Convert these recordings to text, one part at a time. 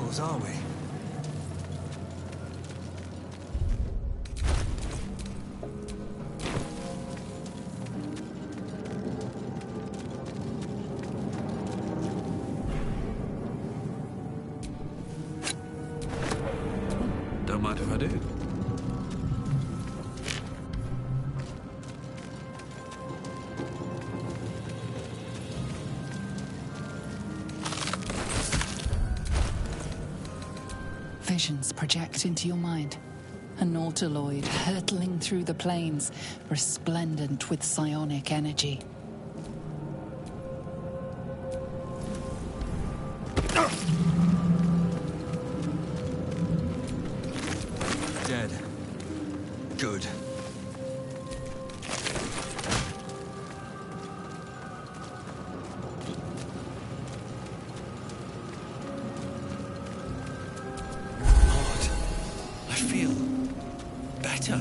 equals, are we? Don't mind if I do. Visions project into your mind. An Nautiloid hurtling through the plains, resplendent with psionic energy. Dead. Good. I feel better.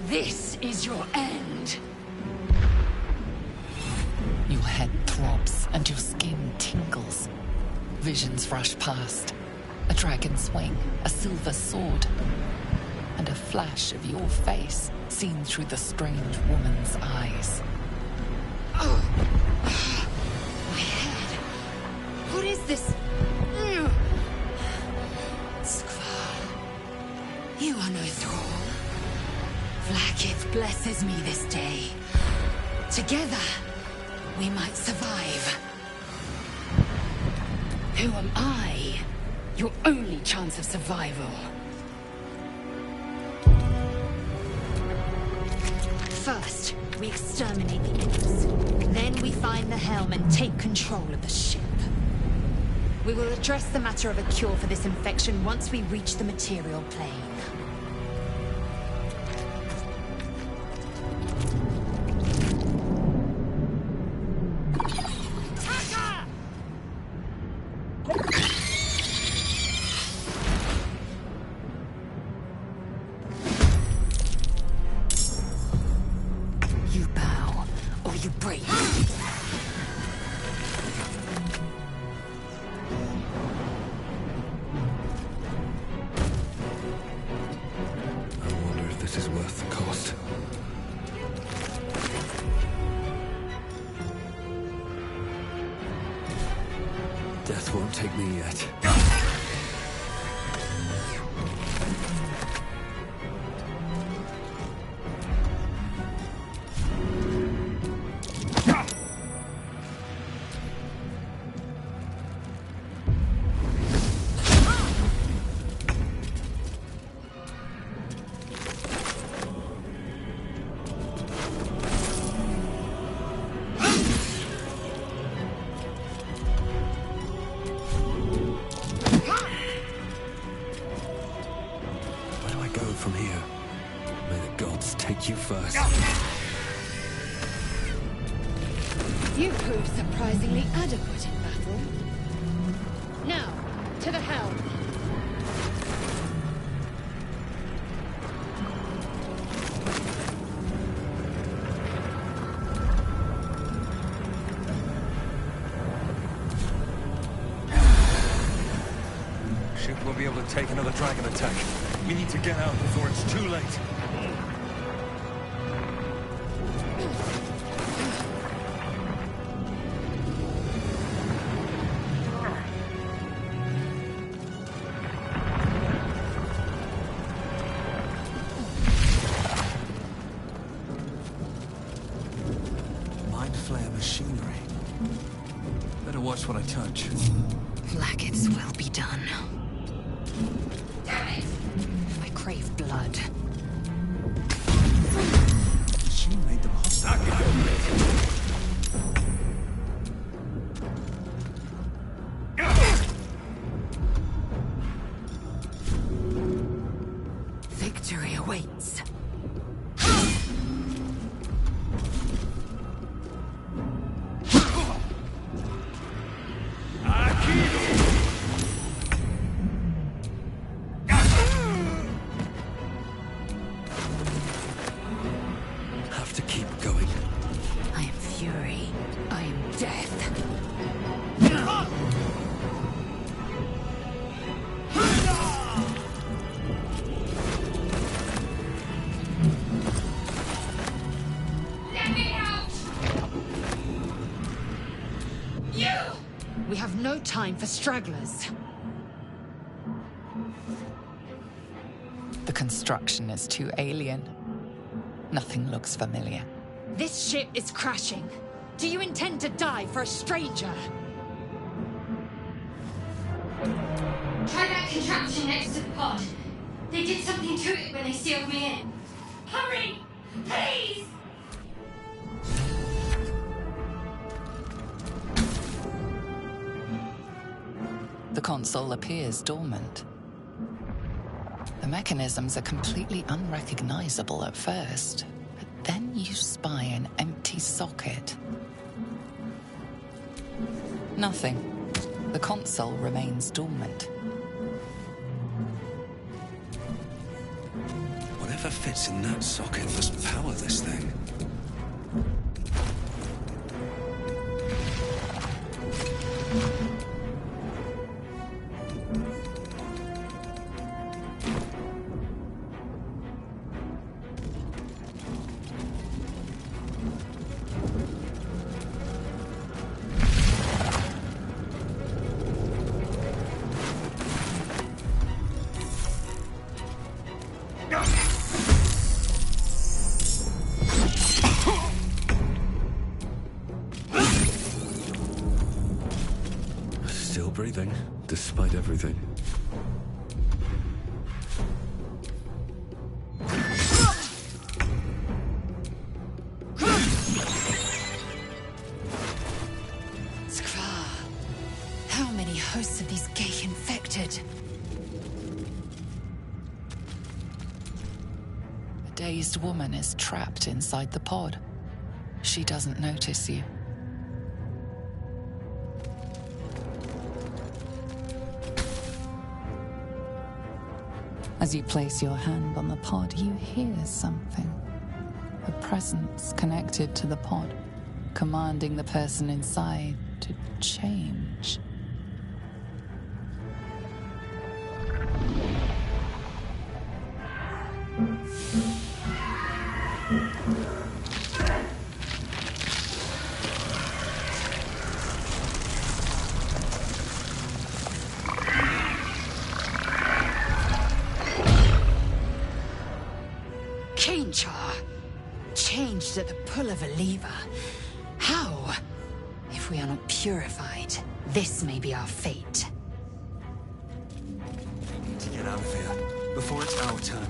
This is your end. Your head throbs and your skin tingles. Visions rush past. A dragon's wing, a silver sword, and a flash of your face seen through the strange woman's eyes. Oh! My head. What is this? Skvar. You are no thrall. Vlaakith blesses me this day. Together, we might survive. Who am I? Your only chance of survival. First, we exterminate the imps. Then we find the helm and take control of the ship. We will address the matter of a cure for this infection once we reach the material plane. You bow, or you break. I wonder if this is worth the cost. Death won't take me yet. From here. May the gods take you first. You proved surprisingly adequate in battle. Now, to the helm. Ship won't be able to take another dragon attack. We need to get out before it's too late. Mind flare machinery. Better watch what I touch. Blackets will be done. Damn it! I crave blood. She made them hostile. Victory awaits. Have to keep going. I am fury. I am death. Let me out! You! We have no time for stragglers. The construction is too alien. Nothing looks familiar. This ship is crashing. Do you intend to die for a stranger? Try that contraption next to the pod. They did something to it when they sealed me in. Hurry! Please! The console appears dormant. The mechanisms are completely unrecognizable at first, but then you spy an empty socket. Nothing. The console remains dormant. Whatever fits in that socket must power this thing. Still breathing, despite everything. Skra. How many hosts of these gay infected? A dazed woman is trapped inside the pod. She doesn't notice you. As you place your hand on the pod, you hear something. A presence connected to the pod, commanding the person inside to change. Changed at the pull of a lever. How? If we are not purified, this may be our fate. We need to get out of here before it's our turn.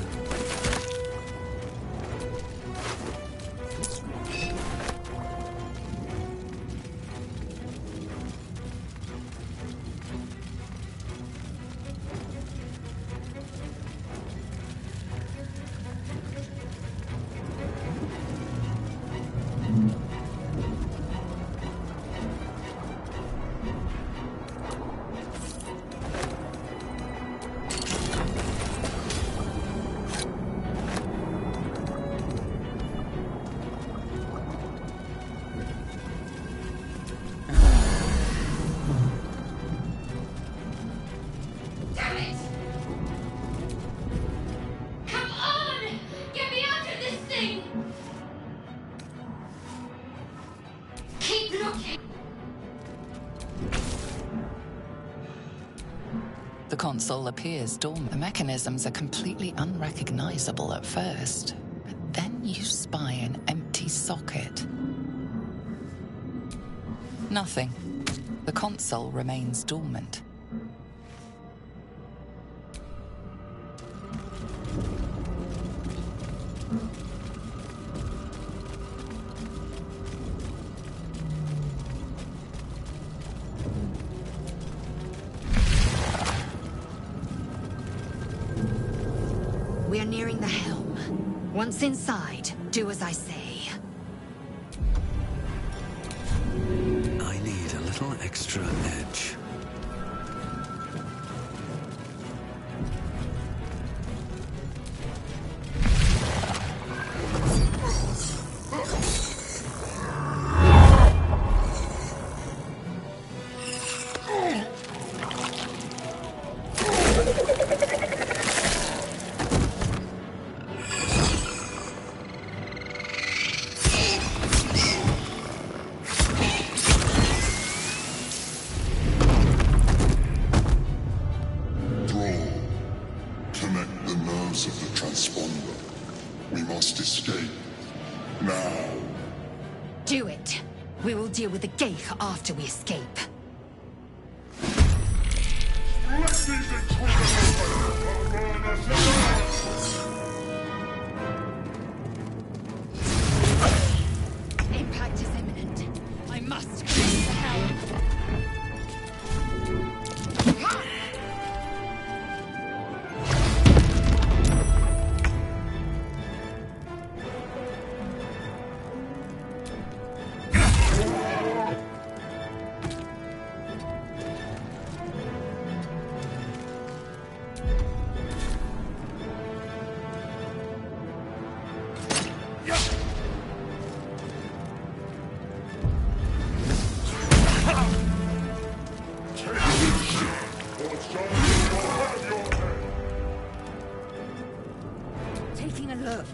The console appears dormant. The mechanisms are completely unrecognizable at first, but then you spy an empty socket. Nothing. The console remains dormant. We are nearing the helm. Once inside, do as I say. I need a little extra edge. Do it. We will deal with the Geich after we escape. Impact is imminent. I must clear the helm. Taking a look.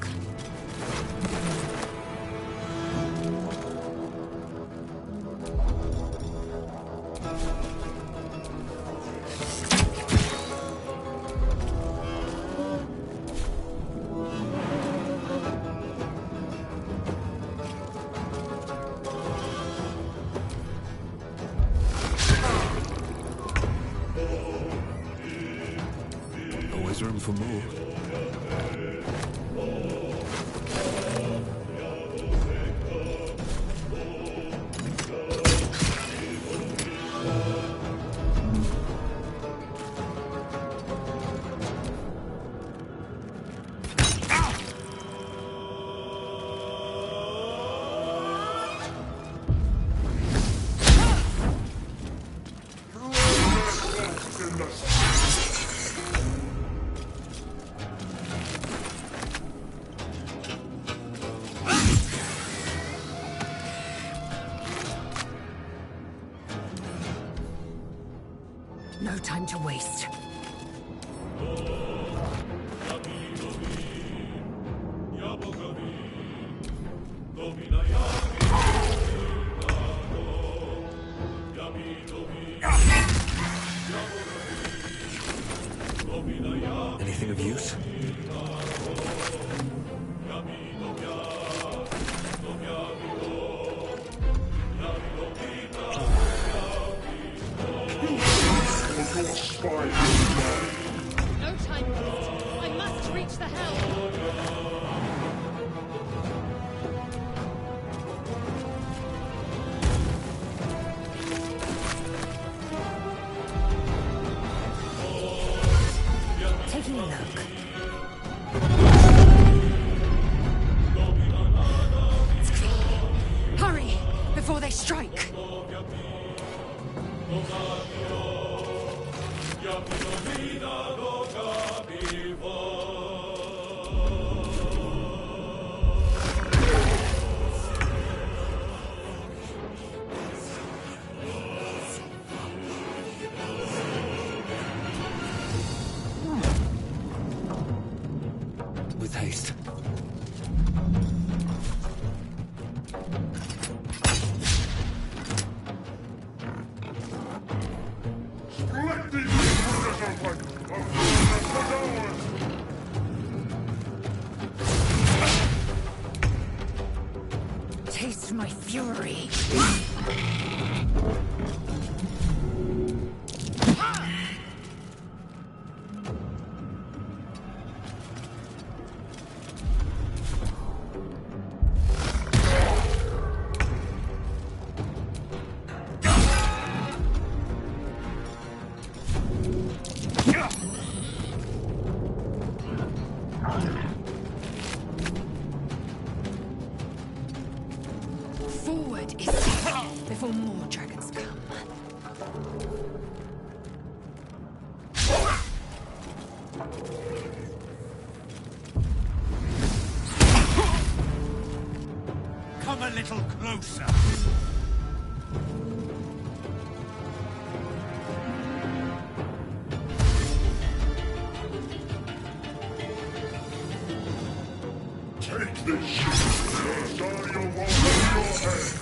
Always room for more. No time to waste. Anything of use? No time waste. I must reach the helm. Taking a look. It's clear. Hurry, before they strike. Taste my fury. Forward is before more dragons come. Come a little closer. Take this shit. Cast all your walls in your head.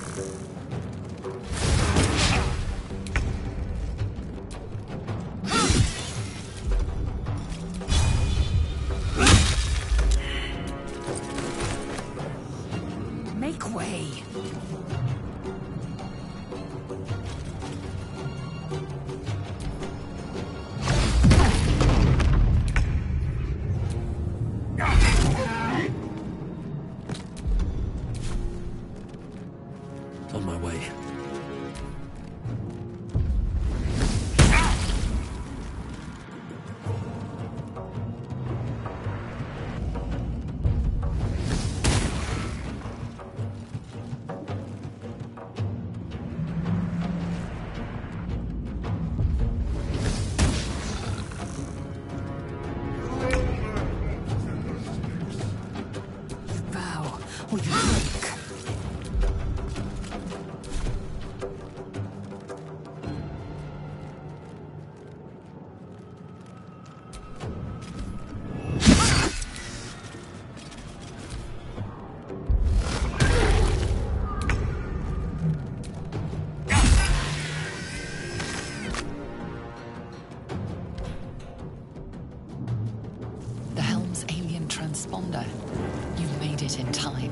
Make way. On my way. Vow or you break. The helm's alien transponder. You made it in time.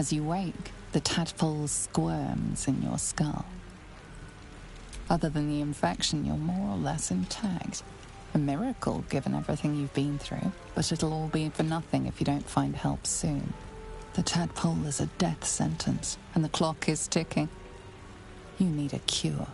As you wake, the tadpole squirms in your skull. Other than the infection, you're more or less intact. A miracle, given everything you've been through, but it'll all be for nothing if you don't find help soon. The tadpole is a death sentence, and the clock is ticking. You need a cure.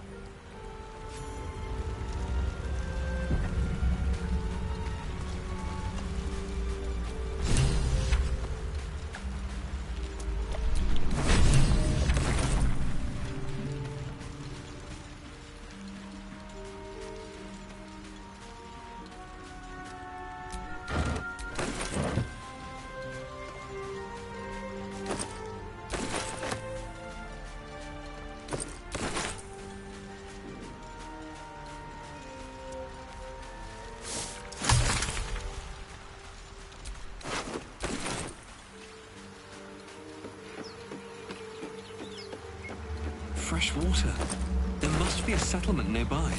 Fresh water. There must be a settlement nearby.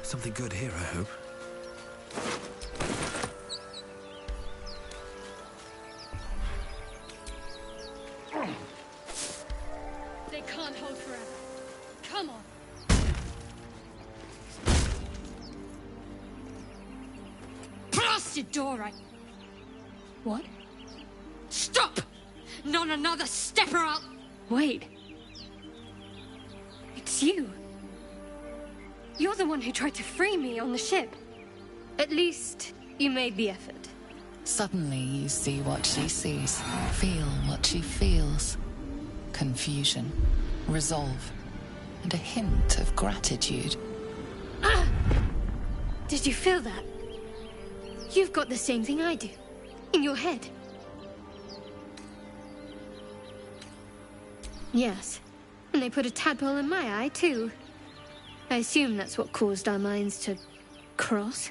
Something good here, I hope. They can't hold forever. Come on. Blasted door, right? What? Stop! Not another step or I'll... Wait. It's you. You're the one who tried to free me on the ship. At least, you made the effort. Suddenly you see what she sees, feel what she feels. Confusion, resolve, and a hint of gratitude. Ah! Did you feel that? You've got the same thing I do. In your head. Yes. And they put a tadpole in my eye, too. I assume that's what caused our minds to cross.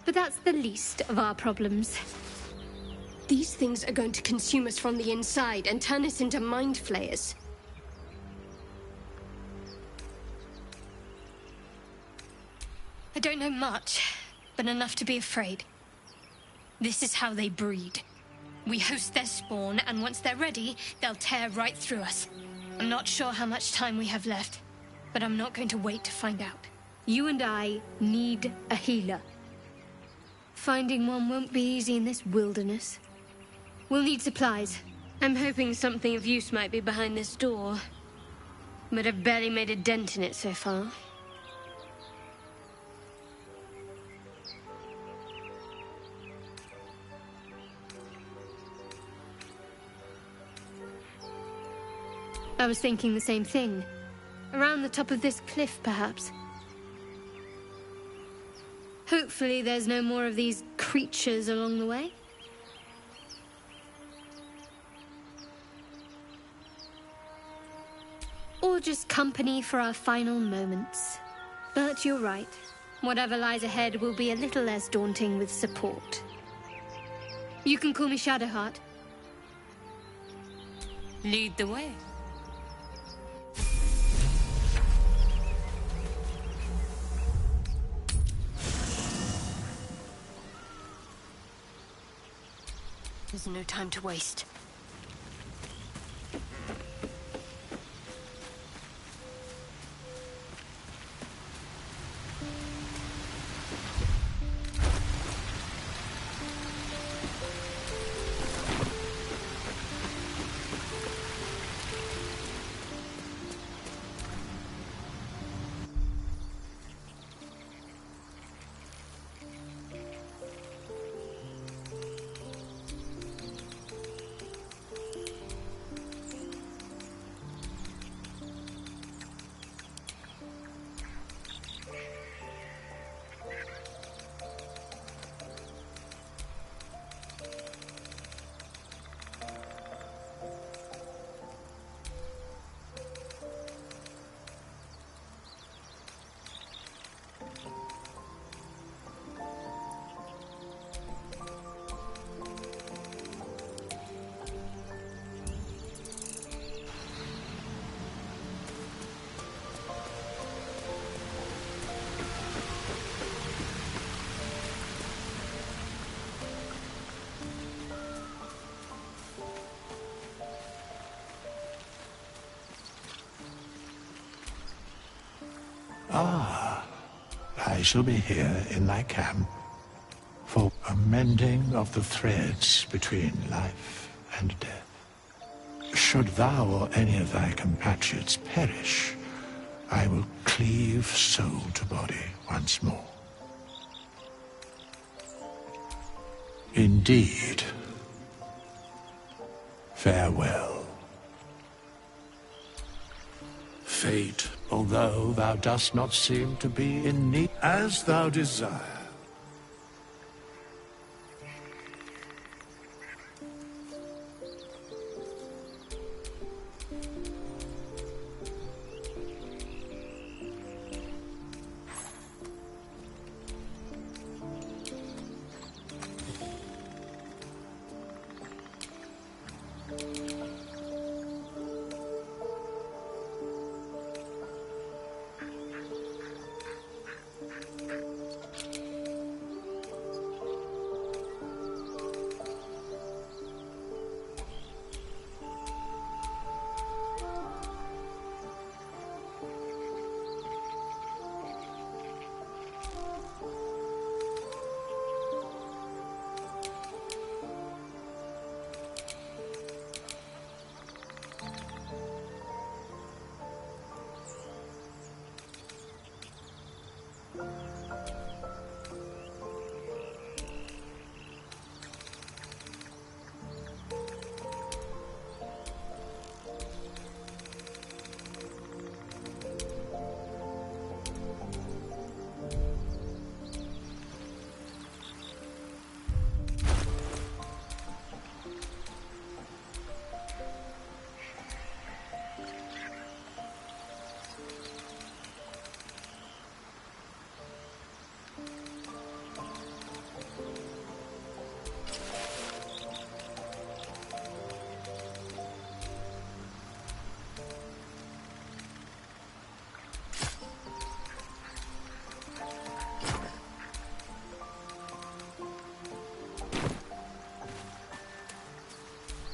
But that's the least of our problems. These things are going to consume us from the inside and turn us into mind flayers. I don't know much, but enough to be afraid. This is how they breed. We host their spawn, and once they're ready, they'll tear right through us. I'm not sure how much time we have left, but I'm not going to wait to find out. You and I need a healer. Finding one won't be easy in this wilderness. We'll need supplies. I'm hoping something of use might be behind this door, but I've barely made a dent in it so far. I was thinking the same thing. Around the top of this cliff, perhaps. Hopefully there's no more of these creatures along the way. Or just company for our final moments. But you're right. Whatever lies ahead will be a little less daunting with support. You can call me Shadowheart. Lead the way. There's no time to waste. I shall be here in thy camp for a mending of the threads between life and death. Should thou or any of thy compatriots perish, I will cleave soul to body once more. Indeed. Farewell. Fate, although thou dost not seem to be in need, as thou desire.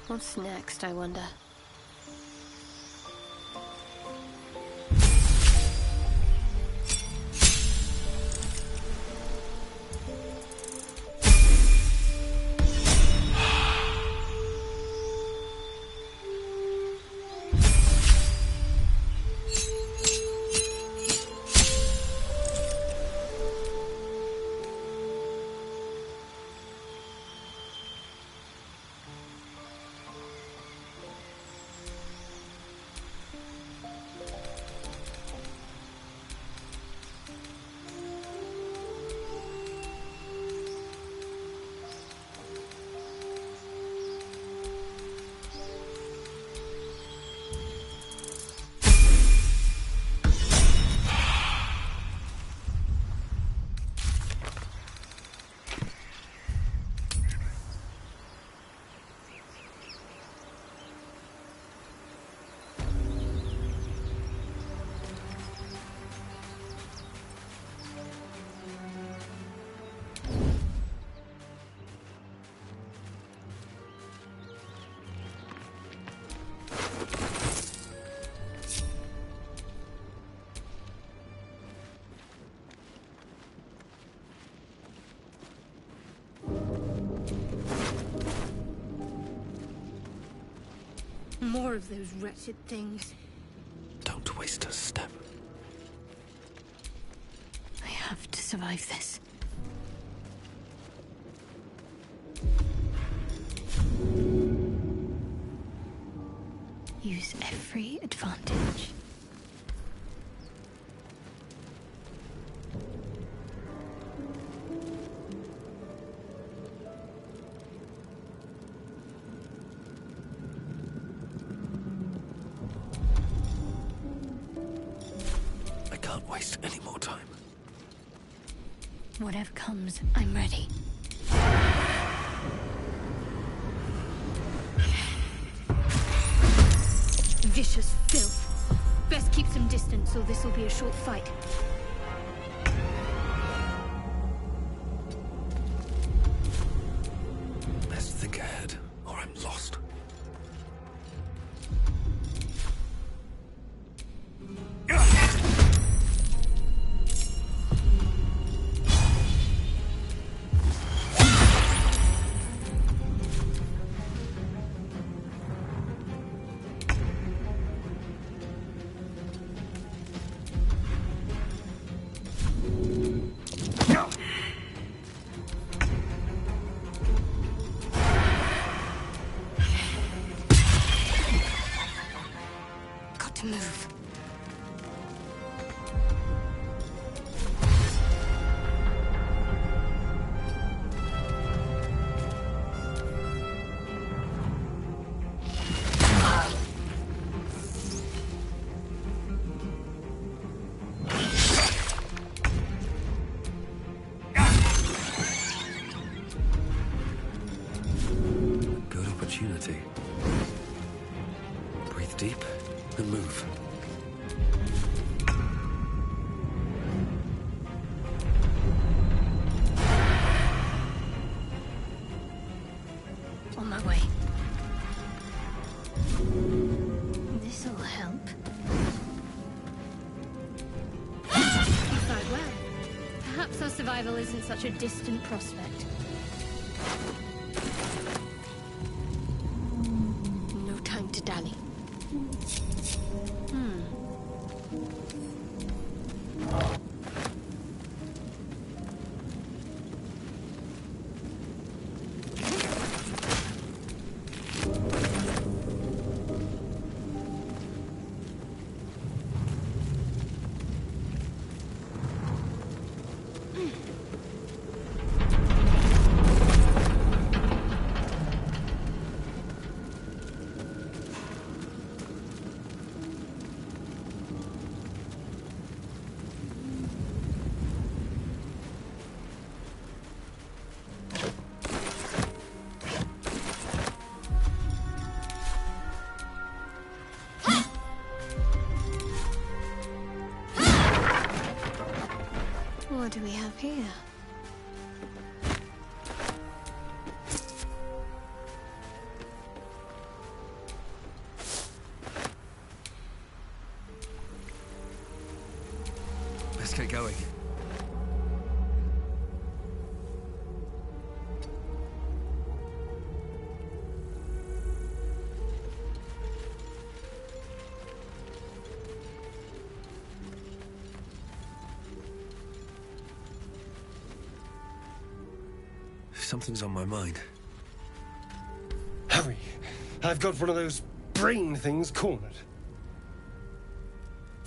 What's next, I wonder? More of those wretched things. Don't waste a step. I have to survive this. Use every advantage. Waste any more time. Whatever comes, I'm ready. Vicious filth. Best keep some distance, or this will be a short fight. Best think ahead, or I'm lost. opportunity. Breathe deep and move. On my way. This'll help. Quite well. Perhaps our survival isn't such a distant prospect. No time to dally. What do we have here? Let's get going. Something's on my mind. Hurry! I've got one of those brain things cornered.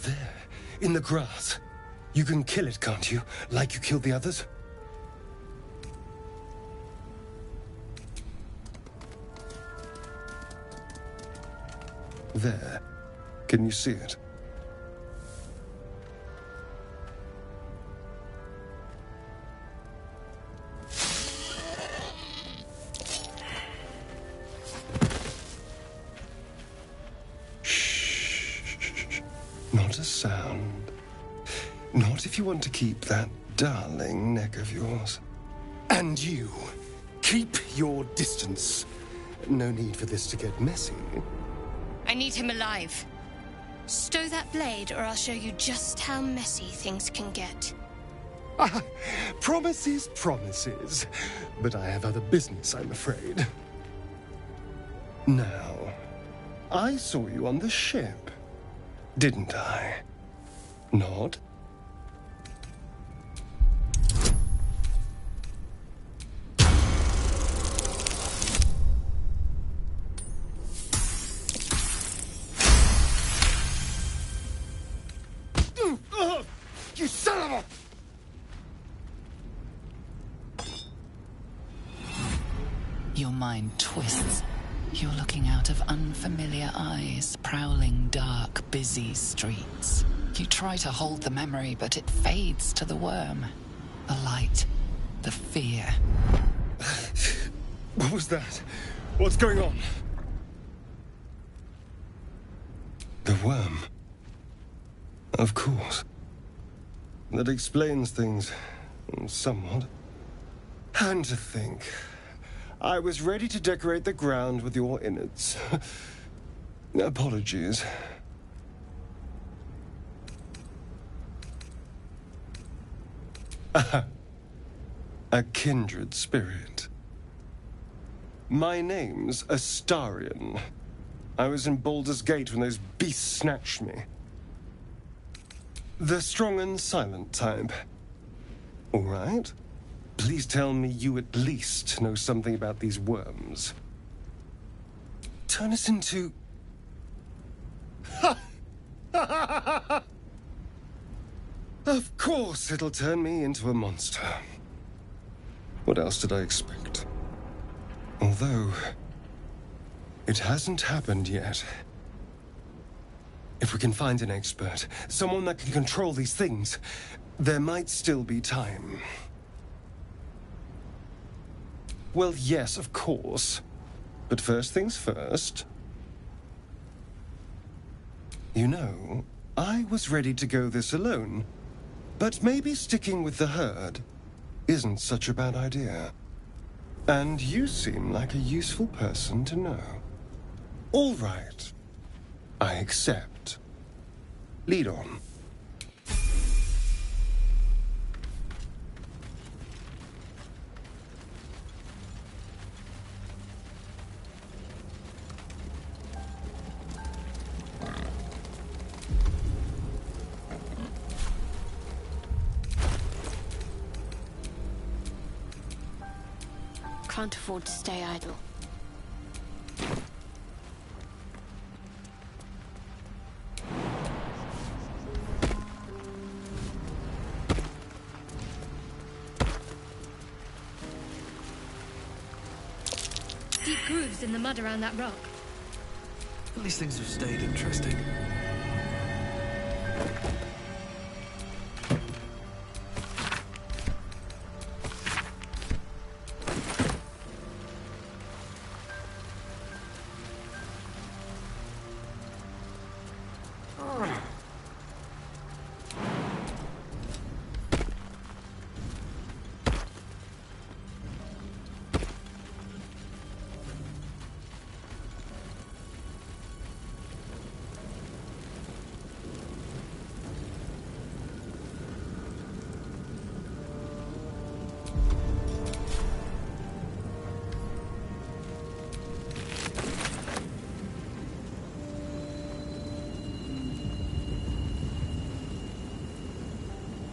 There, in the grass. You can kill it, can't you? Like you killed the others? There. Can you see it? Not a sound. Not if you want to keep that darling neck of yours. And you, keep your distance. No need for this to get messy. I need him alive. Stow that blade, or I'll show you just how messy things can get. Promises, promises. But I have other business, I'm afraid. Now, I saw you on the ship, didn't I? Nod? You son of a... Your mind twists. You're looking out of unfamiliar eyes, prowling dark, busy streets. You try to hold the memory, but it fades to the worm. The light, the fear. What was that? What's going on? The worm. Of course. That explains things somewhat. And to think, I was ready to decorate the ground with your innards. Apologies. A kindred spirit. My name's Astarion. I was in Baldur's Gate when those beasts snatched me. The strong and silent type. All right. Please tell me you at least know something about these worms. Turn us into... Of course it'll turn me into a monster. What else did I expect? Although... it hasn't happened yet. If we can find an expert, someone that can control these things, there might still be time. Well, yes, of course. But first things first. You know, I was ready to go this alone, but maybe sticking with the herd isn't such a bad idea. And you seem like a useful person to know. All right. I accept. Lead on. Can't afford to stay idle. Deep grooves in the mud around that rock. At least things have stayed interesting.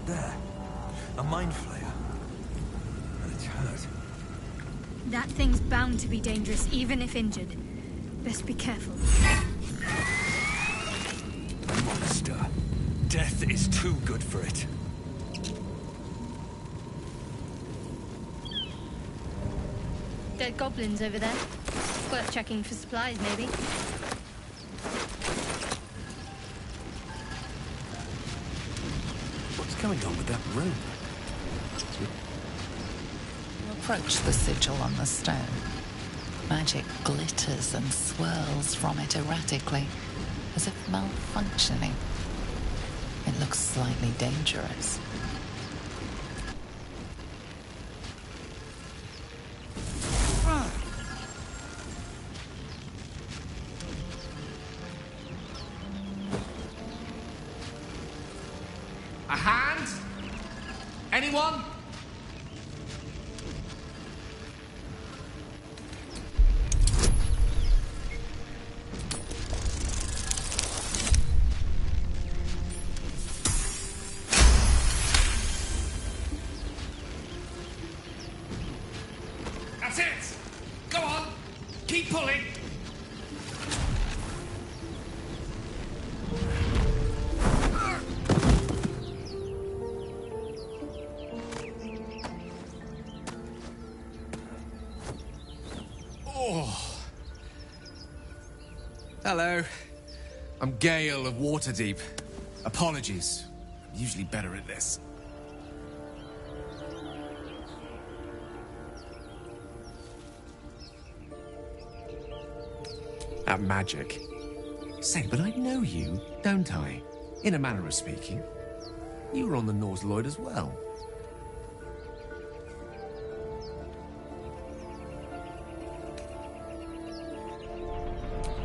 There. A mind flayer. And it's hurt. That thing's bound to be dangerous, even if injured. Best be careful. Monster. Death is too good for it. Dead goblins over there. Worth checking for supplies, maybe. What's going on with that room? You approach the sigil on the stone. Magic glitters and swirls from it erratically, as if malfunctioning. It looks slightly dangerous. A hand? Anyone? That's it! Go on! Keep pulling! Hello. I'm Gale of Waterdeep. Apologies. I'm usually better at this. At magic. Say, but I know you, don't I? In a manner of speaking. You were on the Norse Lloyd as well.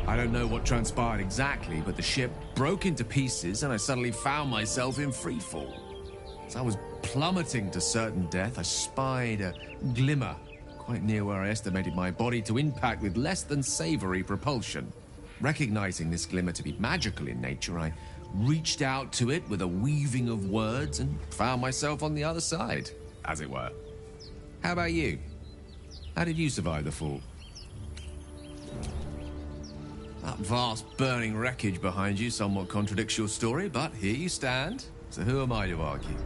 I don't know what transpired exactly, but the ship broke into pieces and I suddenly found myself in freefall. As I was plummeting to certain death, I spied a glimmer quite near where I estimated my body to impact with less than savory propulsion. Recognizing this glimmer to be magical in nature, I reached out to it with a weaving of words and found myself on the other side, as it were. How about you? How did you survive the fall? That vast burning wreckage behind you somewhat contradicts your story, but here you stand, so who am I to argue?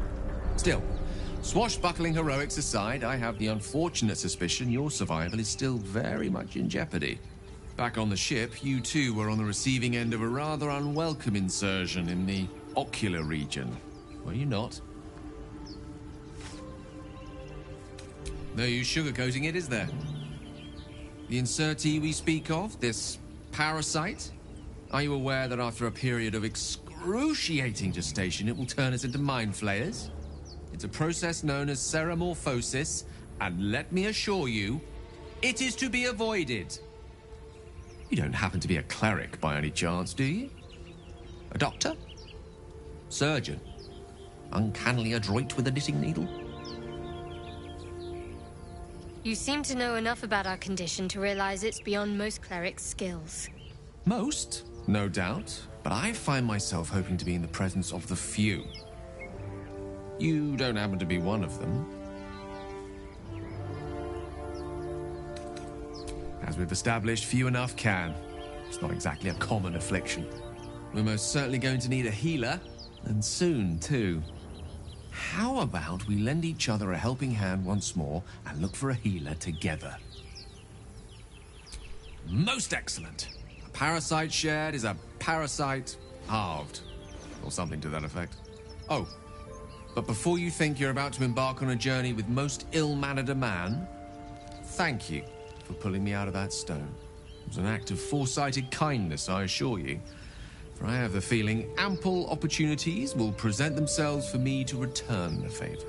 Still, swashbuckling heroics aside, I have the unfortunate suspicion your survival is still very much in jeopardy. Back on the ship, you too were on the receiving end of a rather unwelcome insertion in the ocular region, were you not? No use sugarcoating it, is there? The insertee we speak of, this parasite? Are you aware that after a period of excruciating gestation, it will turn us into mind flayers? It's a process known as ceremorphosis, and let me assure you, it is to be avoided. You don't happen to be a cleric by any chance, do you? A doctor? Surgeon? Uncannily adroit with a knitting needle? You seem to know enough about our condition to realize it's beyond most clerics' skills. Most, no doubt, but I find myself hoping to be in the presence of the few. You don't happen to be one of them. As we've established, few enough can. It's not exactly a common affliction. We're most certainly going to need a healer, and soon, too. How about we lend each other a helping hand once more and look for a healer together? Most excellent. A parasite shared is a parasite halved, or something to that effect. Oh, but before you think you're about to embark on a journey with most ill-mannered a man, thank you for pulling me out of that stone. It was an act of foresighted kindness, I assure you. For I have the feeling ample opportunities will present themselves for me to return the favor.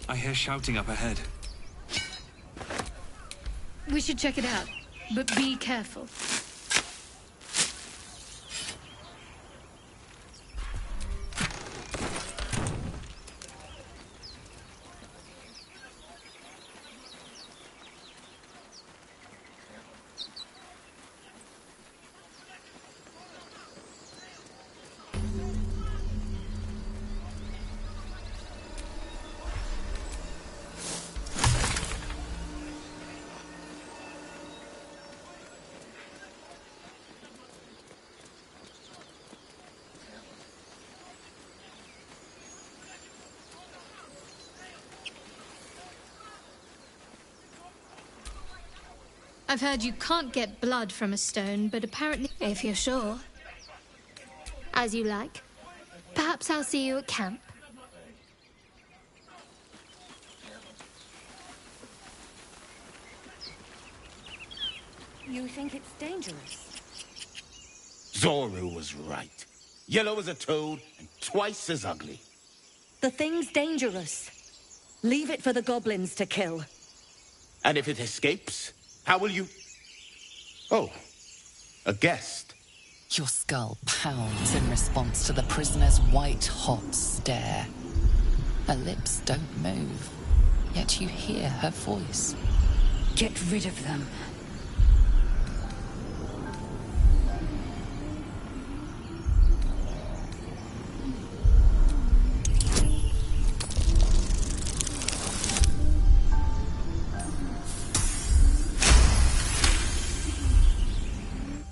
I hear shouting up ahead. We should check it out, but be careful. I've heard you can't get blood from a stone, but apparently... If you're sure. As you like. Perhaps I'll see you at camp. You think it's dangerous? Zoru was right. Yellow as a toad and twice as ugly. The thing's dangerous. Leave it for the goblins to kill. And if it escapes, how will you... Oh, a guest. Your skull pounds in response to the prisoner's white-hot stare. Her lips don't move, yet you hear her voice. Get rid of them.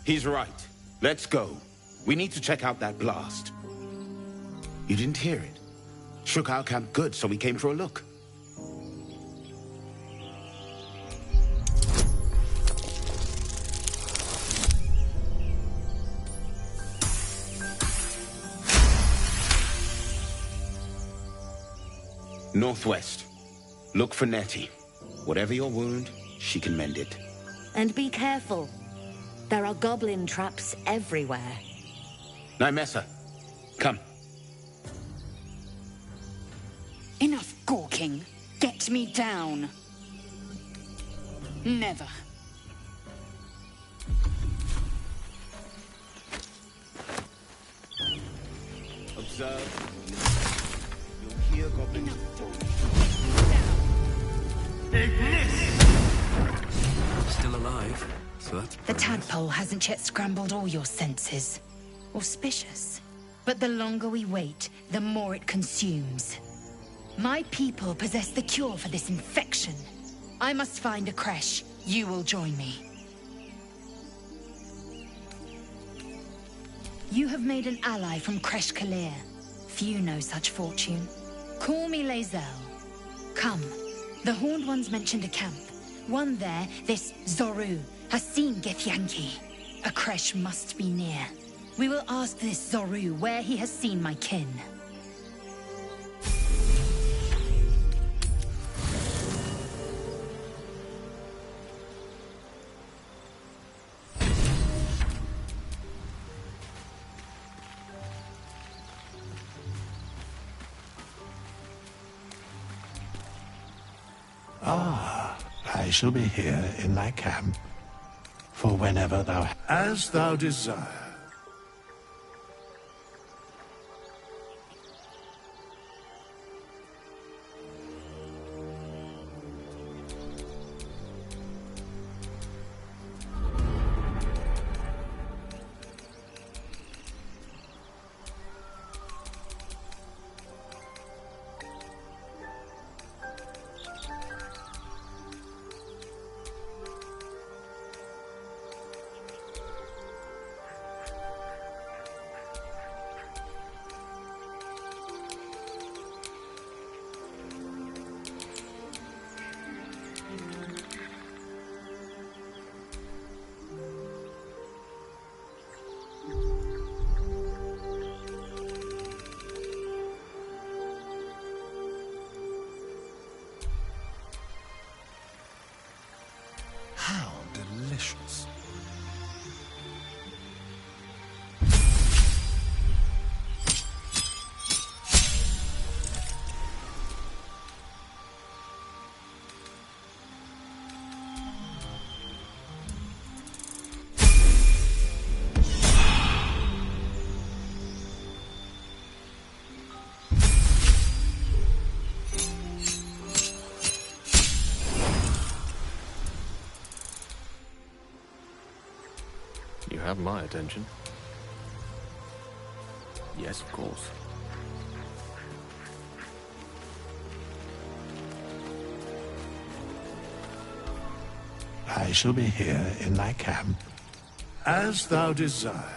He's right. Let's go. We need to check out that blast. You didn't hear it? Shook our camp good, so we came for a look. Northwest. Look for Nettie. Whatever your wound, she can mend it. And be careful. There are goblin traps everywhere. Nymessa, come. Enough gawking. Get me down. Never. Observe. You'll hear goblin... Still alive, so that's The tadpole hasn't yet scrambled all your senses. Auspicious. But the longer we wait, the more it consumes. My people possess the cure for this infection. I must find a creche. You will join me. You have made an ally from Creche Kalir. Few know such fortune. Call me Lae'zel. Come. The Horned Ones mentioned a camp. One there, this Zoru, has seen Githyanki. A creche must be near. We will ask this Zoru where he has seen my kin. I shall be here in thy camp, for whenever thou... As thou desire. How delicious. You have my attention. Yes, of course. I shall be here in thy camp, as thou desire.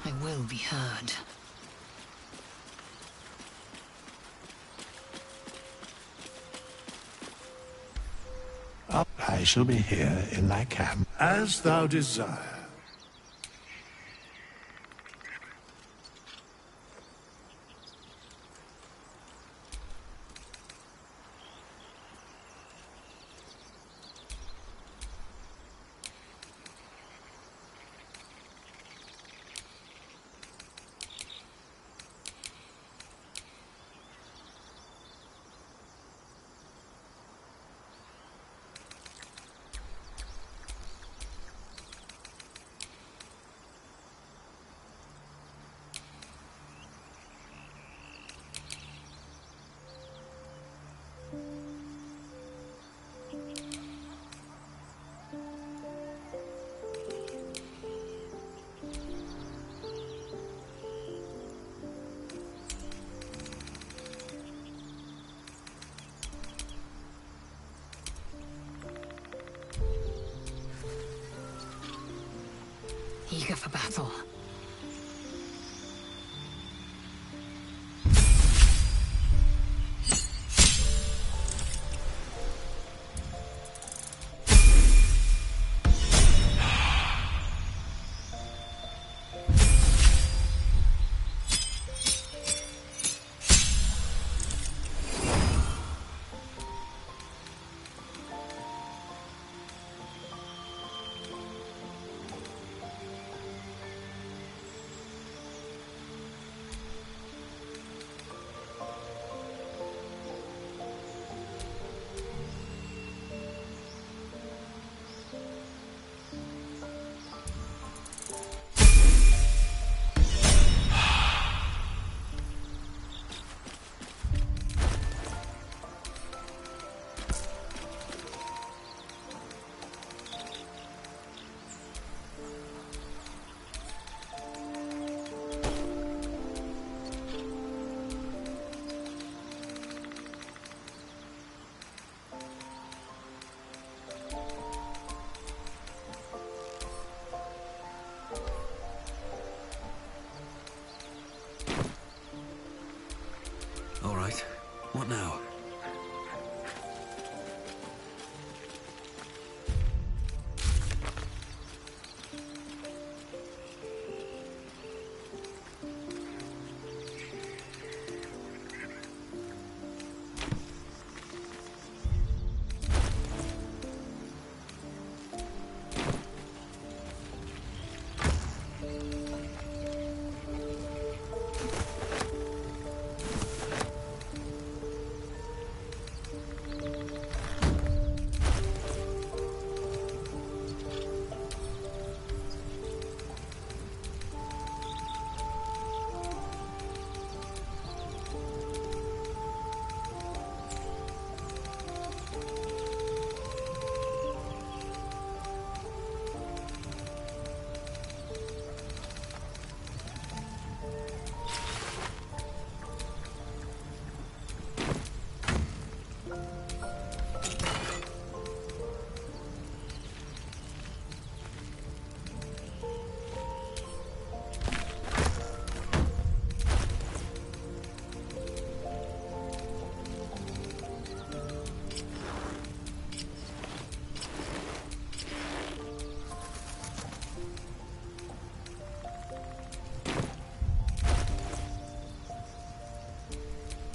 I will be heard. I shall be here in thy camp, as thou desire. eager for battle. All right. What now?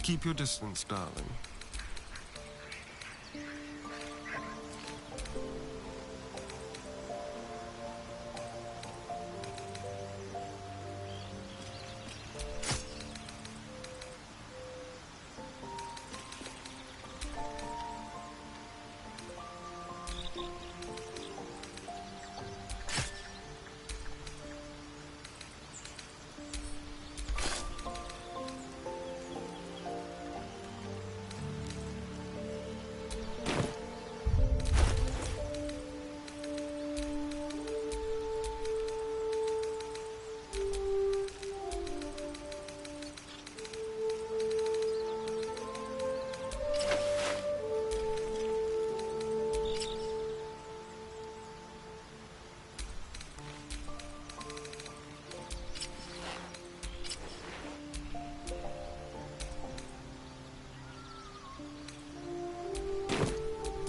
Keep your distance, darling.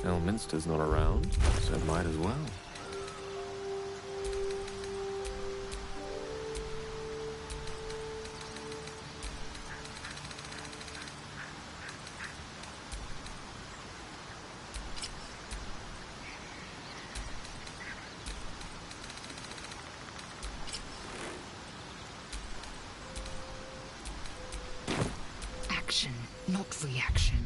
Elminster's not around, so might as well. Action, not reaction.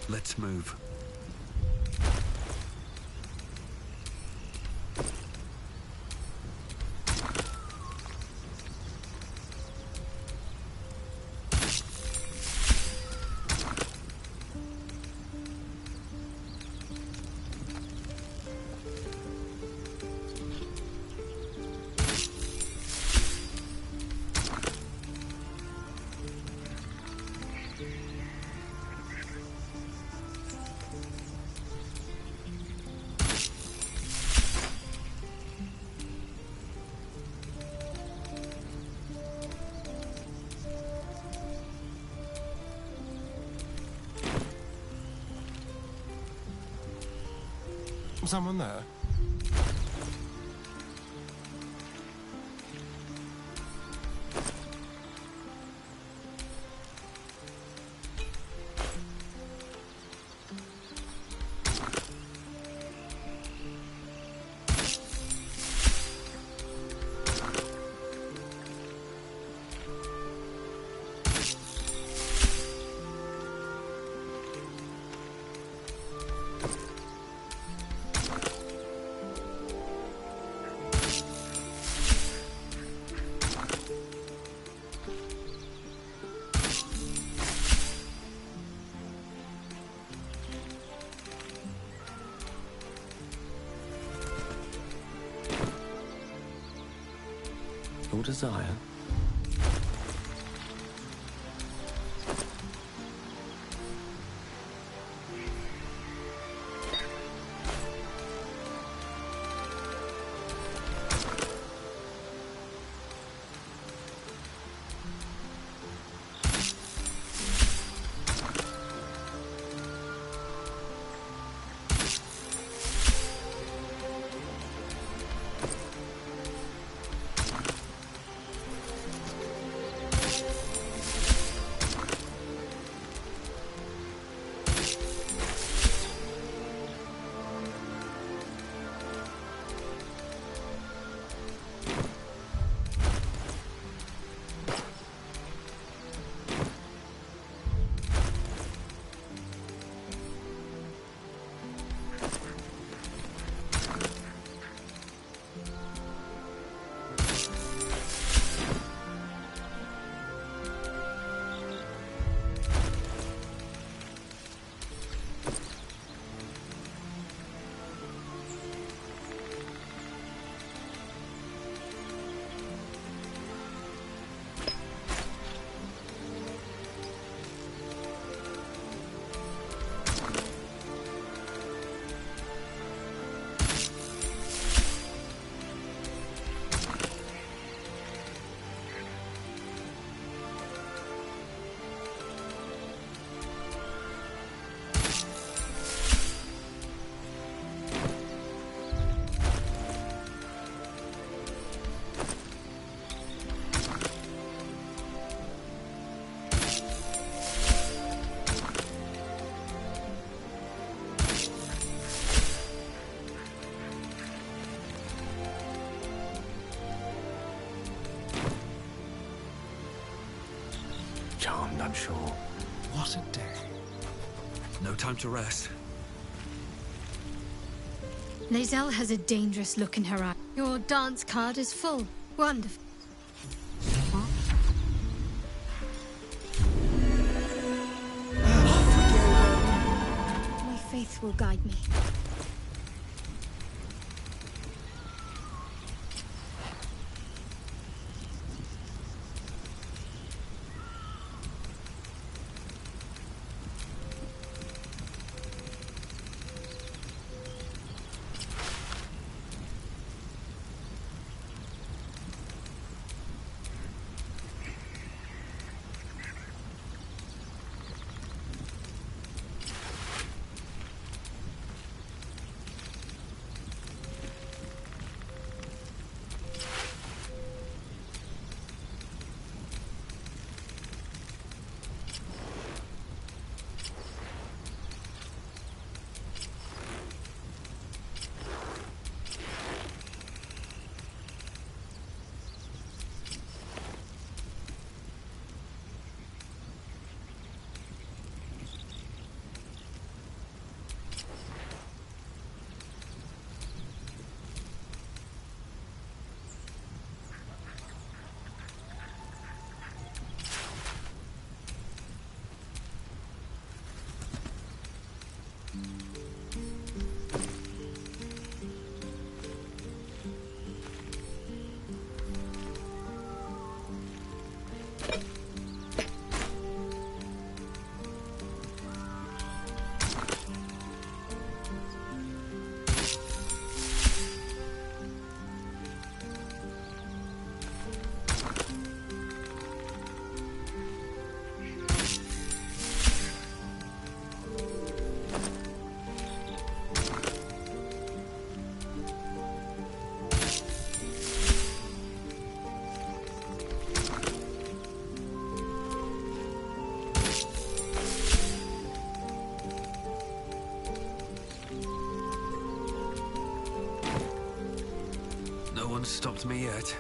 Let's move. Someone there? Your desire. Charmed, I'm sure. What a day. No time to rest. Lae'zel has a dangerous look in her eye. Your dance card is full. Wonderful. My faith will guide me. one's stopped me yet.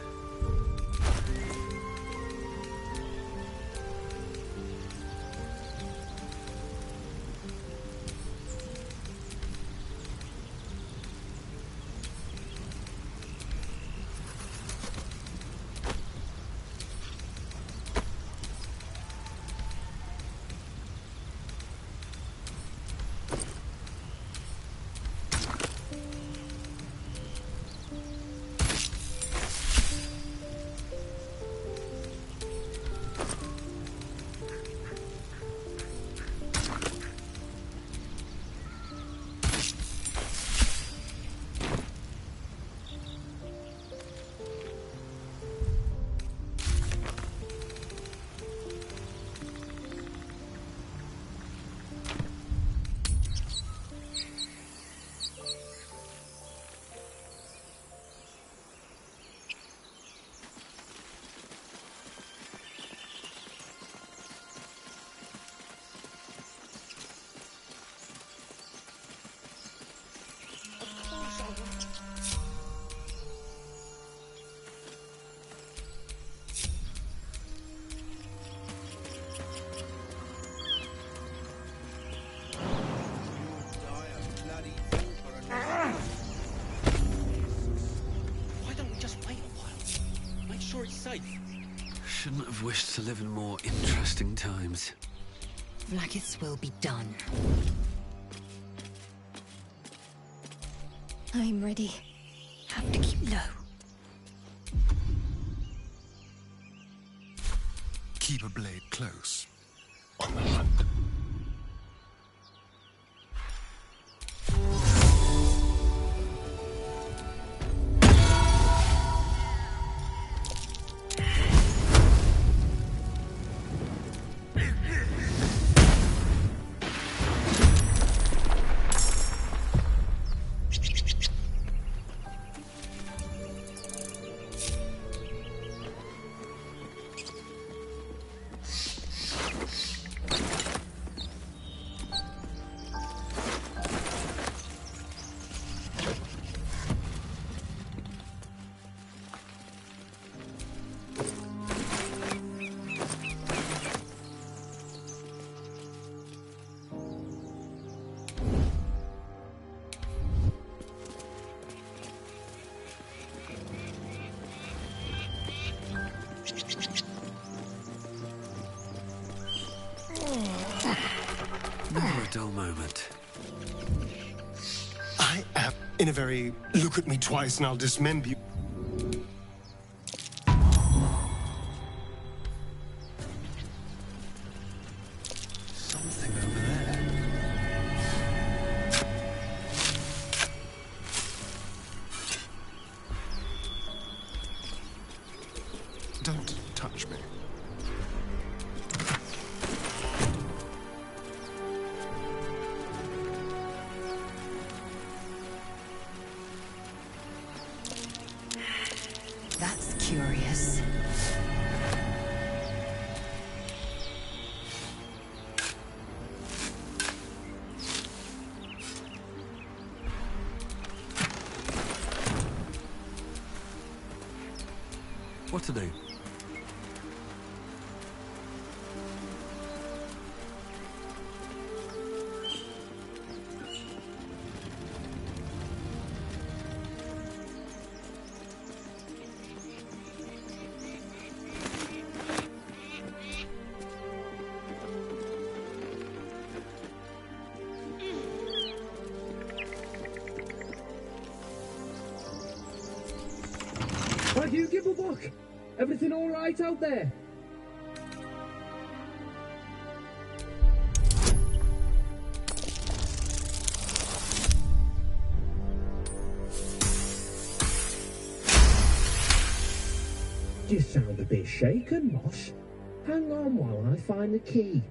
Shouldn't have wished to live in more interesting times. Vlaakith's will be done. I'm ready. Have to keep low. Keep a blade close. On the hunt. Never a dull moment. I am in a very look at me twice and I'll dismember you. Something over there. Don't touch me. That's curious. What to do? Why do you give a fuck? Everything all right out there? You sound a bit shaken, Moss. Hang on while I find the key.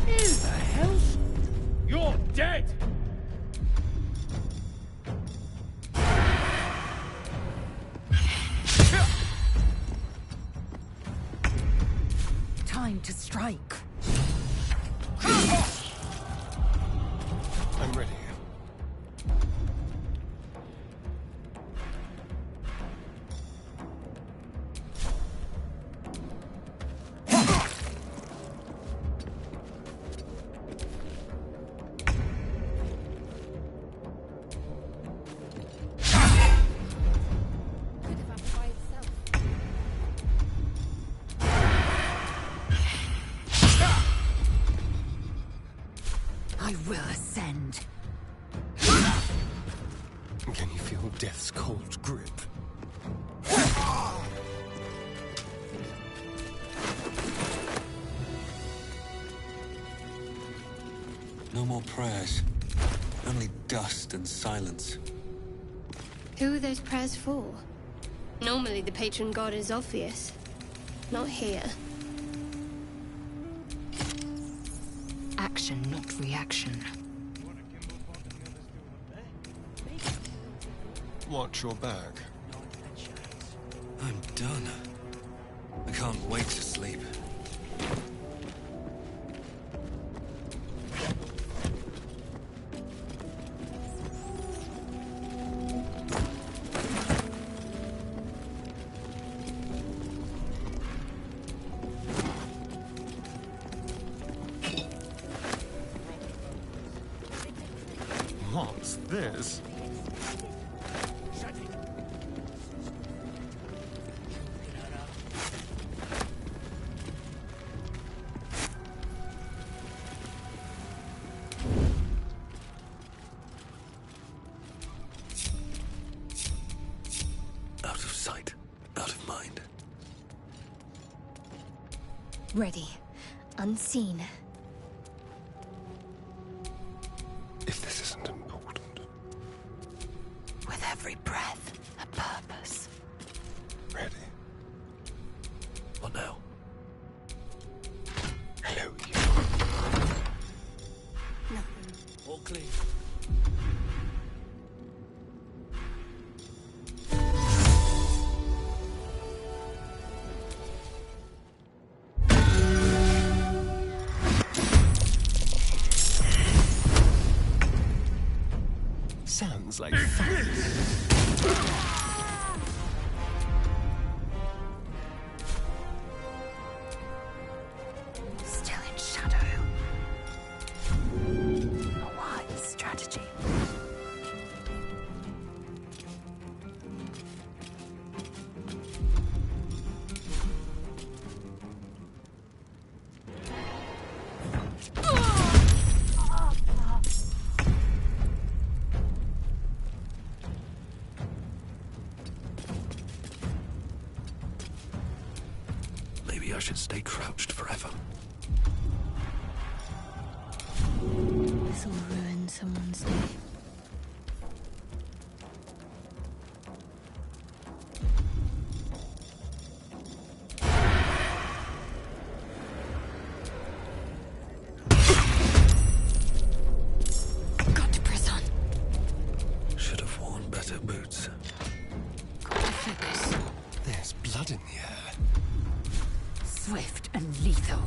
Who the hell? You're dead! Time to strike. I'm ready. I will ascend. Can you feel death's cold grip? No more prayers. Only dust and silence. Who are those prayers for? Normally the patron god is obvious. Not here. Action, not reaction. Watch your back. I'm done. I can't wait to sleep. What's this? Out of sight, out of mind. Ready. Unseen. If this isn't important. With every breath, a purpose. Ready. What now? Hello, you. Nothing. All clean. Sounds like fun. Still in shadow. A wise strategy. Maybe I should stay crouched forever. This'll ruin someone's day. Got to press on. Should have worn better boots. Got to focus. There's blood in the air. Swift and lethal.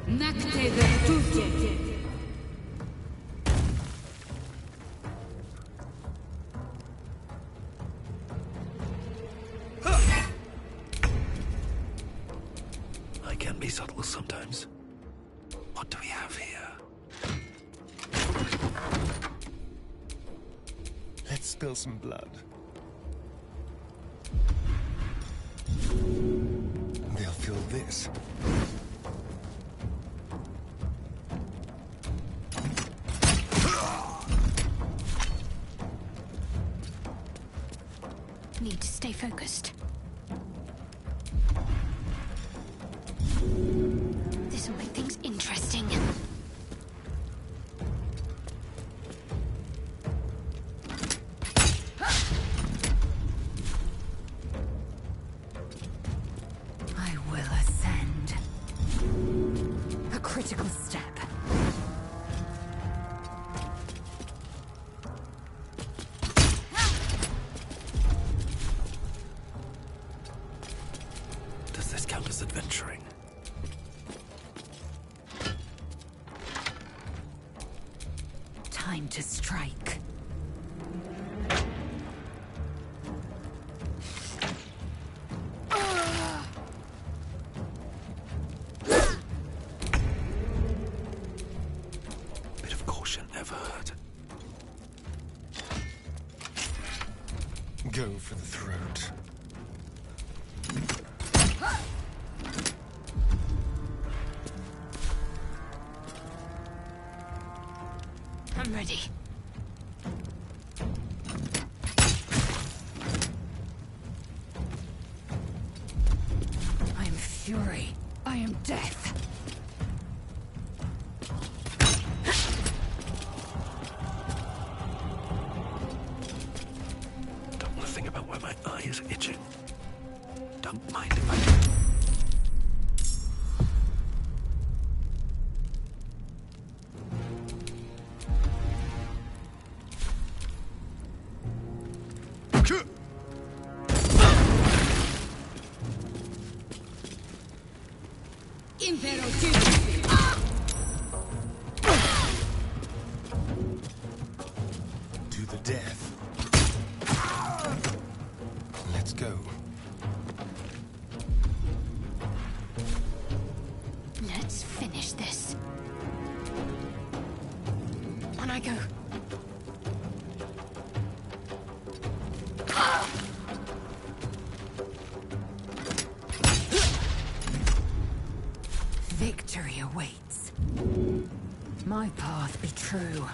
Nacte virtute. I can be subtle sometimes. What do we have here? Let's spill some blood. They'll feel this. Need to stay focused. This'll make things interesting. I will ascend. A critical step. Does this count as adventuring? Time to strike. Bit of caution never hurt. Go for the throat. I'm ready. I am fury. I am death. Don't want to think about why my eye is itching. Don't mind if I do. To the death. Let's go. Let's finish this. On I go. Victory awaits. My path be true.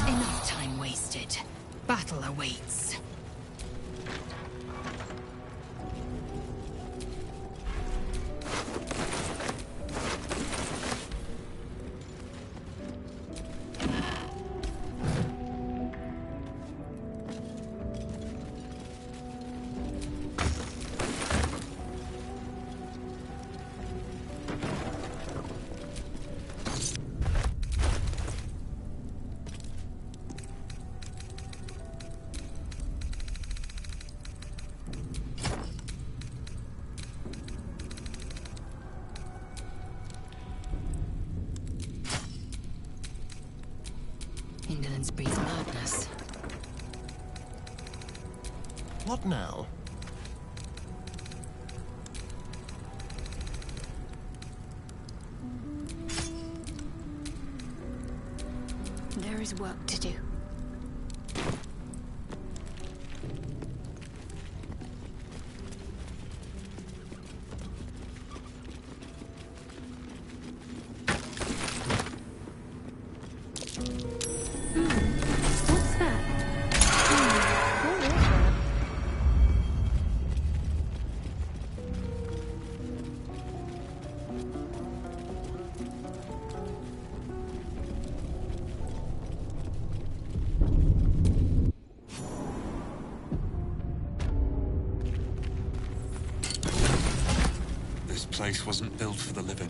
Enough time wasted. Battle awaits. Indolence breeds madness. What now? There is work to do. What's that? This place wasn't built for the living.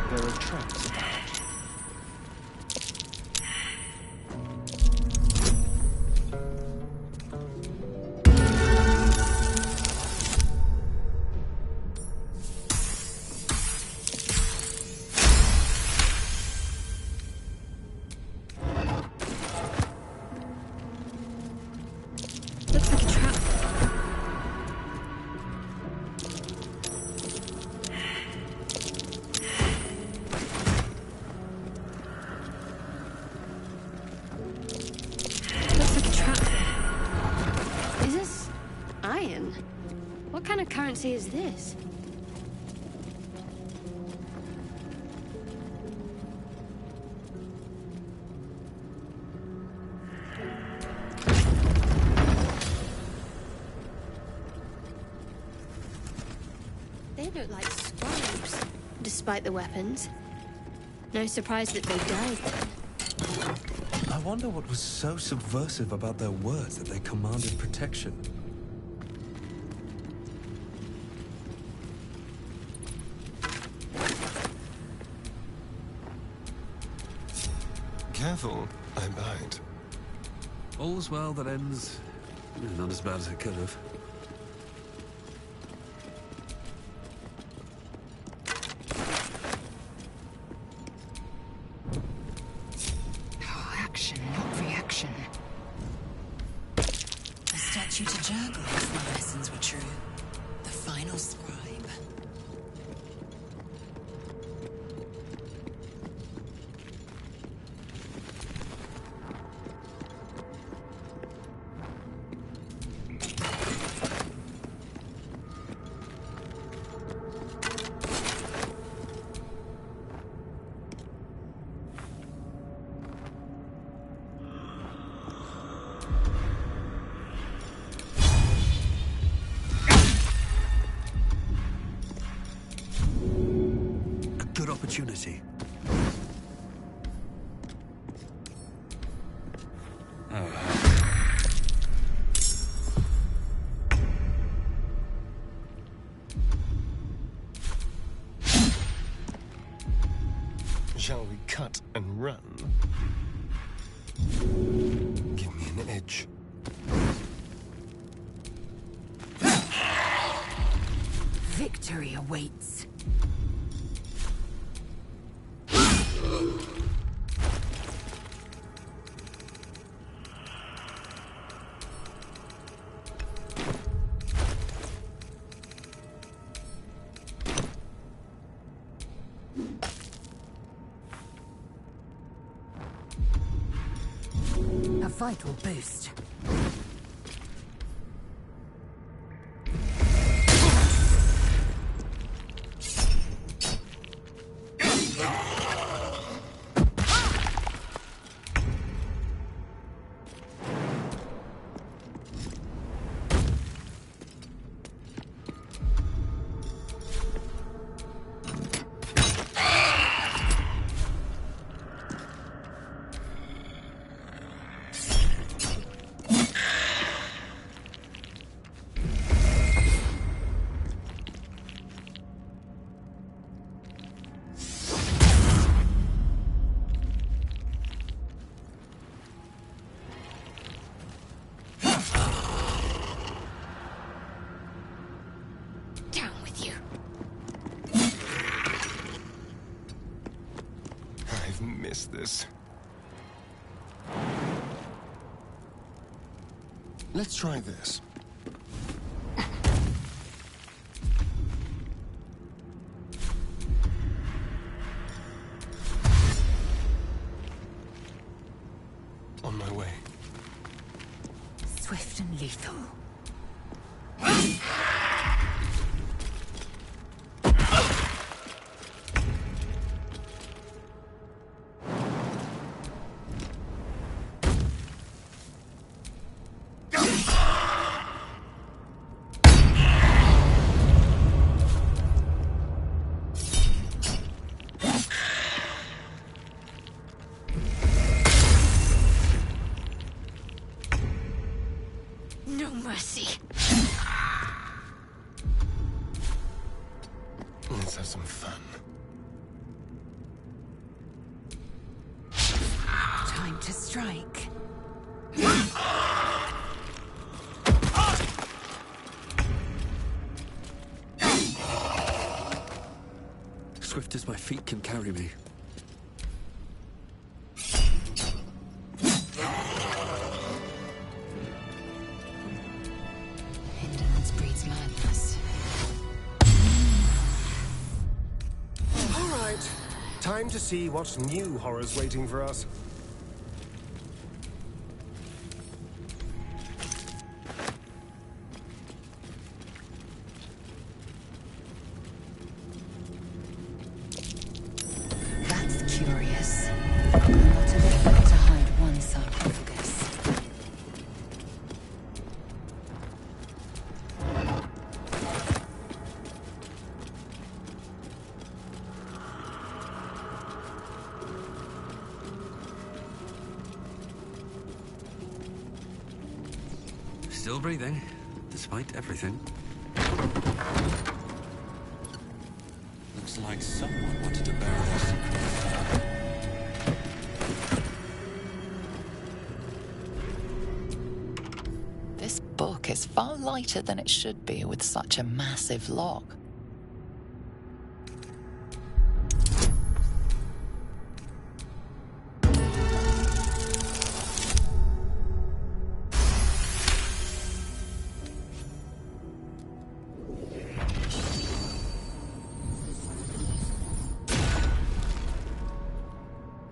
There are traps about. Looks like a trap. Looks like a trap. Is this iron? What kind of currency is this? They look like squirrels, despite the weapons. No surprise that they died then. I wonder what was so subversive about their words that they commanded protection. Careful, I bite. All's well that ends not as bad as it could have. Action, not reaction. A statue to Jurgle, if my lessons were true. The final scribe. Good opportunity. Shall we cut and run? Give me an edge. Victory awaits. A vital boost. This. Let's try this. On my way. Swift and lethal. No mercy. Let's have some fun. Time to strike. Swift as my feet can carry me. Indolence breeds madness. All right. Time to see what new horror's waiting for us. That's curious. What a effort to hide one sarcophagus. Still breathing, despite everything. Looks like someone wanted to bury their secret. This book is far lighter than it should be with such a massive lock.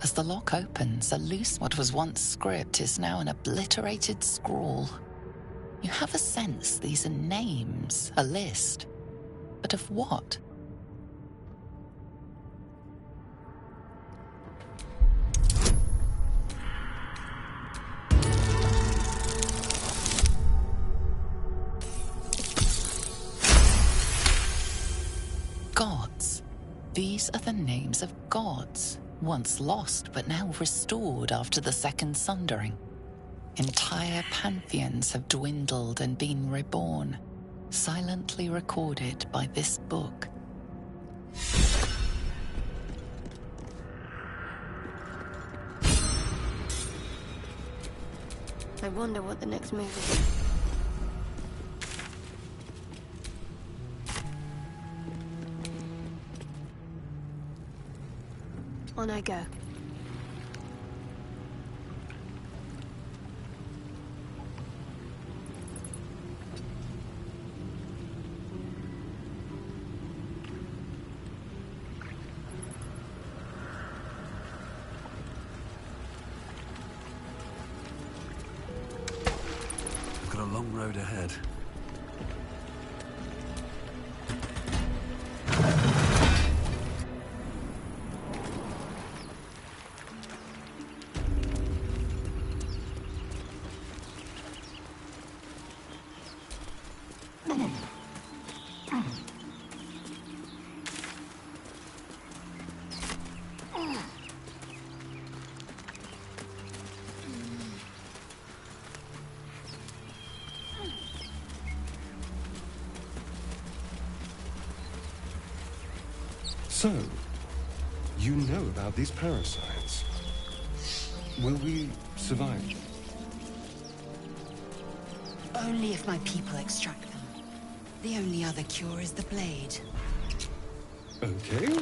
As the lock opens, a loose what was once script is now an obliterated scrawl. You have a sense these are names, a list. But of what? Gods. These are the names of gods, once lost but now restored after the Second Sundering. Entire pantheons have dwindled and been reborn, silently recorded by this book. I wonder what the next move is. On I go. Got a long road ahead. So, you know about these parasites. Will we survive? Only if my people extract them. The only other cure is the blade. Okay.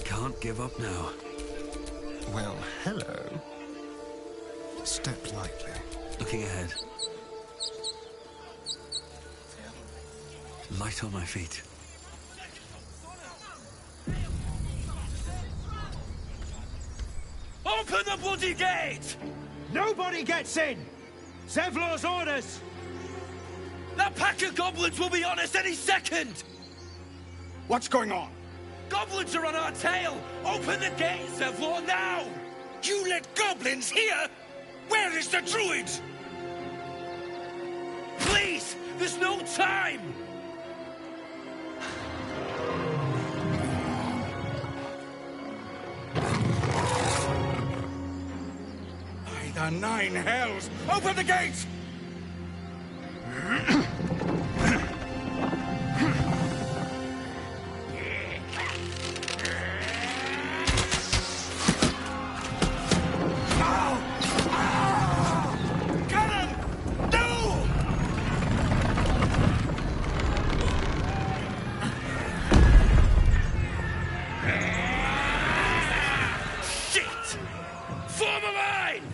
Can't give up now. Well, hello. Step lightly. Looking ahead. Light on my feet. Open the bloody gate! Nobody gets in! Zevlor's orders! That pack of goblins will be on us any second! What's going on? Goblins are on our tail! Open the gate, Zevlor, now! You let goblins here? Where is the druid? Please! There's no time! By the nine hells! Open the gate! Form a line!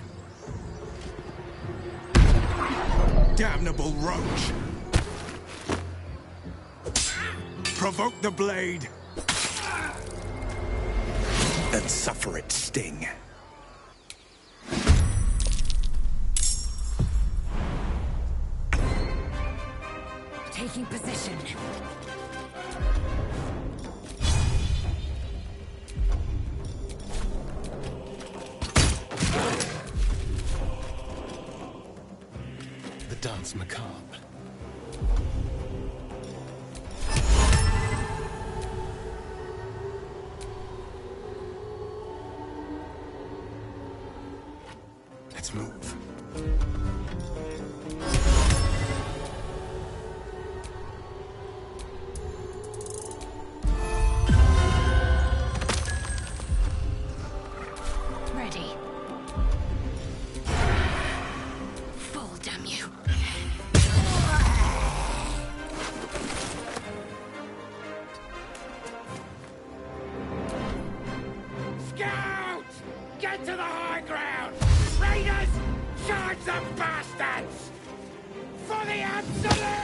Provoke the blade. And suffer its sting. Taking position. The dance macabre. Let's move. Ready. Fall, damn you. Scout! Get to the high ground! Raiders! Charge the bastards! For the absolute!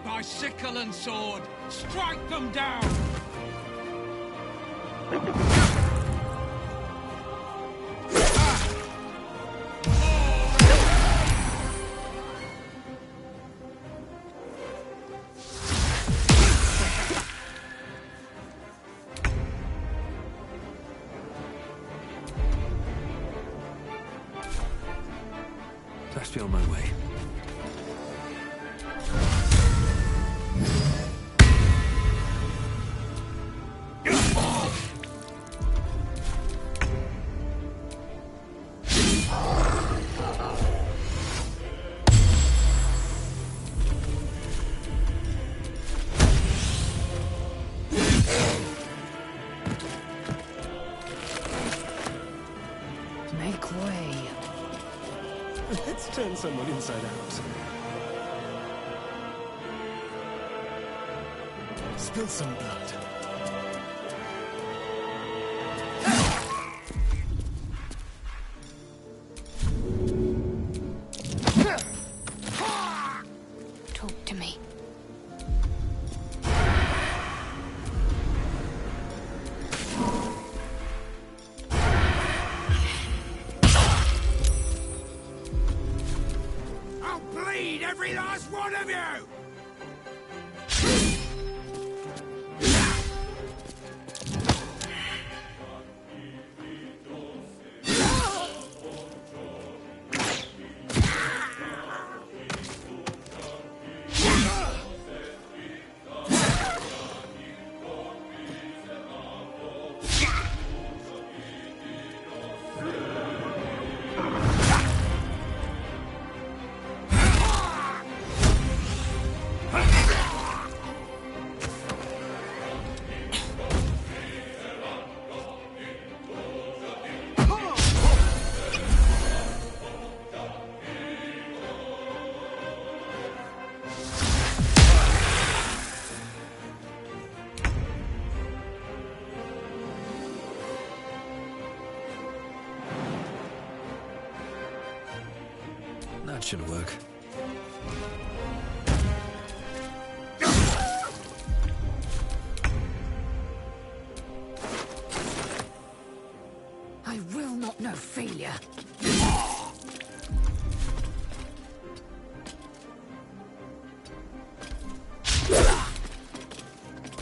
By sickle and sword, strike them down! Best be on my way. Make way. Let's turn someone inside out. Spill some blood. Talk to me. I'll bleed every last one of you! That should work. I will not know failure.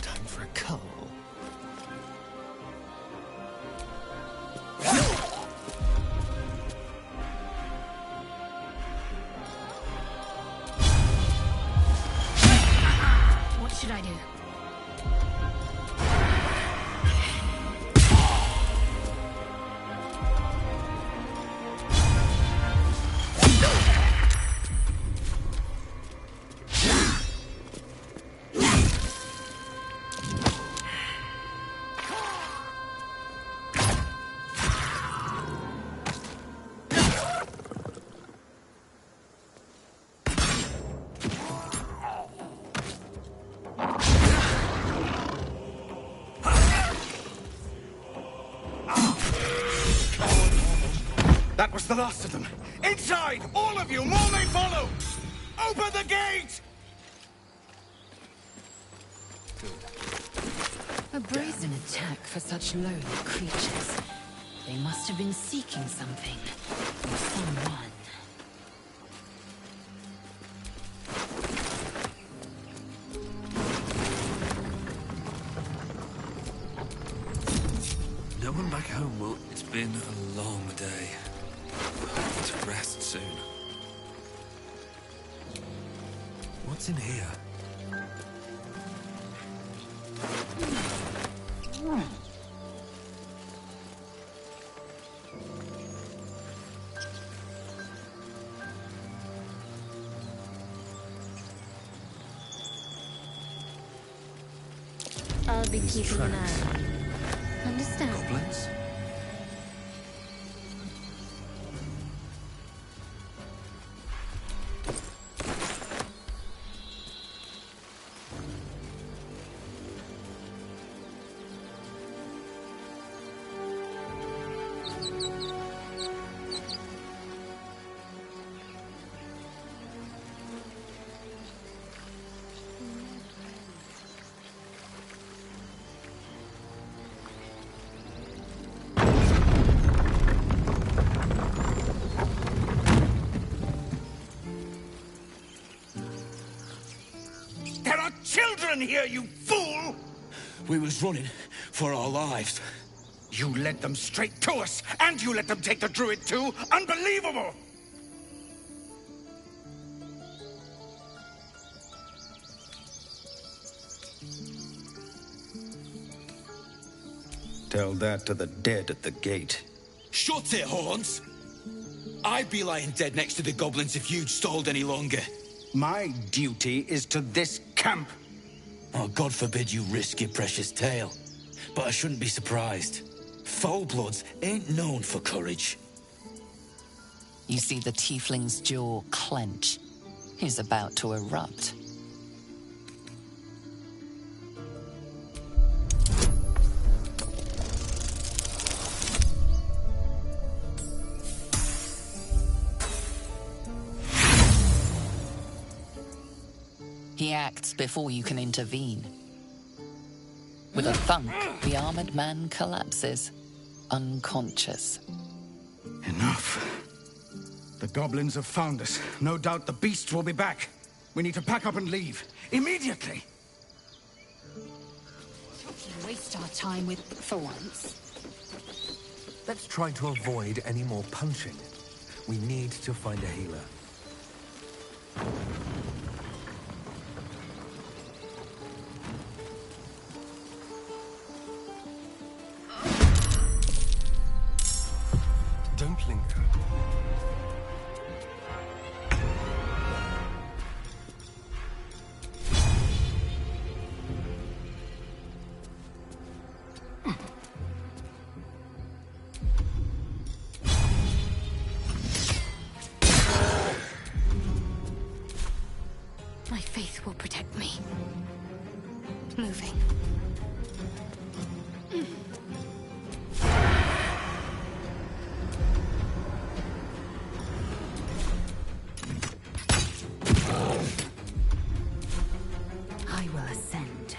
Time for a cull. What should I do? That was the last of them. Inside! All of you! More may follow! Open the gate! A brazen attack for such lowly creatures. They must have been seeking something. Or someone. No one back home will... It's been a long day. I need to rest soon. What's in here? I'll be keeping an eye on you. Understand? Goblins? There are children here, you fool! We was running for our lives. You led them straight to us, and you let them take the druid too? Unbelievable! Tell that to the dead at the gate. Shut it, Horns! I'd be lying dead next to the goblins if you'd stalled any longer. My duty is to this camp. Oh, God forbid you risk your precious tail. But I shouldn't be surprised. Foulbloods ain't known for courage. You see the tiefling's jaw clench. He's about to erupt. He acts before you can intervene. With a thunk, the armored man collapses, unconscious. Enough. The goblins have found us. No doubt the beast will be back. We need to pack up and leave. Immediately! You waste our time with... for once. Let's try to avoid any more punching. We need to find a healer. Don't linger. My faith will protect me. Moving. I will ascend.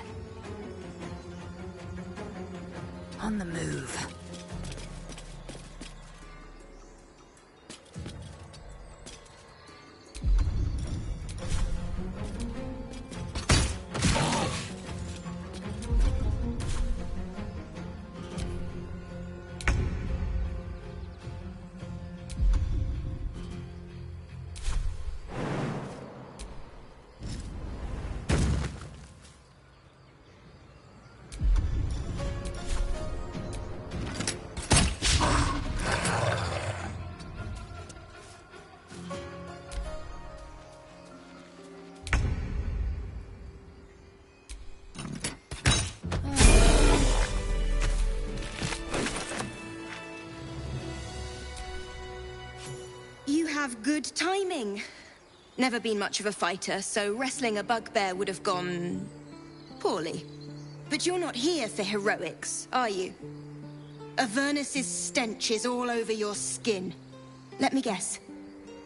On the move. You have good timing. Never been much of a fighter, so wrestling a bugbear would have gone... poorly. But you're not here for heroics, are you? Avernus's stench is all over your skin. Let me guess.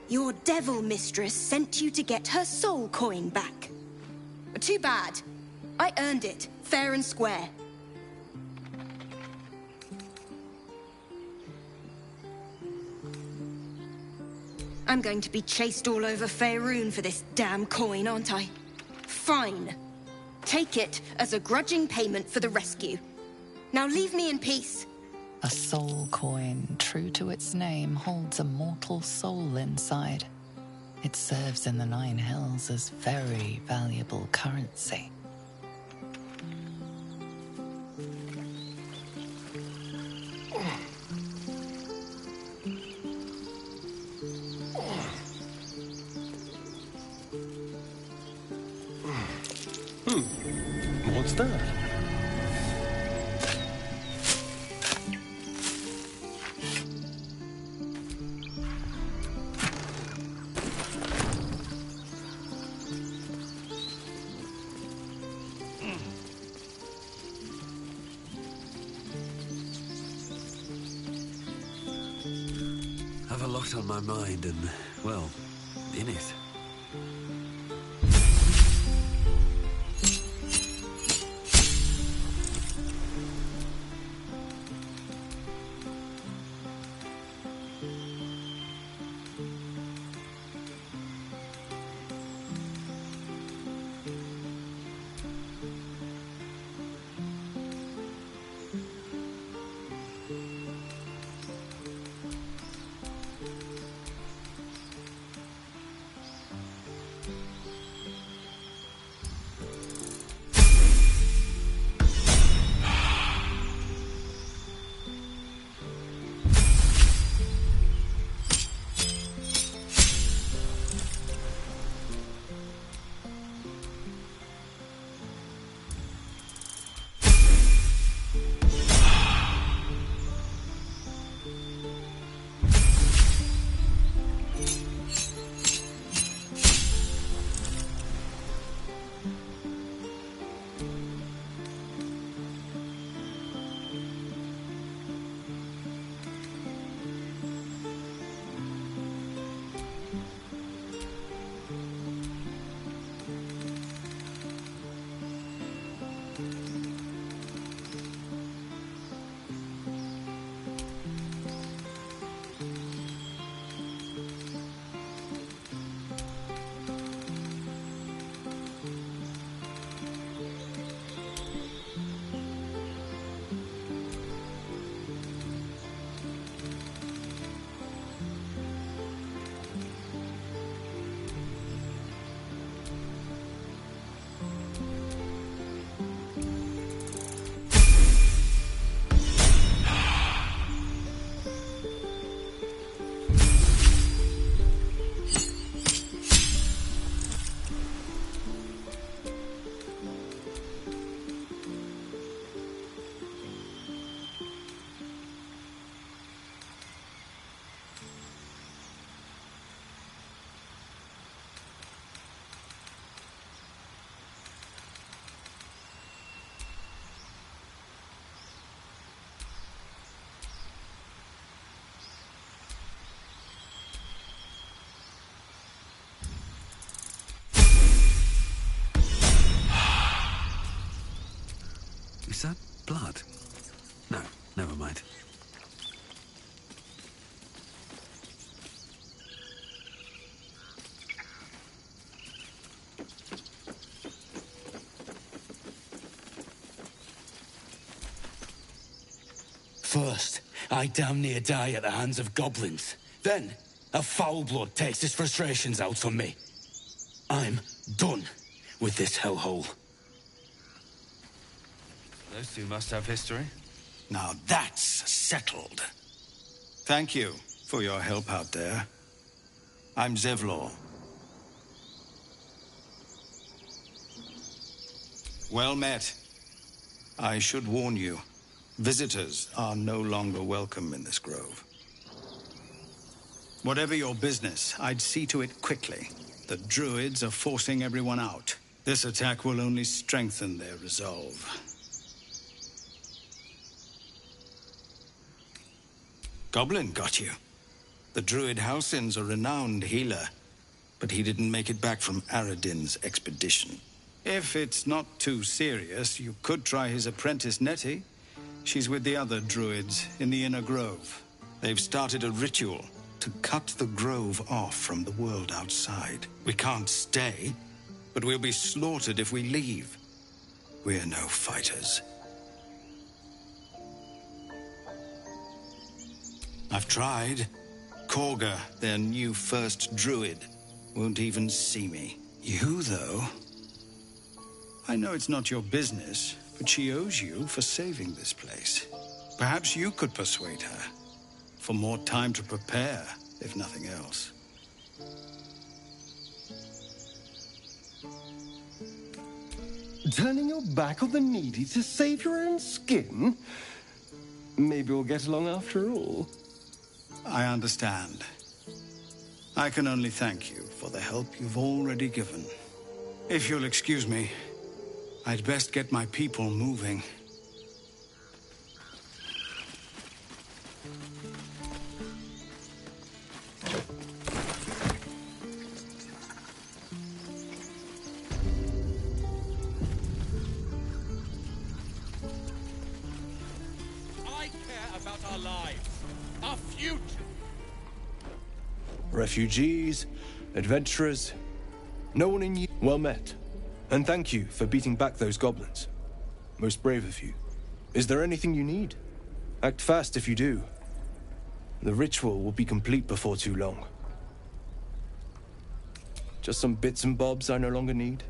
Your devil mistress sent you to get her soul coin back. Too bad. I earned it, fair and square. I'm going to be chased all over Faerun for this damn coin, aren't I? Fine. Take it as a grudging payment for the rescue. Now leave me in peace. A soul coin, true to its name, holds a mortal soul inside. It serves in the Nine Hells as very valuable currency. What's that? I've a lot on my mind and, well, in it. Is that blood? No, never mind. First, I damn near die at the hands of goblins. Then, a foul blood takes his frustrations out on me. I'm done with this hellhole. Those two must have history. Now that's settled. Thank you for your help out there. I'm Zevlor. Well met. I should warn you, visitors are no longer welcome in this grove. Whatever your business, I'd see to it quickly. The druids are forcing everyone out. This attack will only strengthen their resolve. Goblin got you. The druid Halsin's a renowned healer, but he didn't make it back from Aradin's expedition. If it's not too serious, you could try his apprentice Nettie. She's with the other druids in the Inner Grove. They've started a ritual to cut the grove off from the world outside. We can't stay, but we'll be slaughtered if we leave. We're no fighters. I've tried. Korga, their new first druid, won't even see me. You, though? I know it's not your business, but she owes you for saving this place. Perhaps you could persuade her. For more time to prepare, if nothing else. Turning your back on the needy to save your own skin? Maybe we'll get along after all. I understand. I can only thank you for the help you've already given. If you'll excuse me, I'd best get my people moving. I care about our lives, our future. Refugees, adventurers, no one in you. Well met. And thank you for beating back those goblins. Most brave of you. Is there anything you need? Act fast if you do. The ritual will be complete before too long. Just some bits and bobs I no longer need.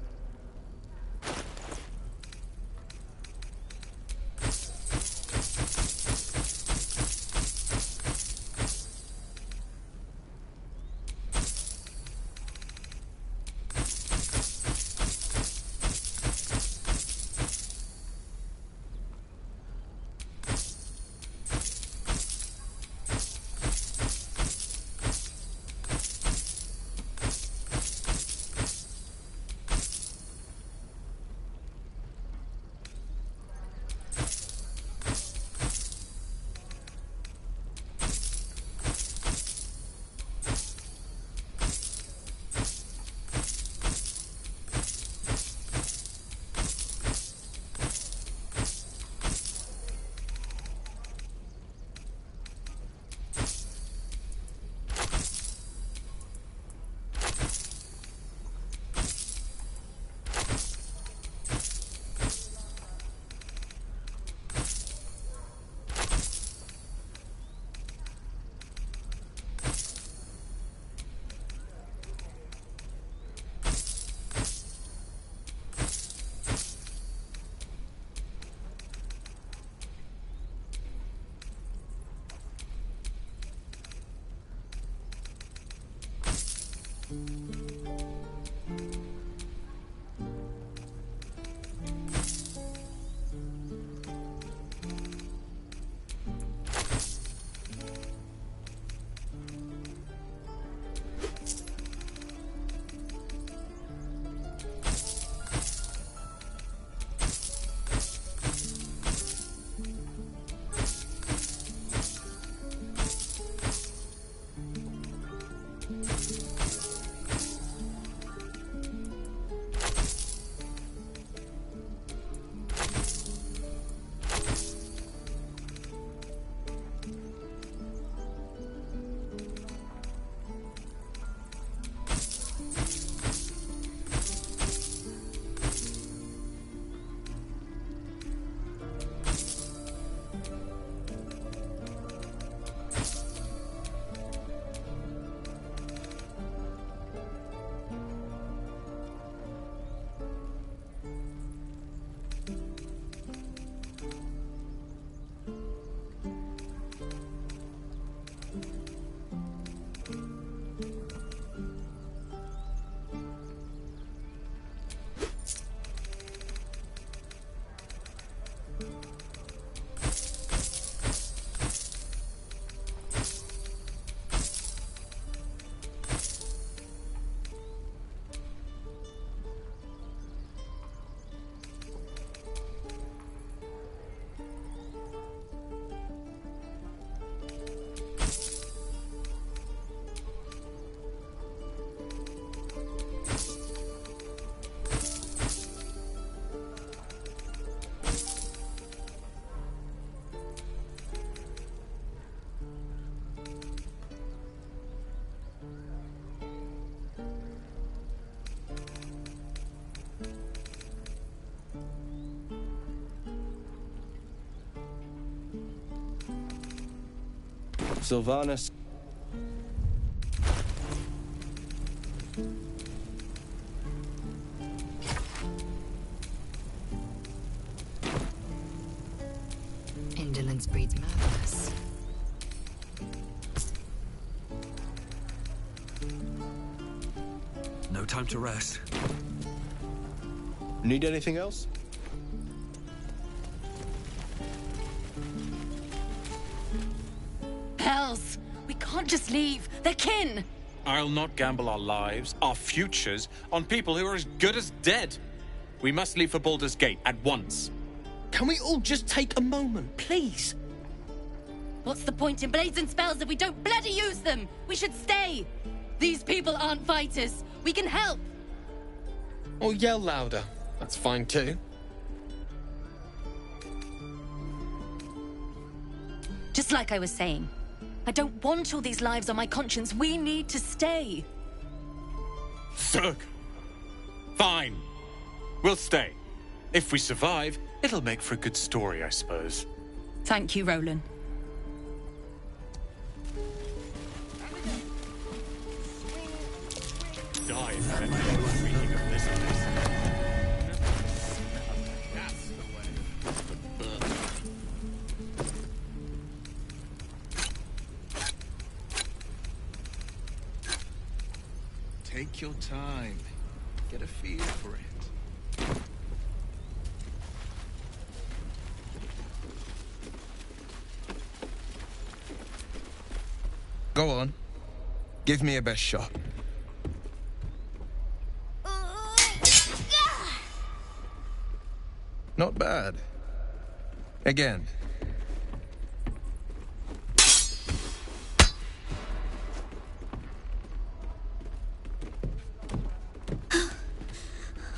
Sylvanas. Indolence breeds madness. No time to rest. Need anything else? Hells! We can't just leave. They're kin! I'll not gamble our lives, our futures, on people who are as good as dead. We must leave for Baldur's Gate at once. Can we all just take a moment, please? What's the point in blades and spells if we don't bloody use them? We should stay! These people aren't fighters. We can help! Or yell louder. That's fine too. Just like I was saying, I don't want all these lives on my conscience. We need to stay. Zerg. Fine. We'll stay. If we survive, it'll make for a good story, I suppose. Thank you, Roland. Die for reading of this place. That's the way. Take your time. Get a feel for it. Go on. Give me a best shot. Not bad. Again.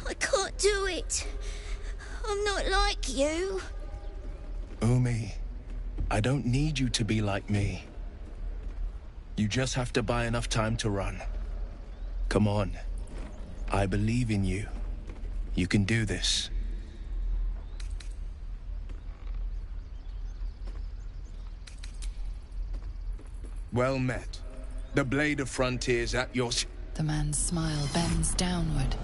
I can't do it. I'm not like you. Umi, I don't need you to be like me. You just have to buy enough time to run. Come on. I believe in you. You can do this. Well met. The Blade of Frontiers at your... The man's smile bends downward,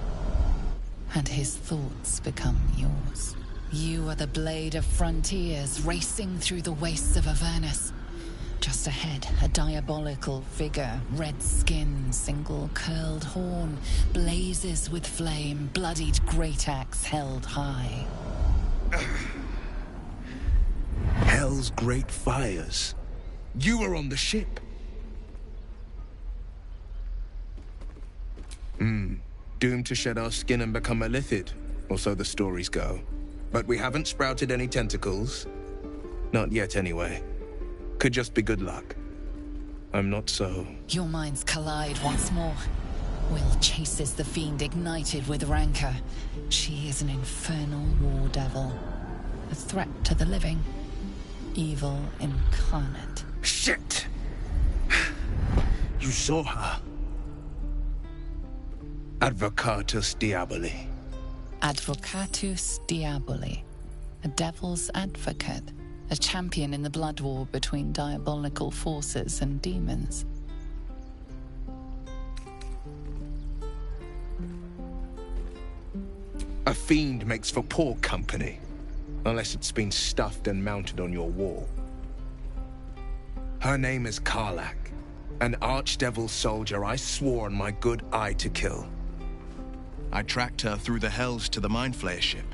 and his thoughts become yours. You are the Blade of Frontiers, racing through the wastes of Avernus. Just ahead, a diabolical figure, red skin, single curled horn, blazes with flame, bloodied great axe held high. Hell's great fires. You were on the ship. Doomed to shed our skin and become a lithid, or so the stories go. But we haven't sprouted any tentacles. Not yet, anyway. Could just be good luck. I'm not so... Your minds collide once more. Will chases the fiend ignited with rancor. She is an infernal war devil. A threat to the living. Evil incarnate. Shit! You saw her. Advocatus Diaboli. Advocatus Diaboli. A devil's advocate. A champion in the blood war between diabolical forces and demons. A fiend makes for poor company. Unless it's been stuffed and mounted on your wall. Her name is Karlach. An archdevil soldier I swore on my good eye to kill. I tracked her through the hells to the Mindflayer ship,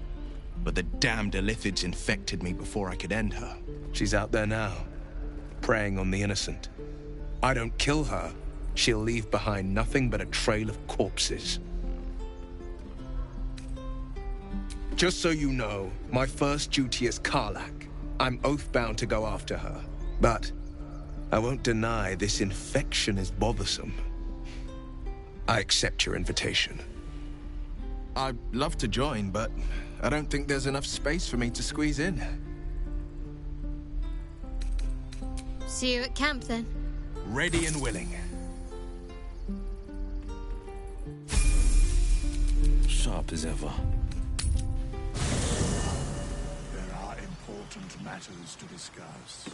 but the damned Illithids infected me before I could end her. She's out there now, preying on the innocent. I don't kill her, she'll leave behind nothing but a trail of corpses. Just so you know, my first duty is Karlach. I'm oath-bound to go after her. But I won't deny this infection is bothersome. I accept your invitation. I'd love to join, but I don't think there's enough space for me to squeeze in. See you at camp, then. Ready and willing. Sharp as ever. There are important matters to discuss.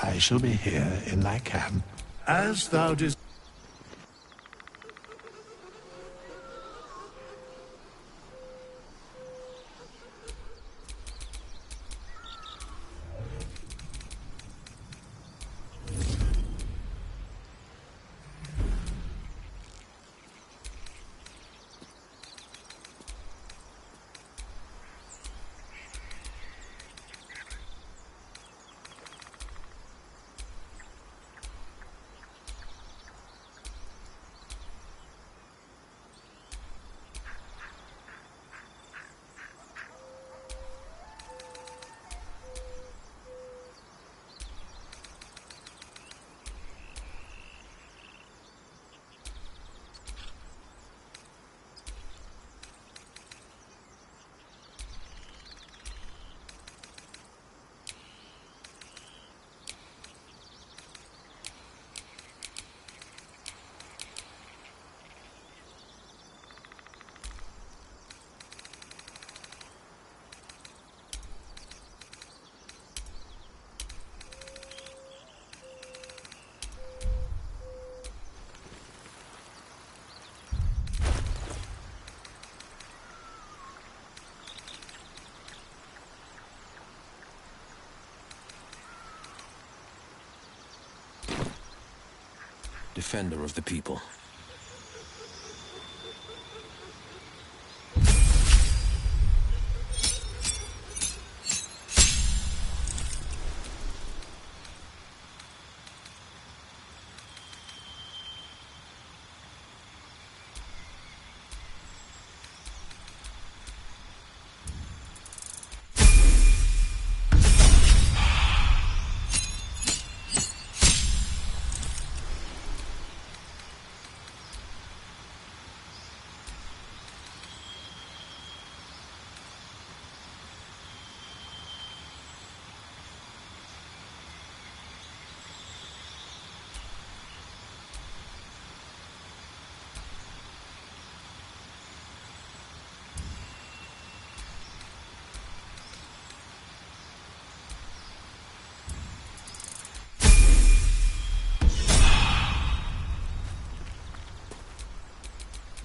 I shall be here in thy camp, as thou desirest. Defender of the people.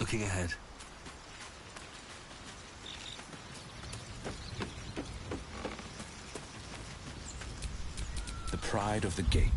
Looking ahead. The pride of the gate.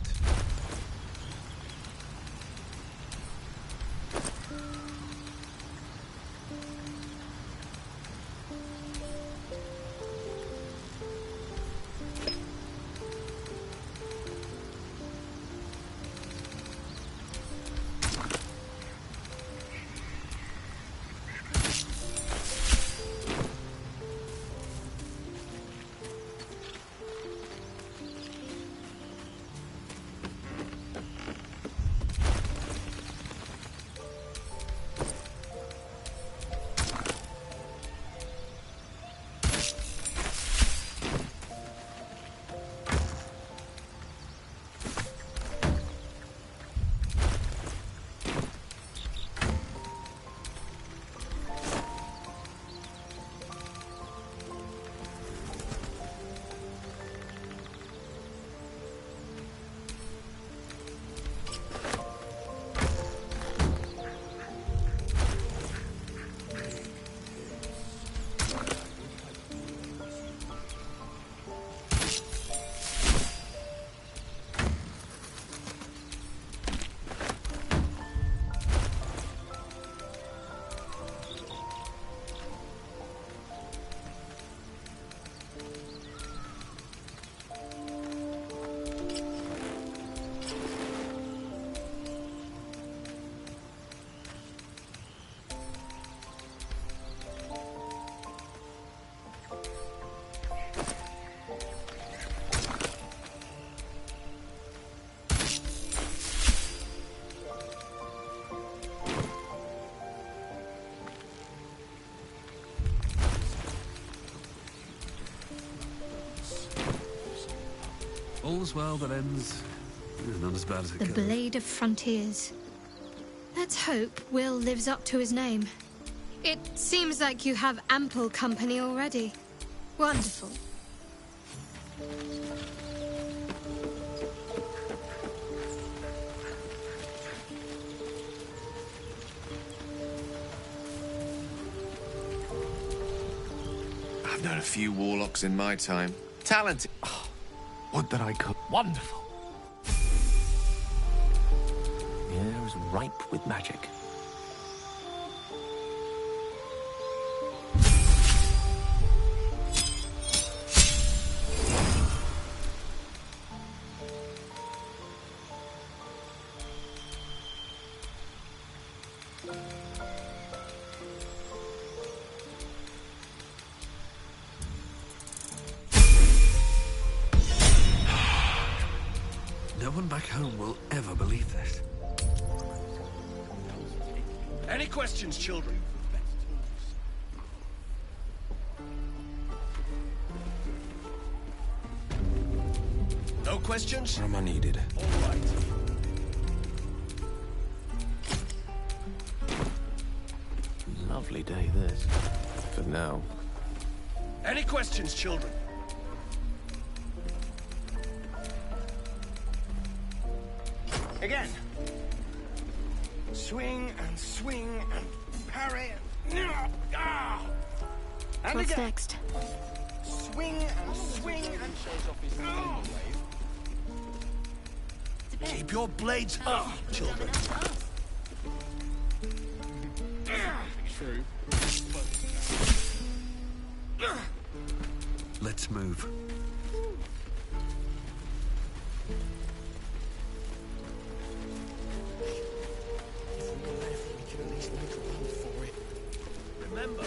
All's well that ends. Not as bad as it The could. Blade of Frontiers. Let's hope Will lives up to his name. It seems like you have ample company already. Wonderful. I've known a few warlocks in my time. Talented. Oh, would that I could. Wonderful. The air is ripe with magic. No one back home will ever believe this. Any questions, children? No questions? Where am I needed? All right. Lovely day, this. For now. Any questions, children? Again. Swing and swing and parry and... Ah! And What's again. next? Swing and swing and... Oh! Keep your blades up, children. True. Let's move. Remember,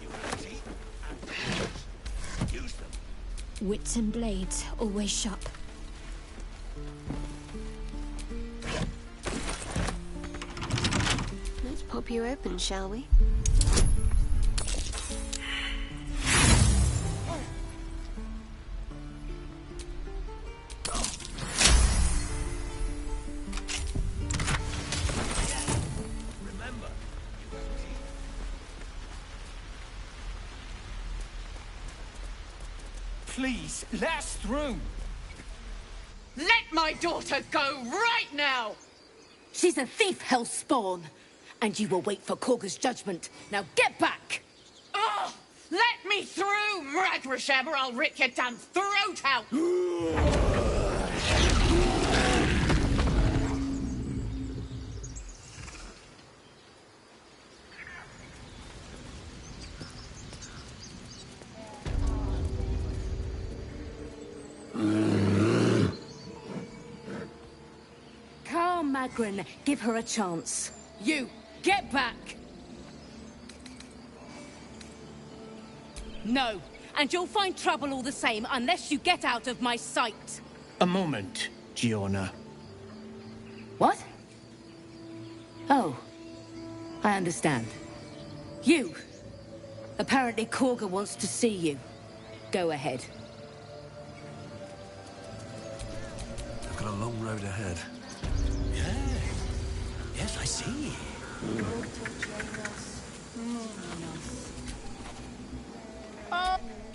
you have teeth and hands. Use them. Wits and blades, always sharp. Let's pop you open, shall we? Remember, you have teeth. Please, let us through. Let my daughter go right now! She's a thief, hellspawn. And you will wait for Korga's judgment. Now get back! Oh, let me through, Mragrasham, or I'll rip your damn throat out! Carl Magrin, give her a chance. You, get back! No, and you'll find trouble all the same unless you get out of my sight. A moment, Giona. What? Oh, I understand. You. Apparently Korga wants to see you. Go ahead. I've got a long road ahead. Yes, I see.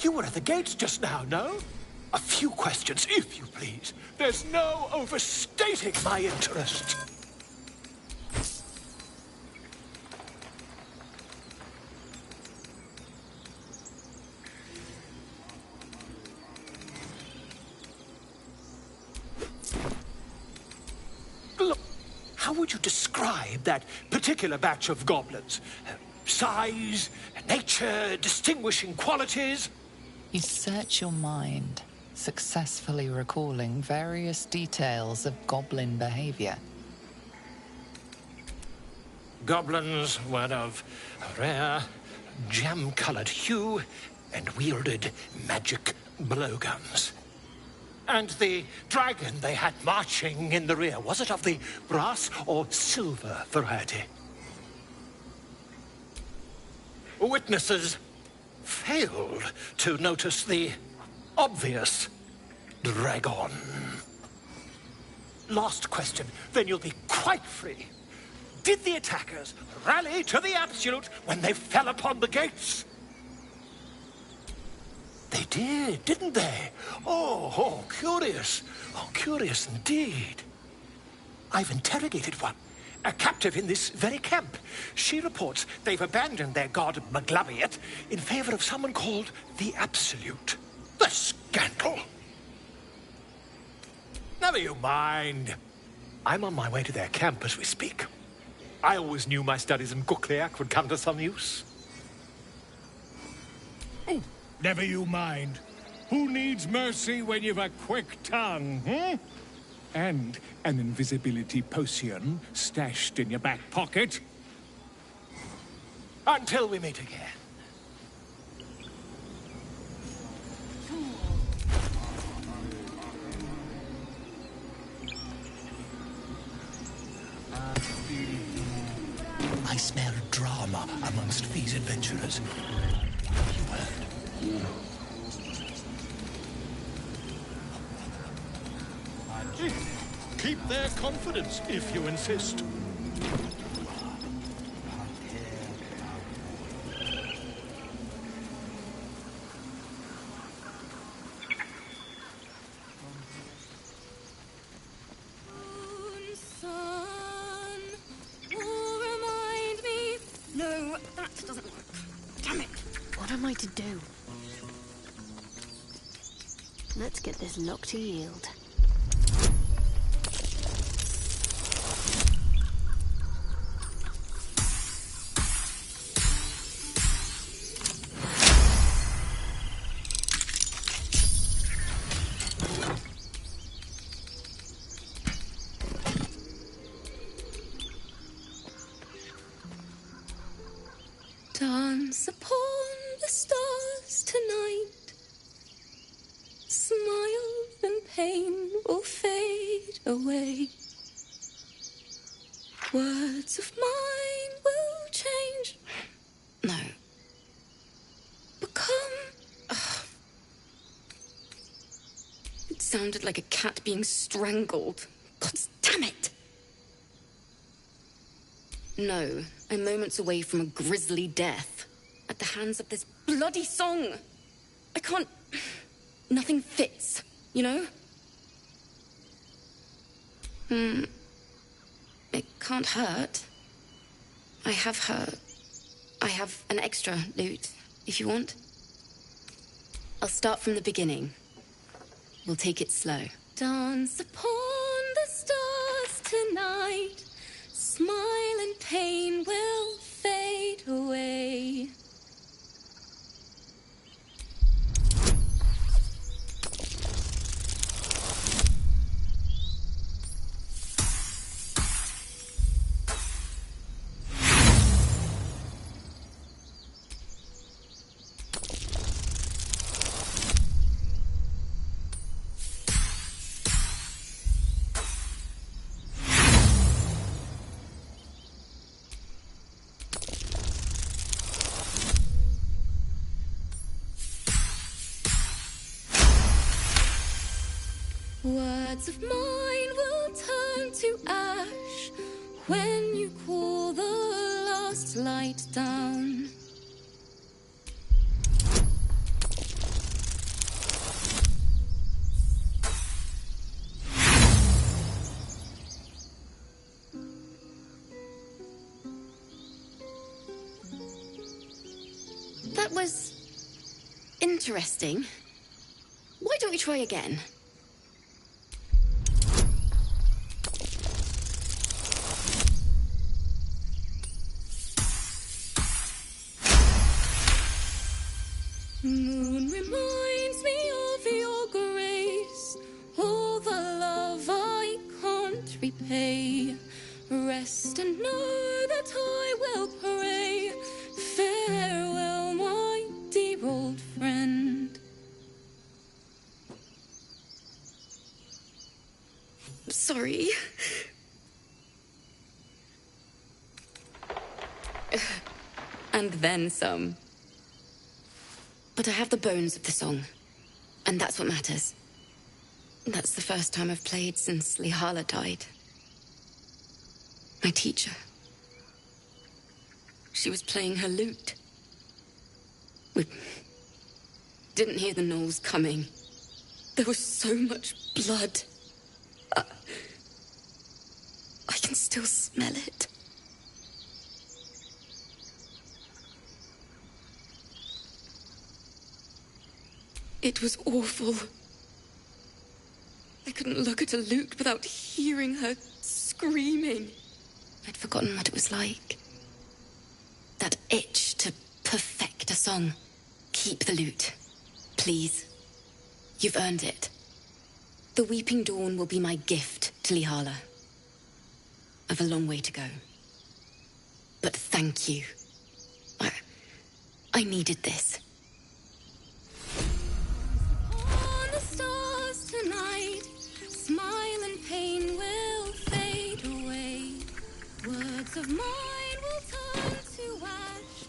You were at the gates just now, no? A few questions, if you please. There's no overstating my interest. Look, how would you describe that particular batch of goblins? Size, nature, distinguishing qualities? You search your mind, successfully recalling various details of goblin behavior. Goblins were of a rare, jam-colored hue and wielded magic blowguns. And the dragon they had marching in the rear, was it of the brass or silver variety? Witnesses failed to notice the obvious dragon. Last question, then you'll be quite free. Did the attackers rally to the absolute when they fell upon the gates? They did, didn't they? Curious. Oh, curious indeed. I've interrogated one, a captive in this very camp. She reports they've abandoned their god Maglabiet in favor of someone called the Absolute. The scandal! Never you mind. I'm on my way to their camp as we speak. I always knew my studies in Gukliak would come to some use. Oh, never you mind. Who needs mercy when you've a quick tongue, hmm? And an invisibility potion stashed in your back pocket? Until we meet again. I smell drama amongst these adventurers. You heard? Keep their confidence, if you insist. No, that doesn't work. Damn it. What am I to do? Let's get this lock to yield. Dance upon the stars tonight. Smile and pain will fade away. Words of mine will change. No. Become. Ugh. It sounded like a cat being strangled. God damn it! No, I'm moments away from a grisly death. At the hands of this bloody song. I can't... Nothing fits, you know? It can't hurt. I have an extra loot, if you want. I'll start from the beginning. We'll take it slow. Dance upon the stars tonight. Smile and pain will fade away. Words of mine will turn to ash when you call the last light down. That was... interesting. Why don't we try again? Moon reminds me of your grace, all the love I can't repay. Rest and know that I will pray. Farewell, my dear old friend. Sorry. And then some. But I have the bones of the song, and that's what matters. That's the first time I've played since Lihala died. My teacher. She was playing her lute. We didn't hear the gnolls coming. There was so much blood. I can can still smell it. It was awful. I couldn't look at a lute without hearing her screaming. I'd forgotten what it was like. That itch to perfect a song. Keep the lute, please. You've earned it. The Weeping Dawn will be my gift to Lihala. I've a long way to go. But thank you. I needed this. On the stars tonight, smile and pain will fade away. Words of mine will turn to ash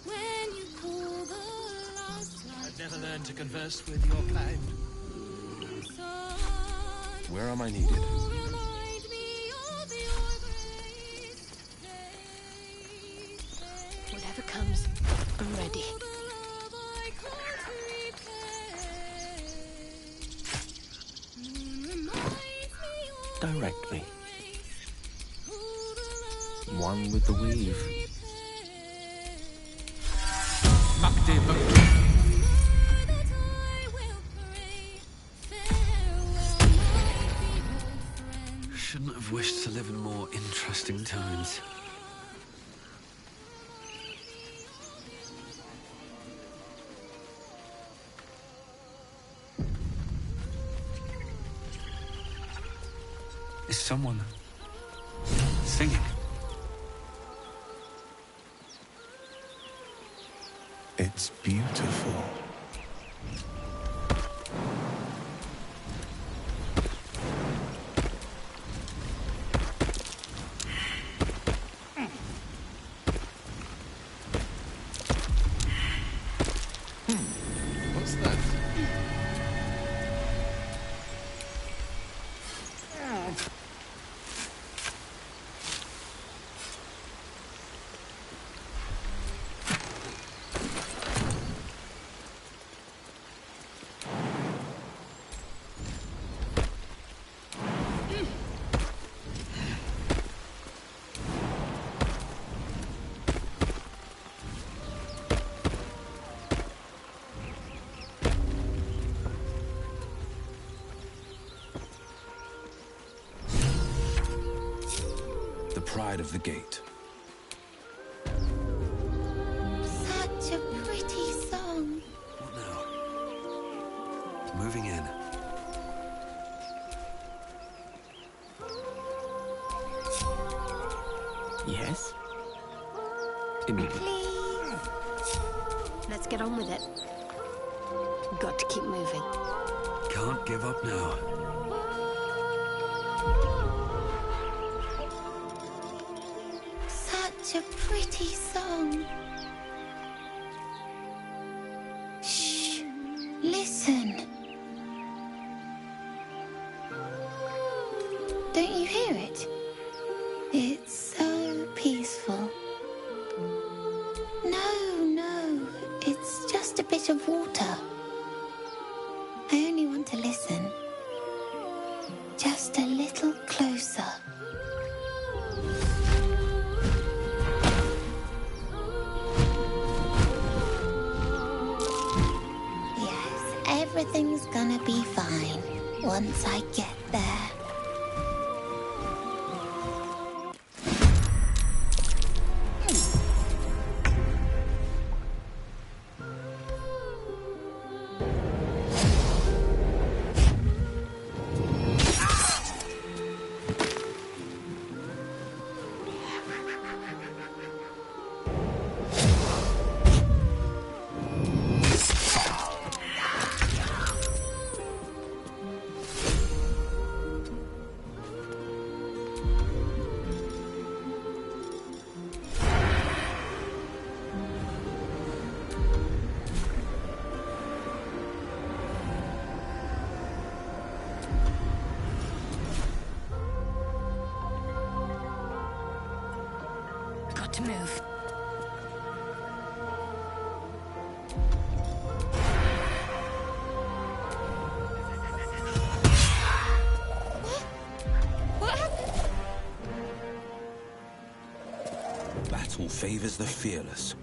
when you call the last light. I've never learned to converse with your kind. Where am I needed? Whatever comes, I'm ready. Direct me. One with the weave. Shouldn't have wished to live in more interesting times. Is someone singing? It's beautiful. What's that? Pride of the gate. Such a pretty song. What now? Moving in. Yes? Please. Let's get on with it. Got to keep moving. Can't give up now. Such a pretty song. Shh. Listen. Don't you hear it? It's so peaceful. No. It's just a bit of water. I only want to listen. Just a little closer. Everything's gonna be fine once I get there. To move. What happened? battle favors the fearless.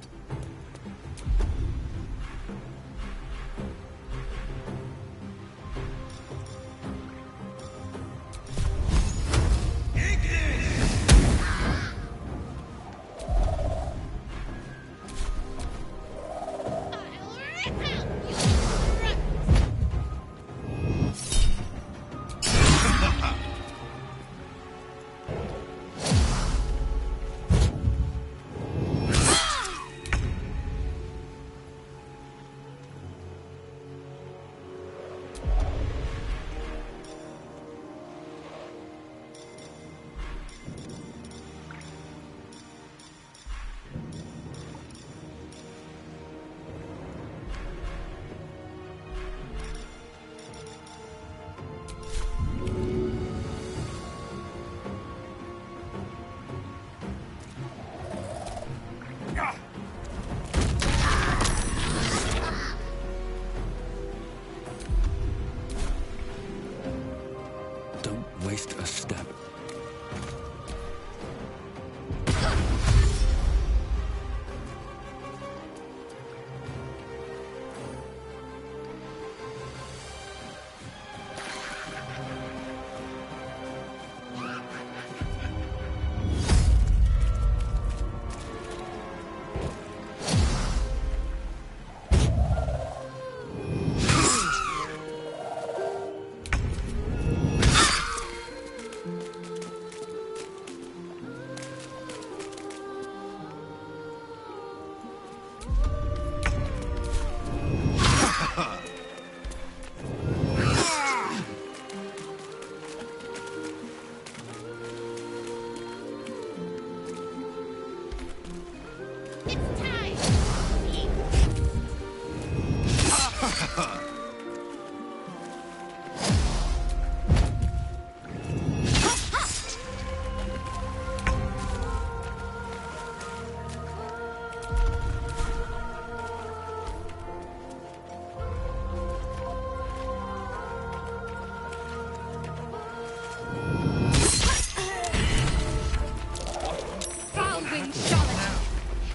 Waste a step.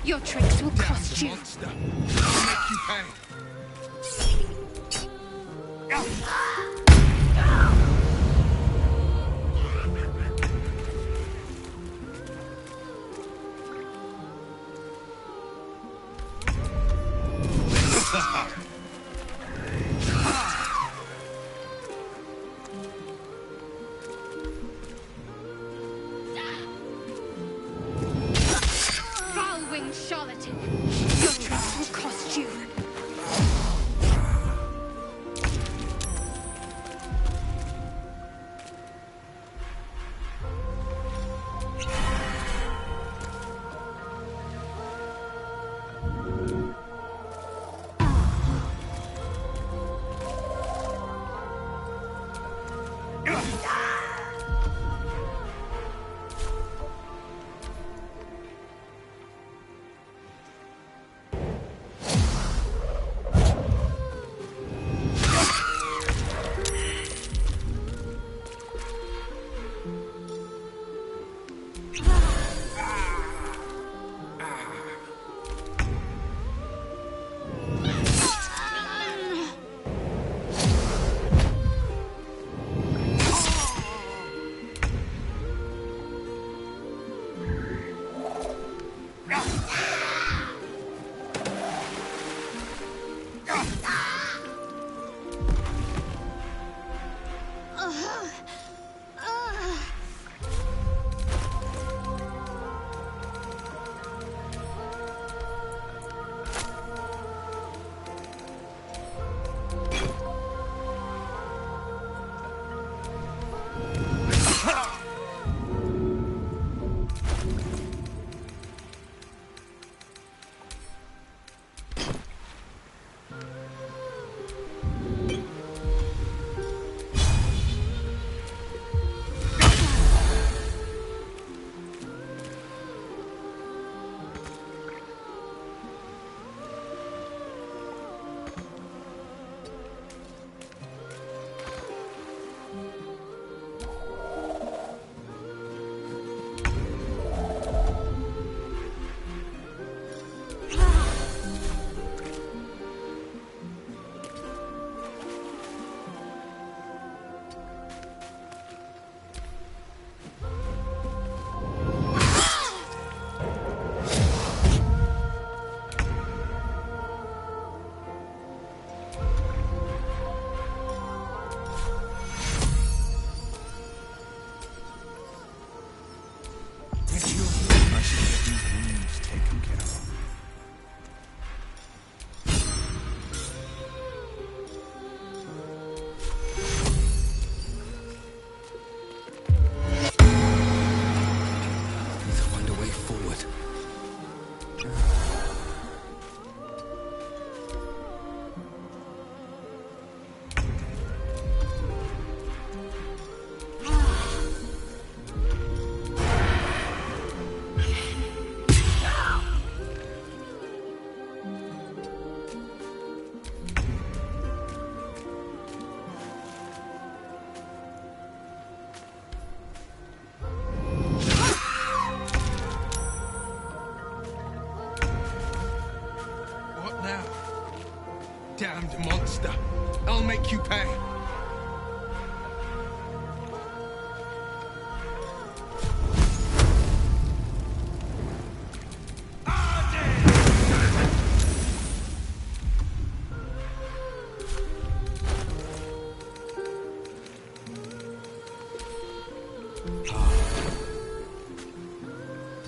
Your tricks will cost you. I'll make you pay. Foul-winged charlatan. Your tricks will cost you.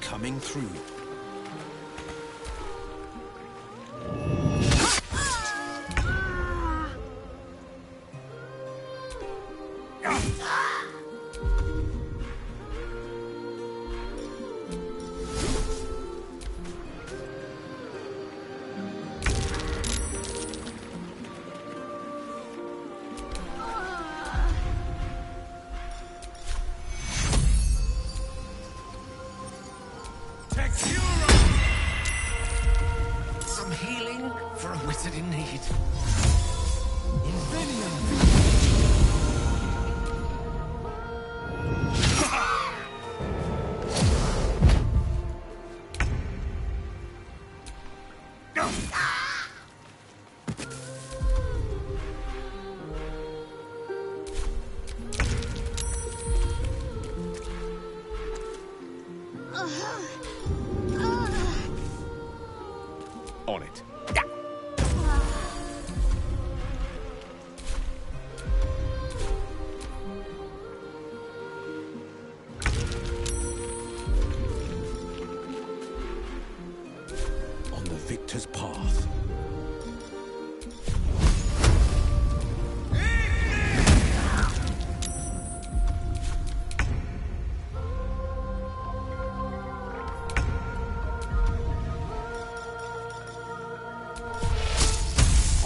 Coming through. Some healing for a wizard in need. On it. On the victor's path.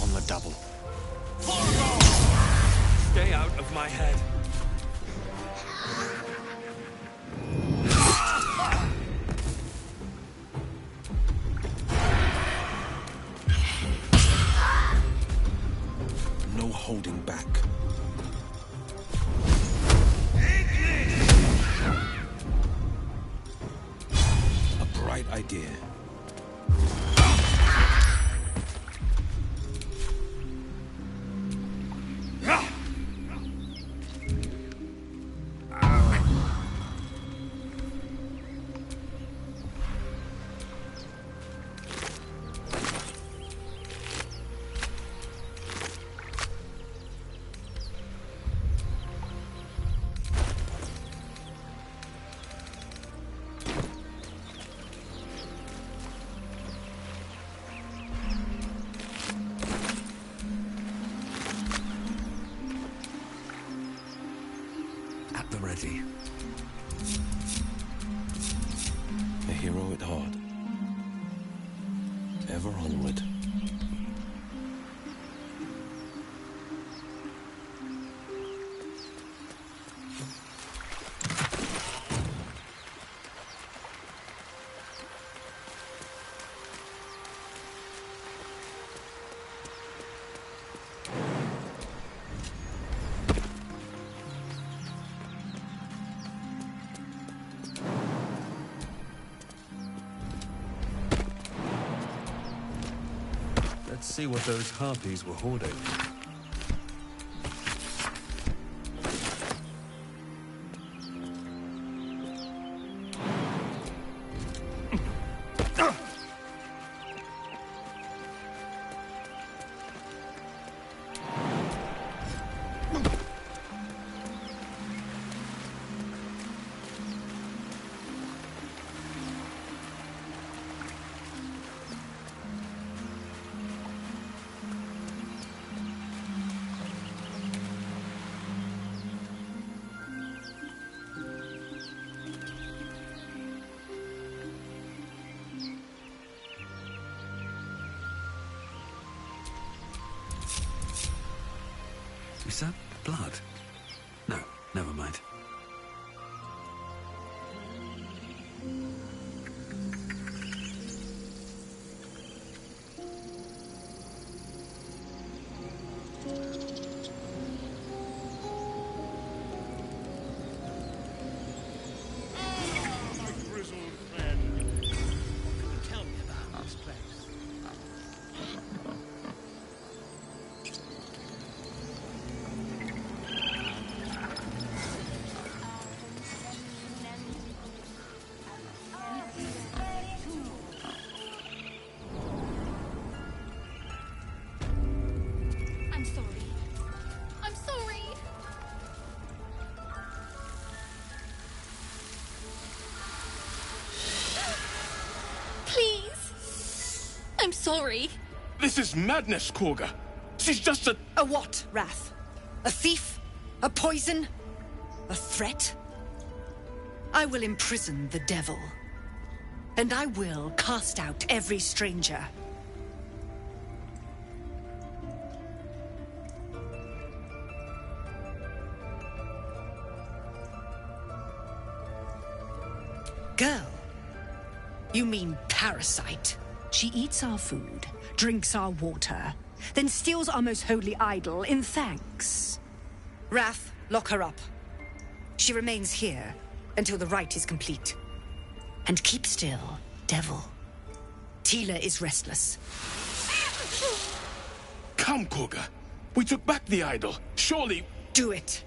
On the double. Stay out of my head. No holding back. A bright idea. At the ready. A hero at heart. Ever onward. Let's see what those harpies were hoarding. Is that blood? No, never mind. sorry. This is madness, Korga. She's just a... A what, Wrath? A thief? A poison? A threat? I will imprison the devil. And I will cast out every stranger. Girl, you mean parasite. She eats our food, drinks our water, then steals our most holy idol in thanks. Wrath, lock her up. She remains here until the rite is complete. And keep still, devil. Tila is restless. Come, Korga. We took back the idol. Surely... Do it.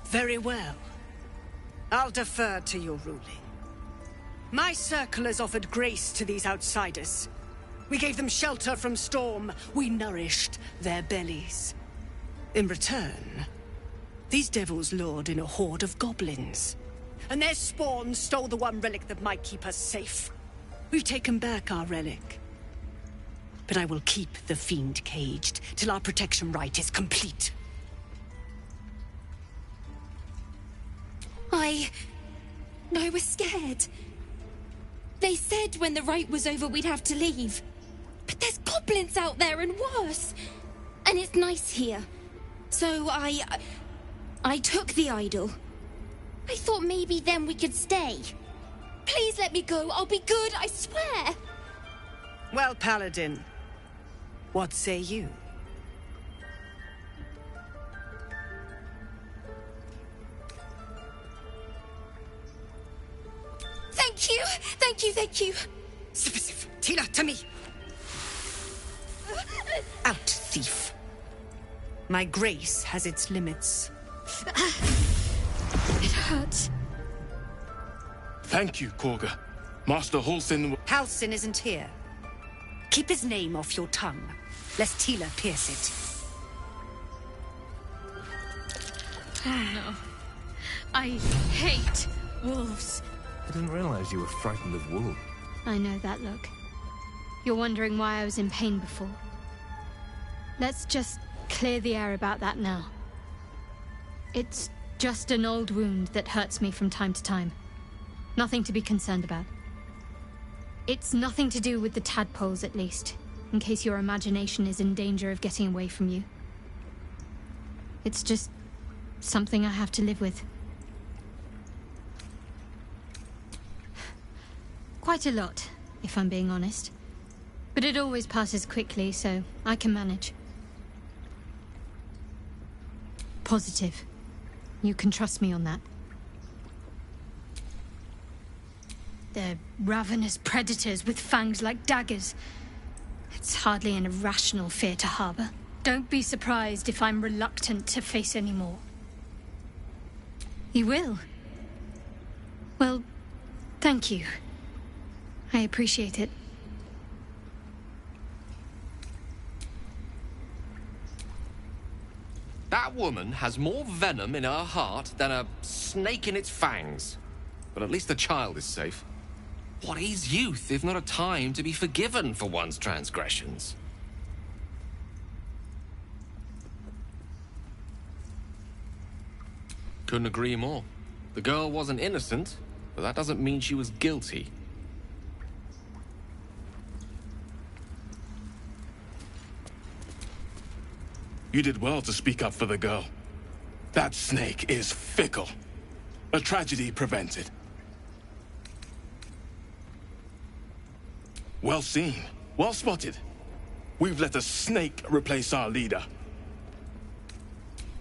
Very well. I'll defer to your ruling. My circle has offered grace to these outsiders. We gave them shelter from storm. We nourished their bellies. In return, these devils lured in a horde of goblins. And their spawn stole the one relic that might keep us safe. We've taken back our relic. But I will keep the fiend caged till our protection rite is complete. I was scared. They said when the rite was over we'd have to leave. But there's goblins out there and worse. And it's nice here. So I took the idol. I thought maybe then we could stay. Please let me go. I'll be good, I swear. Well, Paladin, what say you? Thank you! Thank you, thank you! Tila, to me! Out, thief. My grace has its limits. It hurts. Thank you, Korga. Master Halsin... Halsin isn't here. Keep his name off your tongue, lest Tila pierce it. Oh no. I hate wolves. I didn't realize you were frightened of wolves. I know that look. You're wondering why I was in pain before. Let's just clear the air about that now. It's just an old wound that hurts me from time to time. Nothing to be concerned about. It's nothing to do with the tadpoles, at least, in case your imagination is in danger of getting away from you. It's just something I have to live with. Quite a lot, if I'm being honest. But it always passes quickly, so I can manage. Positive. You can trust me on that. They're ravenous predators with fangs like daggers. It's hardly an irrational fear to harbor. Don't be surprised if I'm reluctant to face any more. You will? Well, thank you. I appreciate it. That woman has more venom in her heart than a snake in its fangs. But at least the child is safe. What is youth if not a time to be forgiven for one's transgressions? Couldn't agree more. The girl wasn't innocent, but that doesn't mean she was guilty. You did well to speak up for the girl. That snake is fickle. A tragedy prevented. Well seen. Well spotted. We've let a snake replace our leader.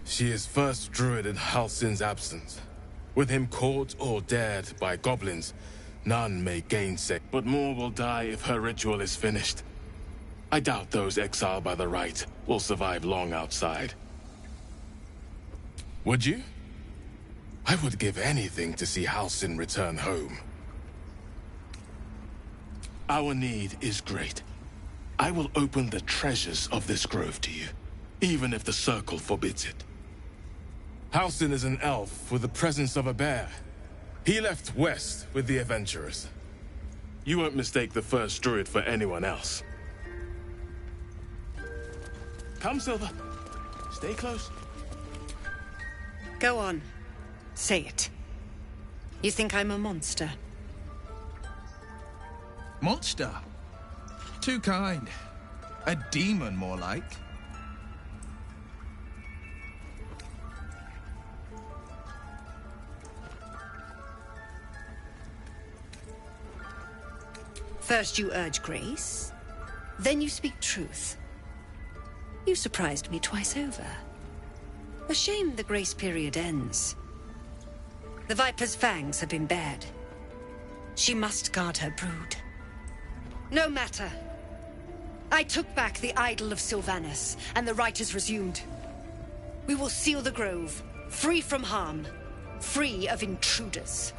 She is first druid in Halsin's absence. With him caught or dared by goblins, none may gainsay. But more will die if her ritual is finished. I doubt those exiled by the rite will survive long outside. Would you? I would give anything to see Halsin return home. Our need is great. I will open the treasures of this grove to you, even if the Circle forbids it. Halsin is an elf with the presence of a bear. He left west with the adventurers. You won't mistake the first druid for anyone else. Come, Silver. Stay close. Go on. Say it. You think I'm a monster? Monster? Too kind. A demon, more like. First you urge grace, then you speak truth. You surprised me twice over. A shame the grace period ends. The Viper's fangs have been bared. She must guard her brood. No matter. I took back the idol of Sylvanas, and the rite is resumed. We will seal the grove, free from harm, free of intruders.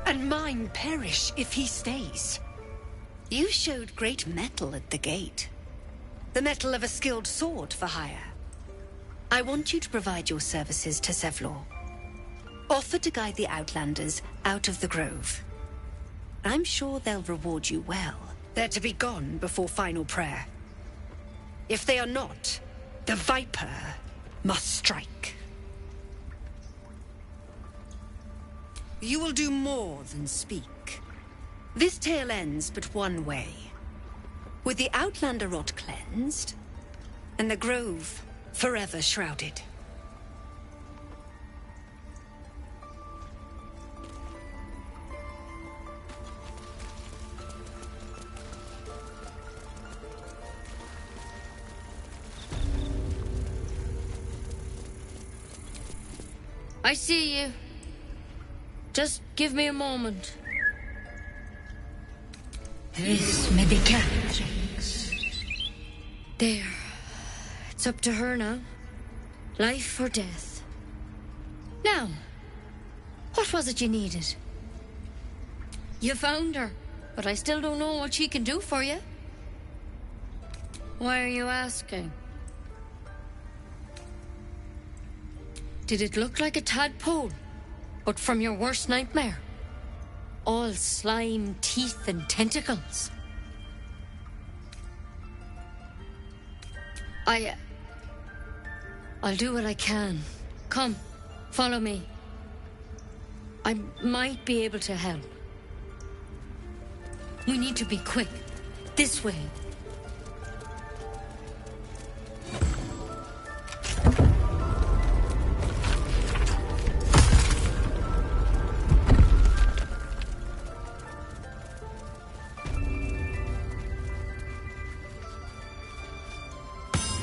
And mine perish if he stays. You showed great mettle at the gate. The mettle of a skilled sword for hire. I want you to provide your services to Sevlor. Offer to guide the Outlanders out of the grove. I'm sure they'll reward you well. They're to be gone before final prayer. If they are not, the Viper must strike. You will do more than speak. This tale ends but one way. With the Outlander rot cleansed, and the grove forever shrouded. I see you. Just give me a moment. This may be cat. There. It's up to her now. Life or death. Now, what was it you needed? You found her, but I still don't know what she can do for you. Why are you asking? Did it look like a tadpole, but from your worst nightmare? All slime, teeth, and tentacles. I'll do what I can. Come, follow me. I might be able to help. We need to be quick. This way.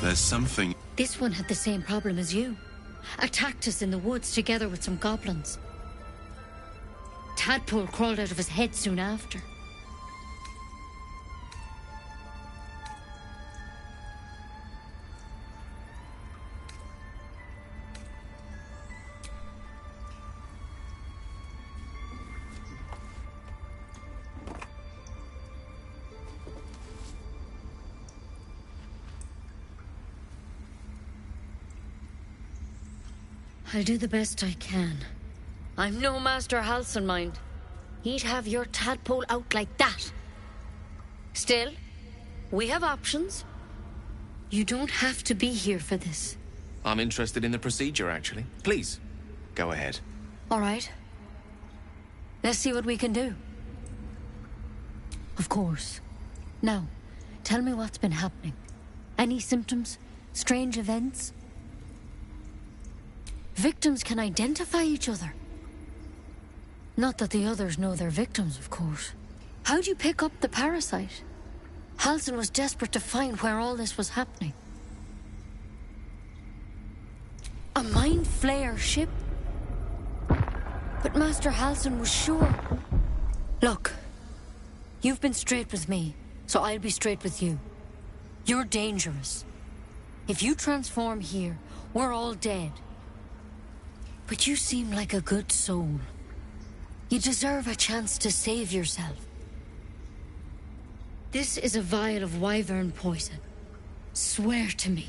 There's something... This one had the same problem as you. Attacked us in the woods together with some goblins. Tadpole crawled out of his head soon after. I'll do the best I can. I'm no Master Halsin, mind. He'd have your tadpole out like that. Still, we have options. You don't have to be here for this. I'm interested in the procedure, actually. Please, go ahead. All right. Let's see what we can do. Of course. Now, tell me what's been happening. Any symptoms? Strange events? Victims can identify each other. Not that the others know they're victims, of course. How'd you pick up the parasite? Halsin was desperate to find where all this was happening. A mind flayer ship? But Master Halsin was sure. Look, you've been straight with me, so I'll be straight with you. You're dangerous. If you transform here, we're all dead. But you seem like a good soul. You deserve a chance to save yourself. This is a vial of wyvern poison. Swear to me,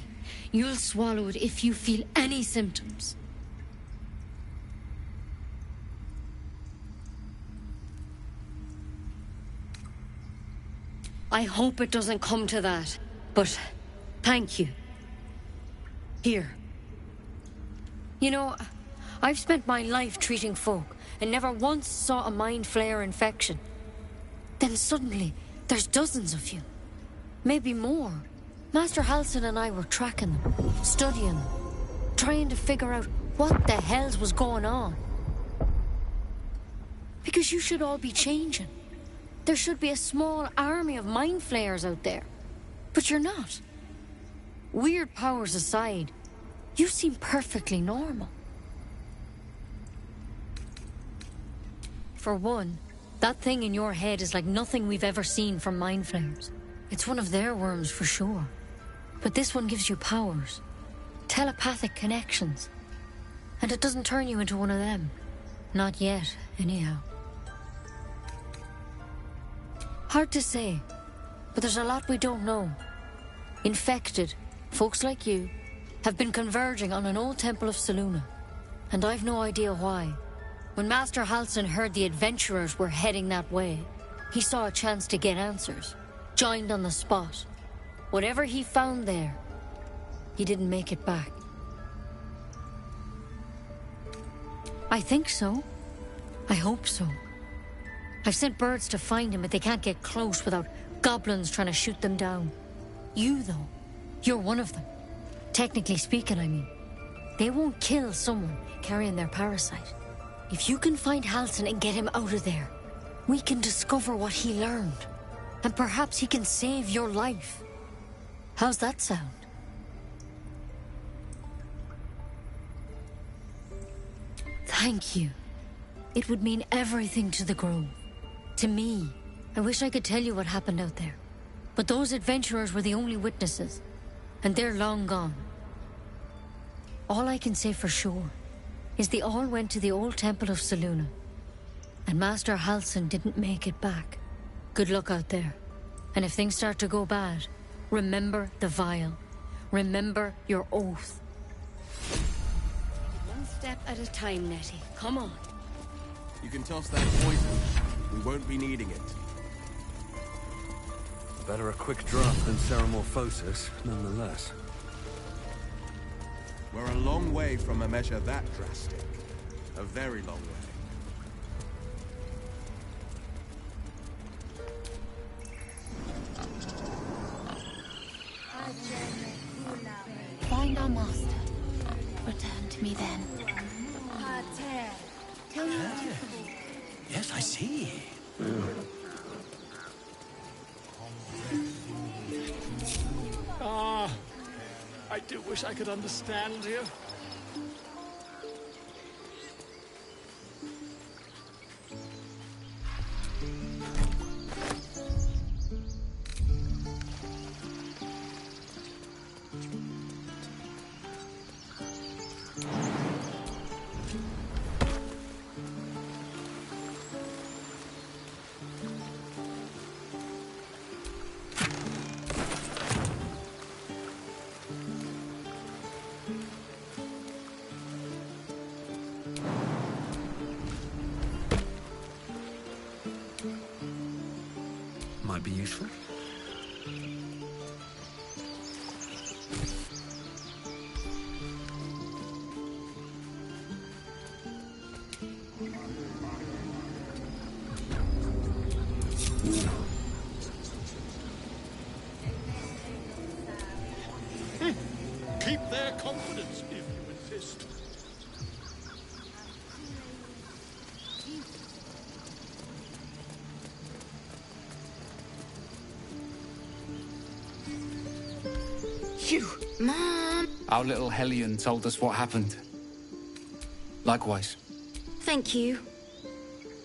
you'll swallow it if you feel any symptoms. I hope it doesn't come to that, but thank you. Here. You know, I've spent my life treating folk and never once saw a mind flayer infection. Then suddenly, there's dozens of you. Maybe more. Master Halsin and I were tracking them, studying them, trying to figure out what the hells was going on. Because you should all be changing. There should be a small army of mind flayers out there. But you're not. Weird powers aside, you seem perfectly normal. For one, that thing in your head is like nothing we've ever seen from mind flayers. It's one of their worms for sure. But this one gives you powers. Telepathic connections. And it doesn't turn you into one of them. Not yet, anyhow. Hard to say, but there's a lot we don't know. Infected, folks like you, have been converging on an old temple of Selûne, and I've no idea why. When Master Halsin heard the adventurers were heading that way, he saw a chance to get answers, joined on the spot. Whatever he found there, he didn't make it back. I think so. I hope so. I've sent birds to find him, but they can't get close without goblins trying to shoot them down. You, though, you're one of them. Technically speaking, I mean. They won't kill someone carrying their parasite. If you can find Halsin and get him out of there, we can discover what he learned. And perhaps he can save your life. How's that sound? Thank you. It would mean everything to the Grove. To me. I wish I could tell you what happened out there. But those adventurers were the only witnesses. And they're long gone. All I can say for sure is they all went to the old temple of Selûne. And Master Halsin didn't make it back. Good luck out there. And if things start to go bad, remember the vial. Remember your oath. One step at a time, Nettie. Come on. You can toss that poison. We won't be needing it. Better a quick drop than ceremorphosis, nonetheless. We're a long way from a measure that drastic. A very long way. Find our master. Return to me then. Tell me what you think. Yes, I see. Ah, I do wish I could understand you. Might be useful. Keep their confidence if you insist. You, Mom! Our little Hellion told us what happened. Likewise. Thank you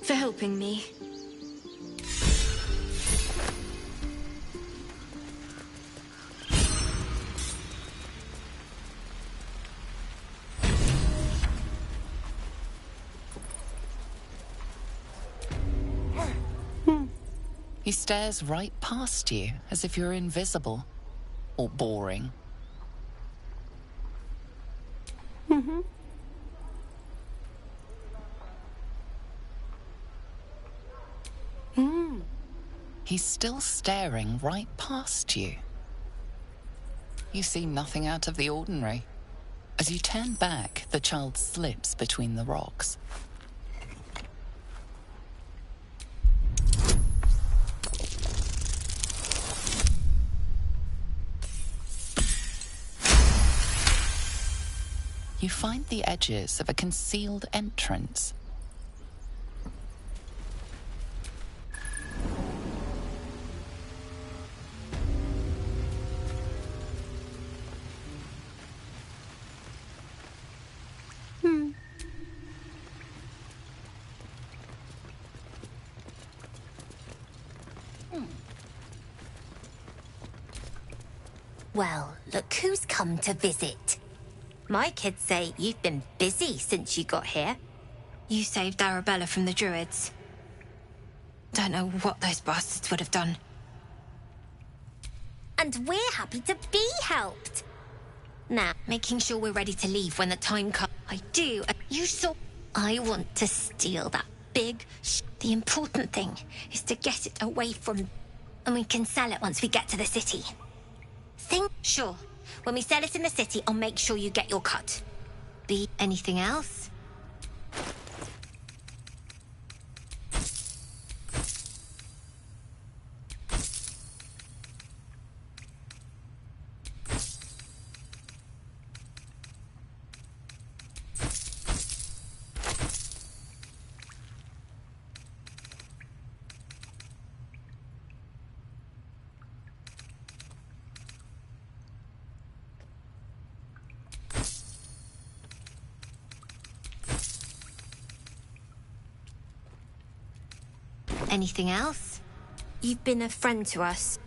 for helping me. He stares right past you, as if you're invisible. Or boring. Mm-hmm. He's still staring right past you. You see nothing out of the ordinary. As you turn back, the child slips between the rocks. You find the edges of a concealed entrance. Well, look who's come to visit. My kids say you've been busy since you got here. You saved Arabella from the Druids. Don't know what those bastards would have done. And we're happy to be helped. Now, Making sure we're ready to leave when the time comes. I do. You saw... I want to steal that big The important thing is to get it away from... and we can sell it once we get to the city. Sure. When we sell it in the city, I'll make sure you get your cut. Anything else? Anything else? You've been a friend to us.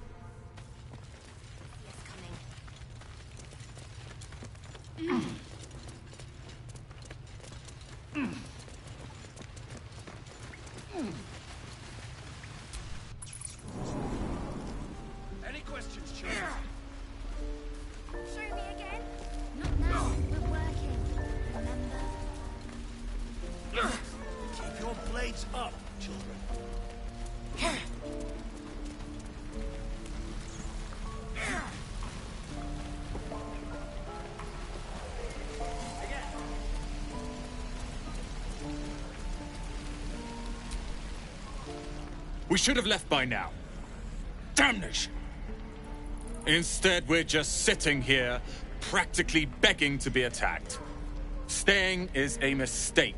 Any questions, children? Show me again? Not now. We're working. Remember? Keep your blades up, children. We should have left by now. Damnation! Instead, we're just sitting here, practically begging to be attacked. Staying is a mistake.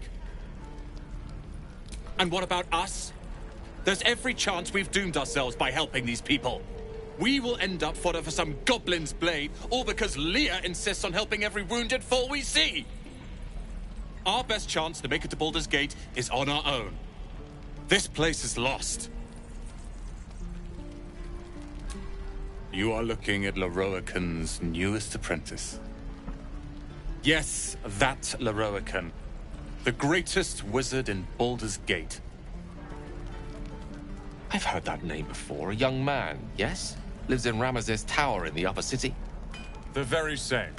And what about us? There's every chance we've doomed ourselves by helping these people. We will end up fodder for some goblin's blade, all because Leah insists on helping every wounded foe we see. Our best chance to make it to Baldur's Gate is on our own. This place is lost. You are looking at Leroican's newest apprentice. Yes, that Leroican. The greatest wizard in Baldur's Gate. I've heard that name before. A young man, yes? Lives in Ramesses Tower in the upper city. The very same.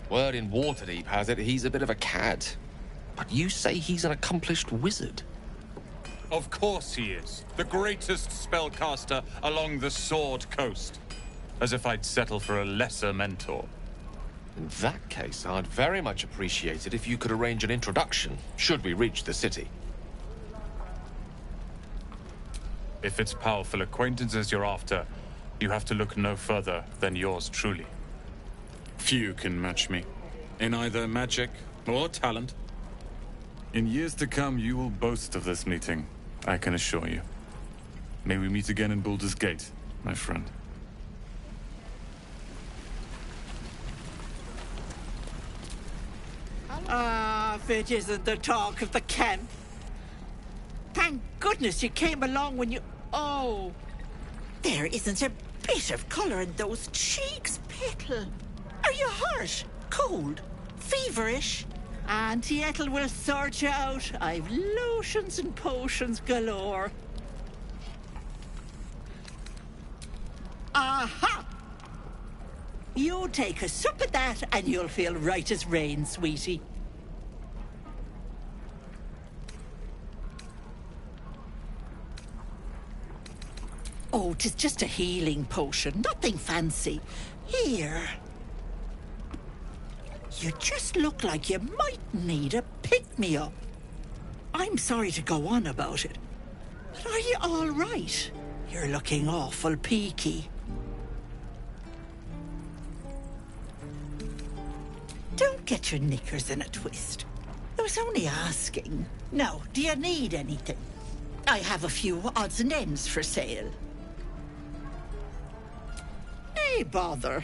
Word in Waterdeep has it he's a bit of a cad. But you say he's an accomplished wizard. Of course he is. The greatest spellcaster along the Sword Coast. As if I'd settle for a lesser mentor. In that case, I'd very much appreciate it if you could arrange an introduction, should we reach the city. If it's powerful acquaintances you're after, you have to look no further than yours truly. Few can match me, in either magic or talent. In years to come, you will boast of this meeting, I can assure you. May we meet again in Baldur's Gate, my friend. If it isn't the talk of the camp. Thank goodness you came along when you... Oh, there isn't a bit of colour in those cheeks, Petal. Are you hurt? Cold? Feverish? Auntie Ethel will sort you out. I've lotions and potions galore. Aha! You take a sup at that, and you'll feel right as rain, sweetie. Oh, 'tis just a healing potion, nothing fancy. Here. You just look like you might need a pick-me-up. I'm sorry to go on about it, but are you all right? You're looking awful peaky. Don't get your knickers in a twist. I was only asking. Now, do you need anything? I have a few odds and ends for sale. Nay, bother.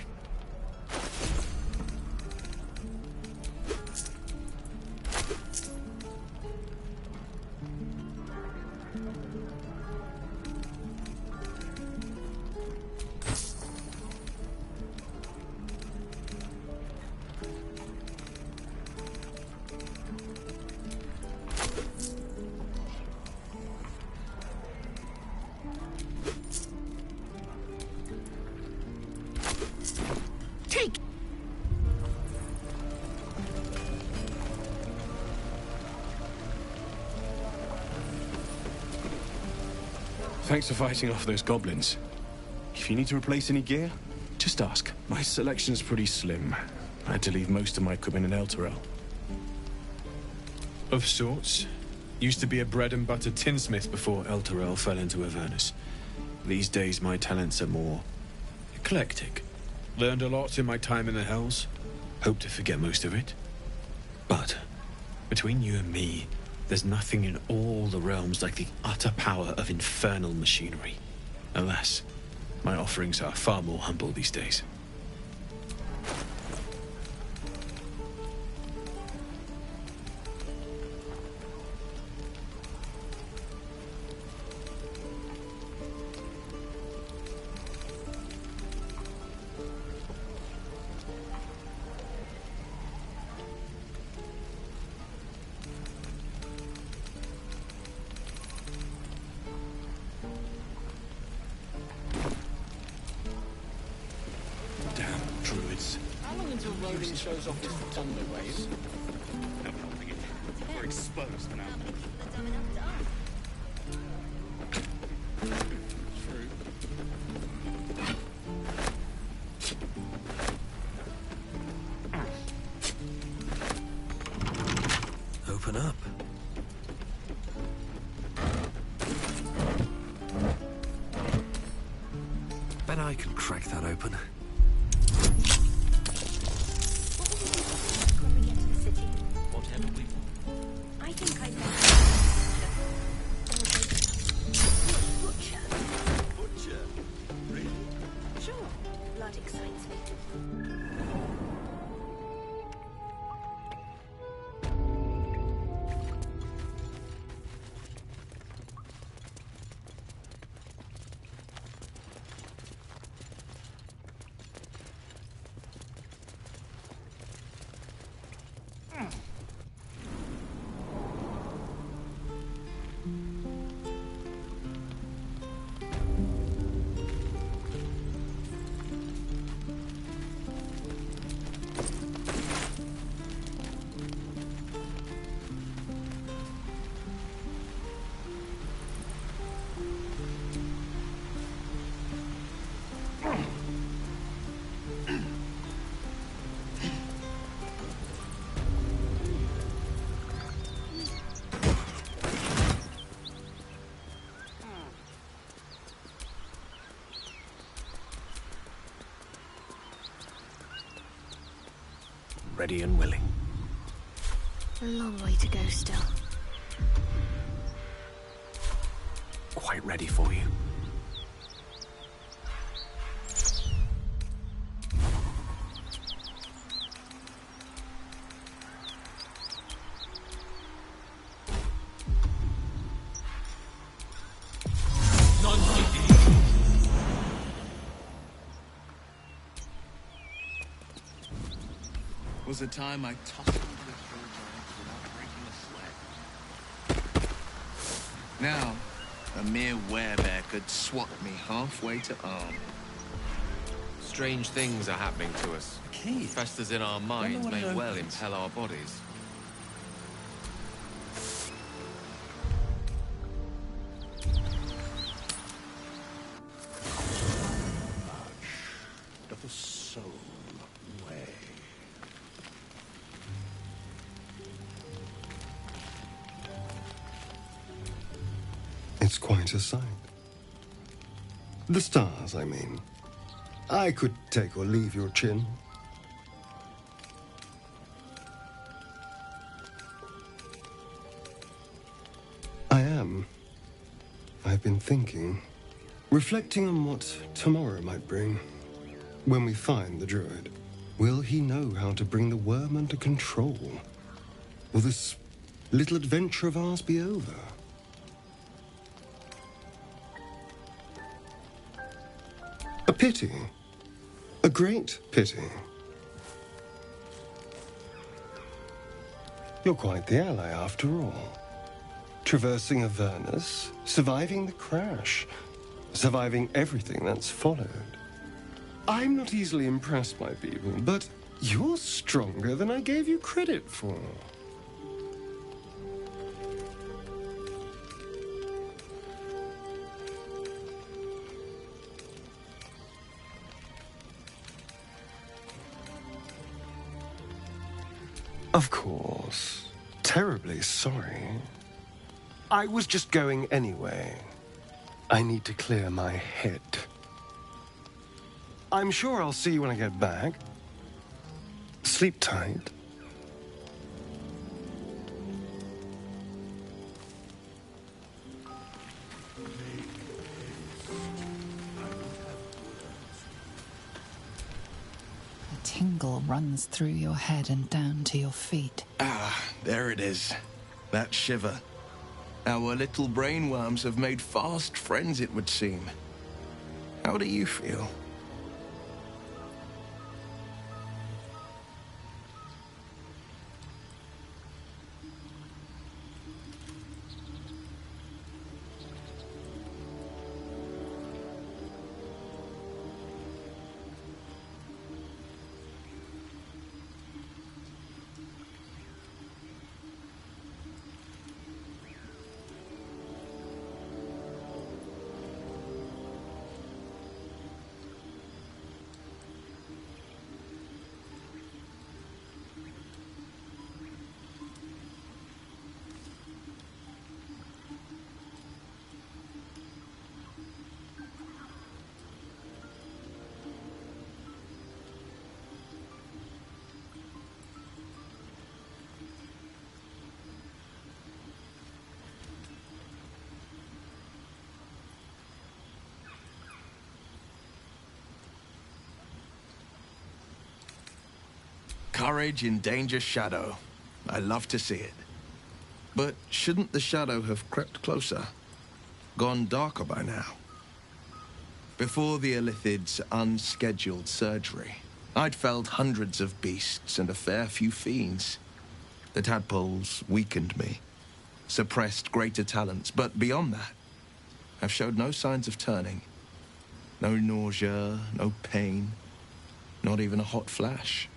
Thanks for fighting off those goblins. If you need to replace any gear, just ask. My selection's pretty slim. I had to leave most of my equipment in Elturel. Of sorts. Used to be a bread-and-butter tinsmith before Elturel fell into Avernus. These days, my talents are more eclectic. Learned a lot in my time in the Hells. Hope to forget most of it. But, between you and me, there's nothing in all the realms like the utter power of infernal machinery. Alas, my offerings are far more humble these days. Shows off his thunder waves. We're exposed now. Open up. Bet I can crack that open. I think I know. Butcher. Butcher? Really? Sure. Blood excites me. Ready and willing. A long way to go still. Quite ready for you. Was the time I tussled with hill giants without breaking a sweat. Now, a mere werebear could swat me halfway to arm. strange things are happening to us. What festers in our minds may well impel our bodies. Doth the soul weigh? It's quite a sight. The stars, I mean. I could take or leave your chin. I am. I've been thinking, reflecting on what tomorrow might bring. When we find the druid, will he know how to bring the worm under control? Will this little adventure of ours be over? A pity. A great pity. You're quite the ally after all. Traversing Avernus, surviving the crash, surviving everything that's followed. I'm not easily impressed by people, but you're stronger than I gave you credit for. Of course. Terribly sorry. I was just going anyway. I need to clear my head. I'm sure I'll see you when I get back. Sleep tight. A tingle runs through your head and down to your feet. Ah, there it is. That shiver. Our little brainworms have made fast friends, it would seem. How do you feel? Courage in danger's shadow. I love to see it. But shouldn't the shadow have crept closer? Gone darker by now? Before the Illithid's unscheduled surgery, I'd felled hundreds of beasts and a fair few fiends. The tadpoles weakened me, suppressed greater talents, but beyond that, I've showed no signs of turning. No nausea, no pain, not even a hot flash.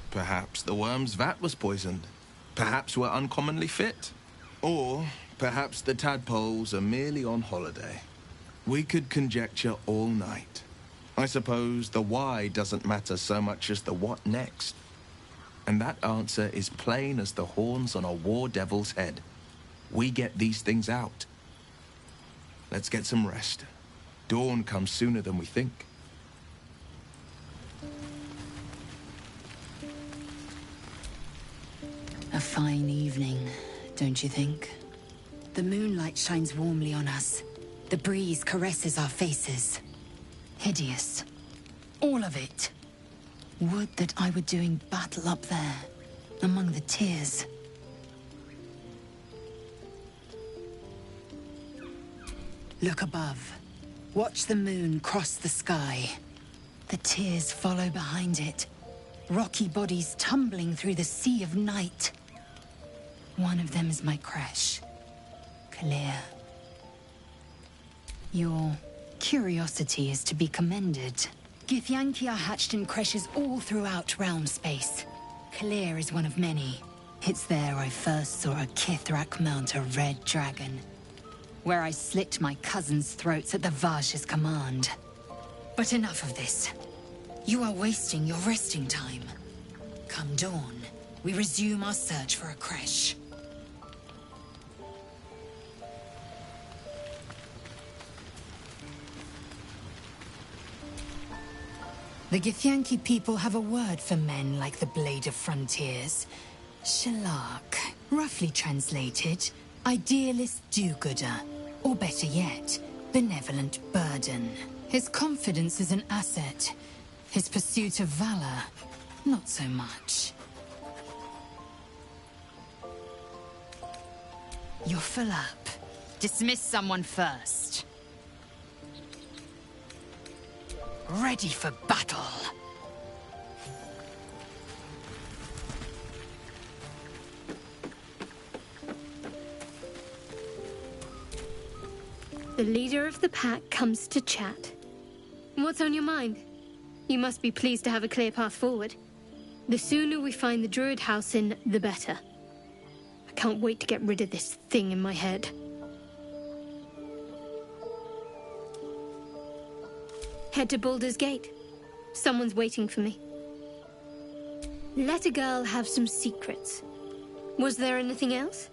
Perhaps the worm's vat was poisoned. Perhaps we're uncommonly fit. Or perhaps the tadpoles are merely on holiday. We could conjecture all night. I suppose the why doesn't matter so much as the what next. And that answer is plain as the horns on a war devil's head. We get these things out. Let's get some rest. Dawn comes sooner than we think. A fine evening, don't you think? The moonlight shines warmly on us. The breeze caresses our faces. Hideous. All of it. Would that I were doing battle up there, among the tears. Look above. Watch the moon cross the sky. The tears follow behind it. rocky bodies tumbling through the sea of night. One of them is my crash, Kalir. Your curiosity is to be commended. Githyanki are hatched in creches all throughout realm space. Kalir is one of many. It's there I first saw a Kithrak mount a red dragon, where I slit my cousins' throats at the Vash's command. But enough of this. You are wasting your resting time. Come dawn, we resume our search for a creche. The Githyanki people have a word for men like the Blade of Frontiers. Shalak, roughly translated, idealist do-gooder, or better yet, benevolent burden. His confidence is an asset. His pursuit of valor, not so much. You're full up. Dismiss someone first. Ready for battle. The leader of the pack comes to chat. What's on your mind? You must be pleased to have a clear path forward. The sooner we find the Druid house in, the better. I can't wait to get rid of this thing in my head. Head to Baldur's Gate. Someone's waiting for me. Let a girl have some secrets. Was there anything else?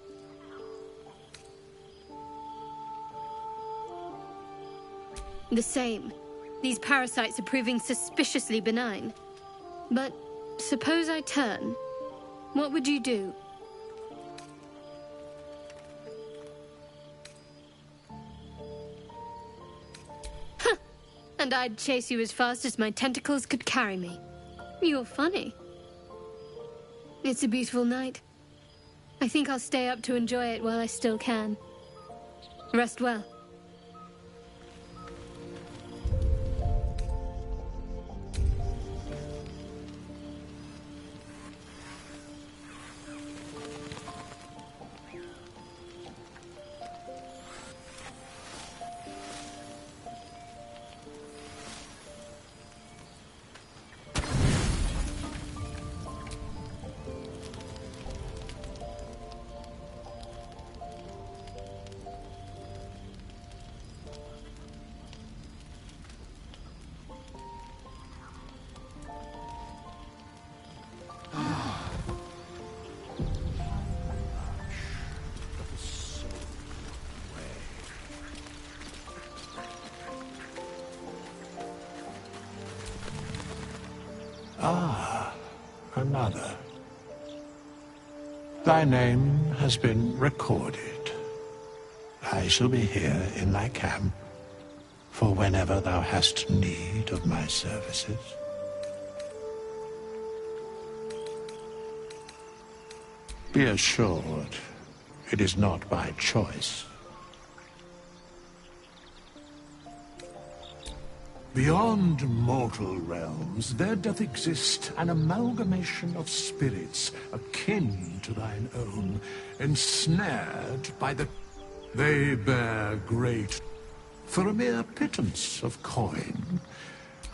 The same. These parasites are proving suspiciously benign. But suppose I turn. What would you do? Huh! And I'd chase you as fast as my tentacles could carry me. You're funny. It's a beautiful night. I think I'll stay up to enjoy it while I still can. Rest well. Ah, another. Thy name has been recorded. I shall be here in thy camp for whenever thou hast need of my services. Be assured, it is not by choice. Beyond mortal realms, there doth exist an amalgamation of spirits akin to thine own, ensnared by the... They bear great... For a mere pittance of coin,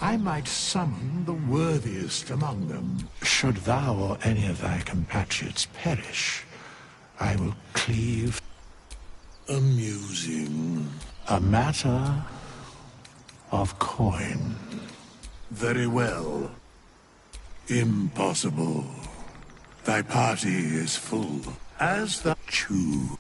I might summon the worthiest among them. Should thou or any of thy compatriots perish, I will cleave... Amusing. A matter of coin. Very well. Impossible. Thy party is full, as the chew.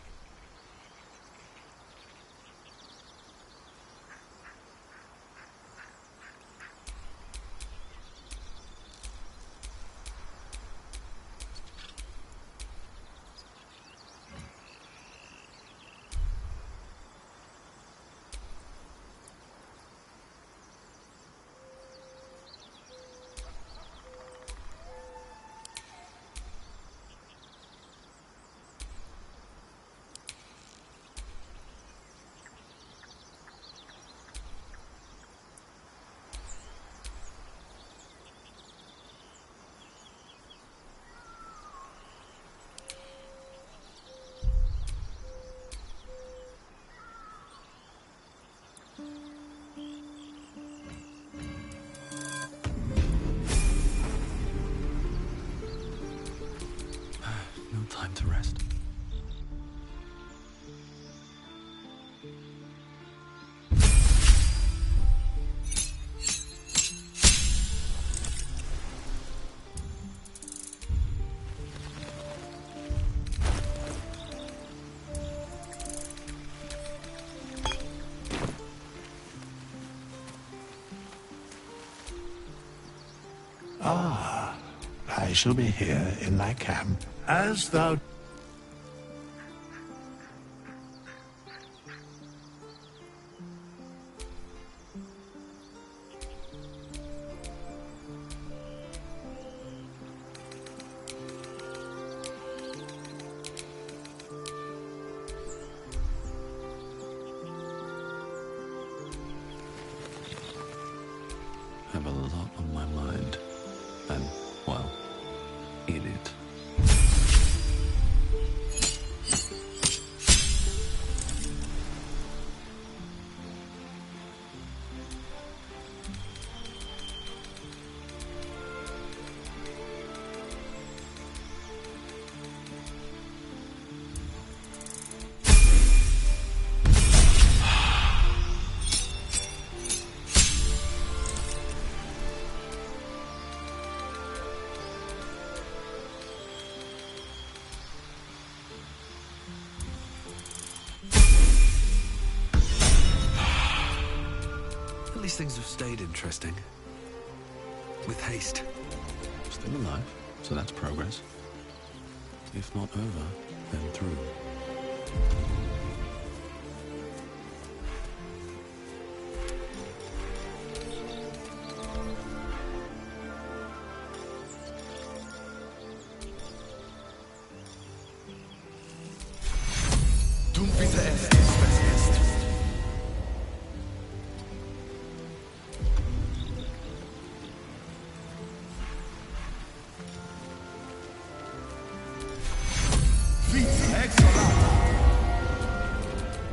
time to rest. Ah, I shall be here in thy camp, as thou... Have a lot on my mind. And, well, in it. At least things have stayed interesting. With haste. Still alive, so that's progress. If not over, then through. Du bitte es ist, was ist.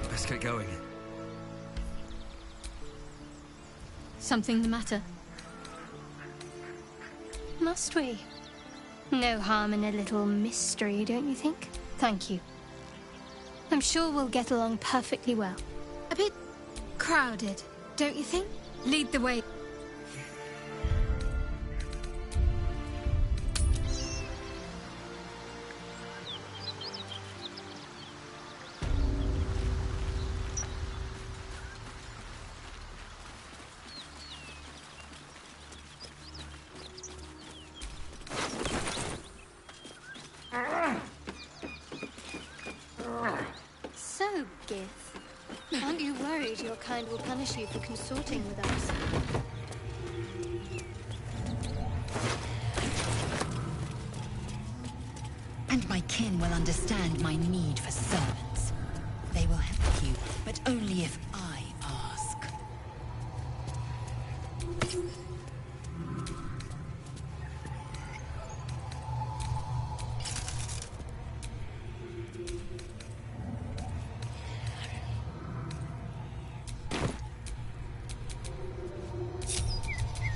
Best get going. Something the matter? Must we? No harm in a little mystery, don't you think? Thank you. I'm sure we'll get along perfectly well. A bit crowded, don't you think? Lead the way. So, Gith, aren't you worried your kind will punish you for consorting with us? And my kin will understand my need for servants. They will help you, but only if I ask.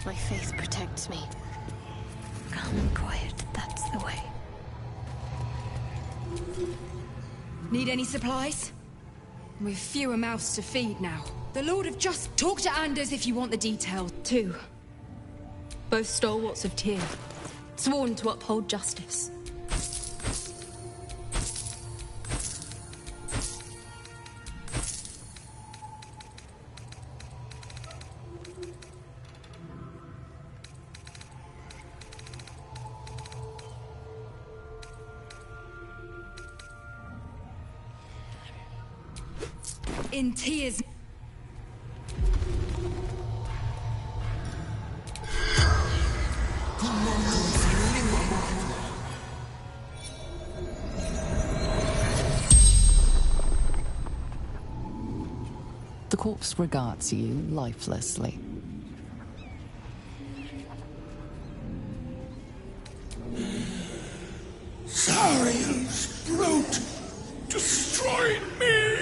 My faith protects me. Calm and quiet, that's the way. Need any supplies? We've fewer mouths to feed now. The Lord of Just... Talk to Anders if you want the details. 2. Both stalwarts of Tyr, sworn to uphold justice. In tears. The corpse regards you lifelessly. Saurian's brute destroyed me!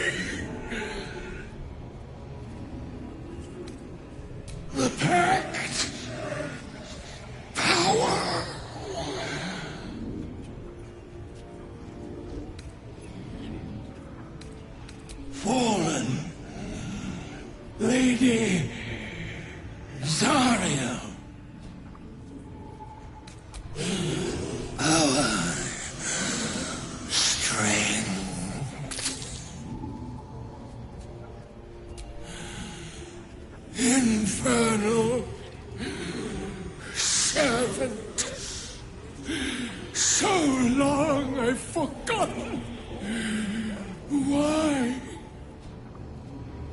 The Pact! Power!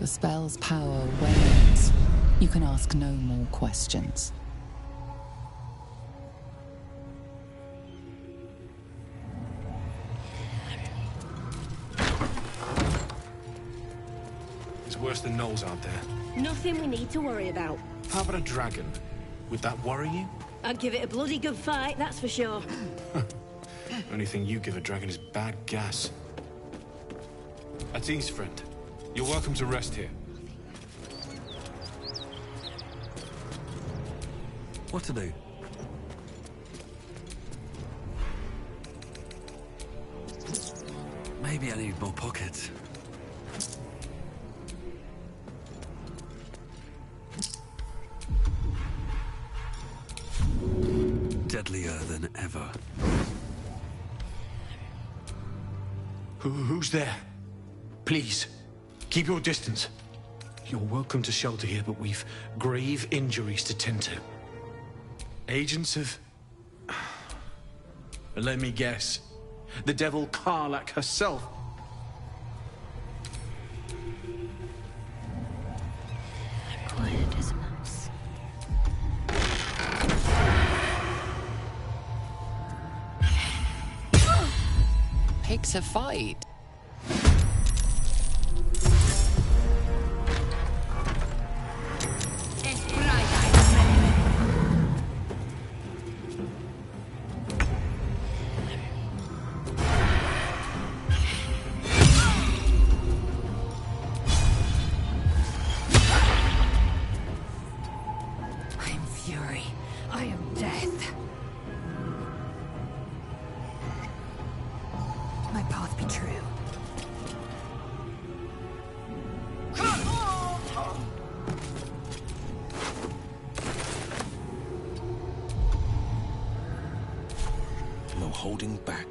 The spell's power wanes. You can ask no more questions. It's worse than gnolls out there. Nothing we need to worry about. How about a dragon? Would that worry you? I'd give it a bloody good fight, that's for sure. Only thing you give a dragon is bad gas. At ease, friend. You're welcome to rest here. What to do? Maybe I need more pockets. Deadlier than ever. Who's there? Please, keep your distance. You're welcome to shelter here, but we've grave injuries to tend to. Agents of... Let me guess. The devil Karlak herself. Quiet as a mouse. Pick to fight. Holding back.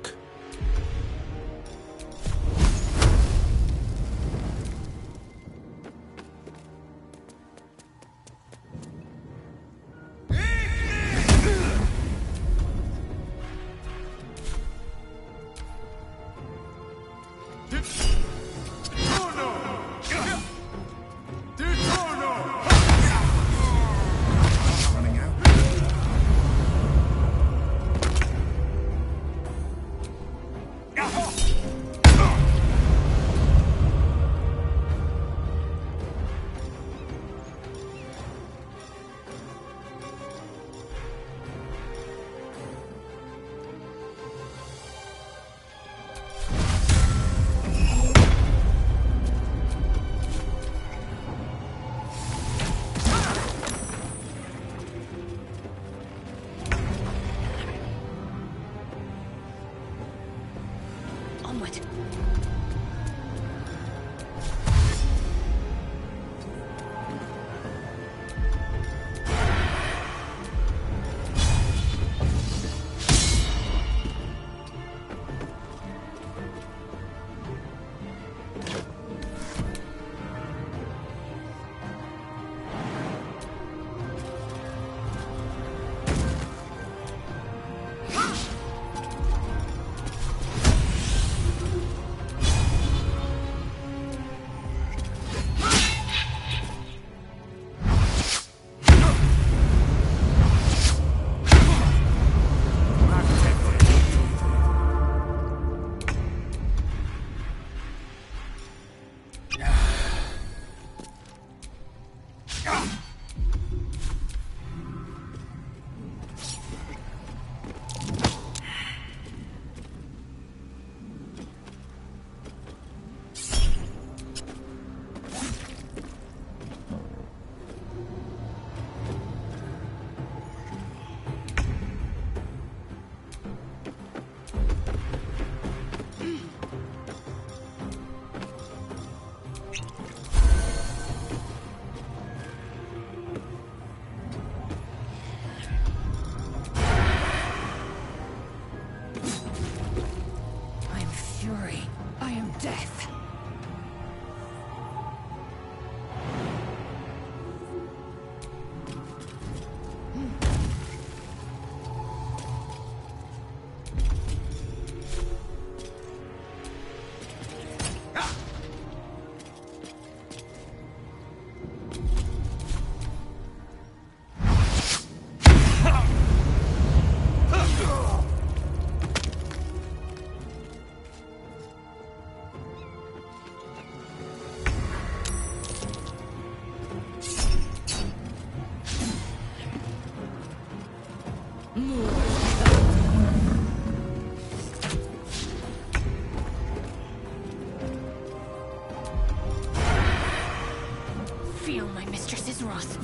for us.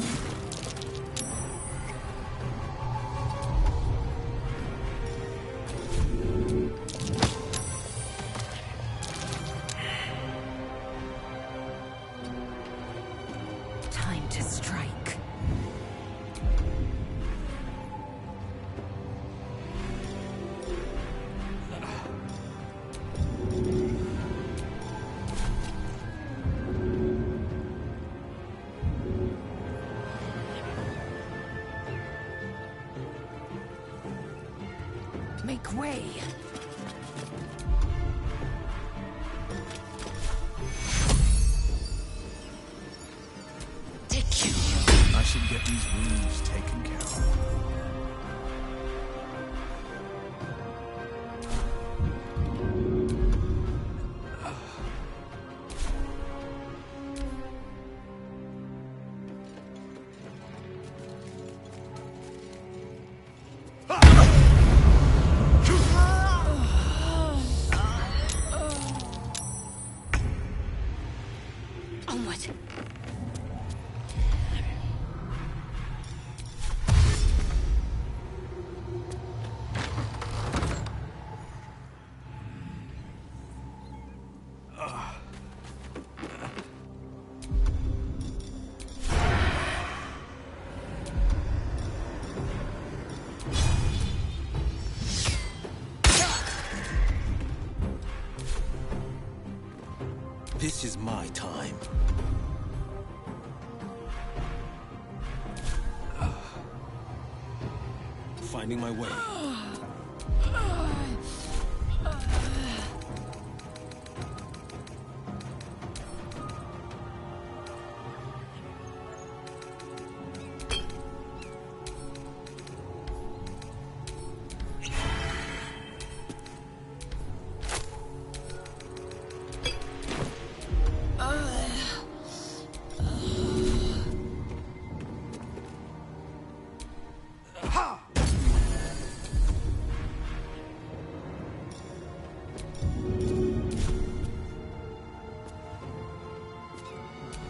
Time to strike. Make way. I should get these wounds taken care of. Onward. This is my time. Finding my way.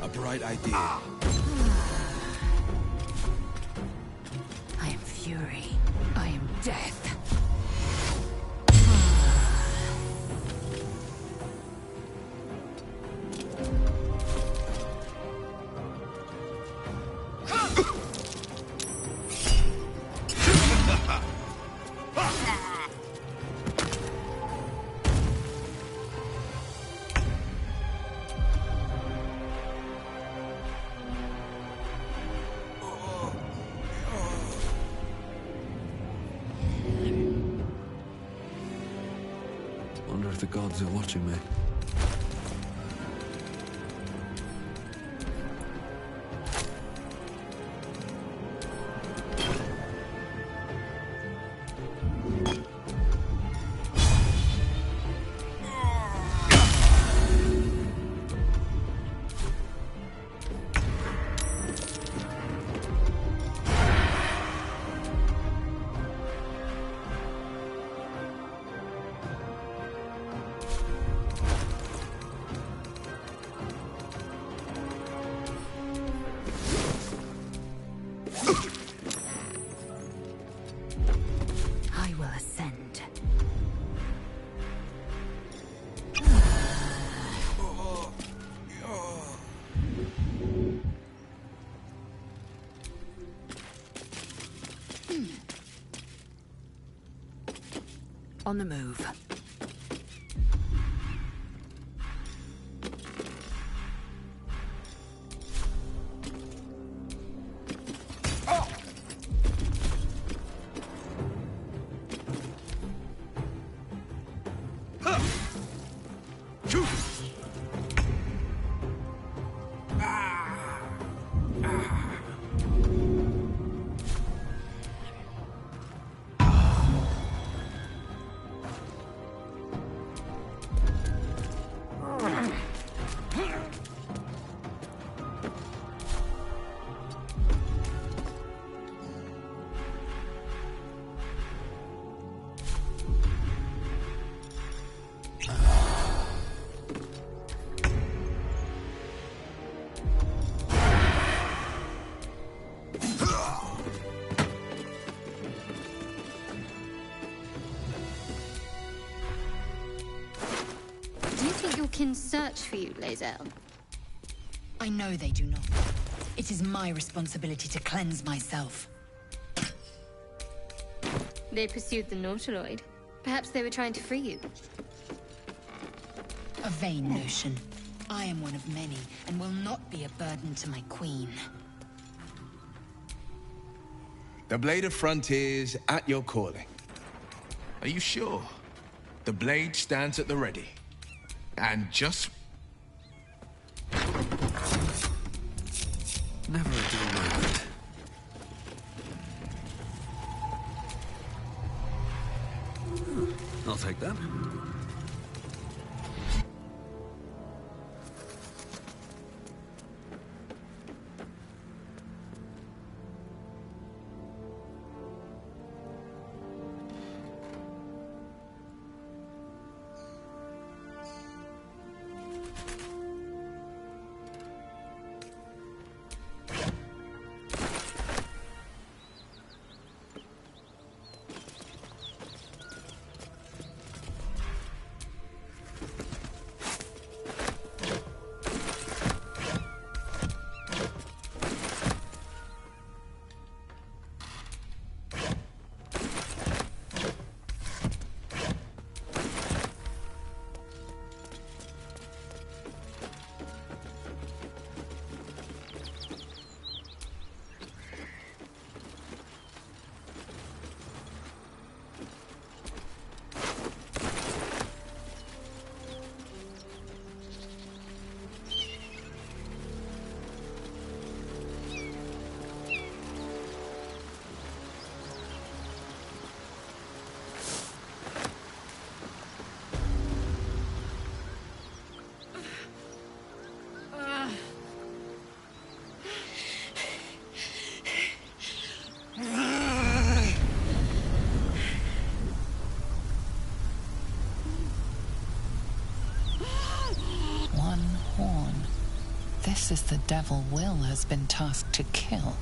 A bright idea. I am fury. I am death. Wonder if the gods are watching me. I will ascend. On the move. kin search for you, Lae'zel? I know they do not. It is my responsibility to cleanse myself. They pursued the Nautiloid. Perhaps they were trying to free you. A vain notion. I am one of many, and will not be a burden to my queen. The Blade of Frontiers at your calling. Are you sure? The blade stands at the ready. And just... Never a dull moment. I'll take that. This is the devil Will has been tasked to kill.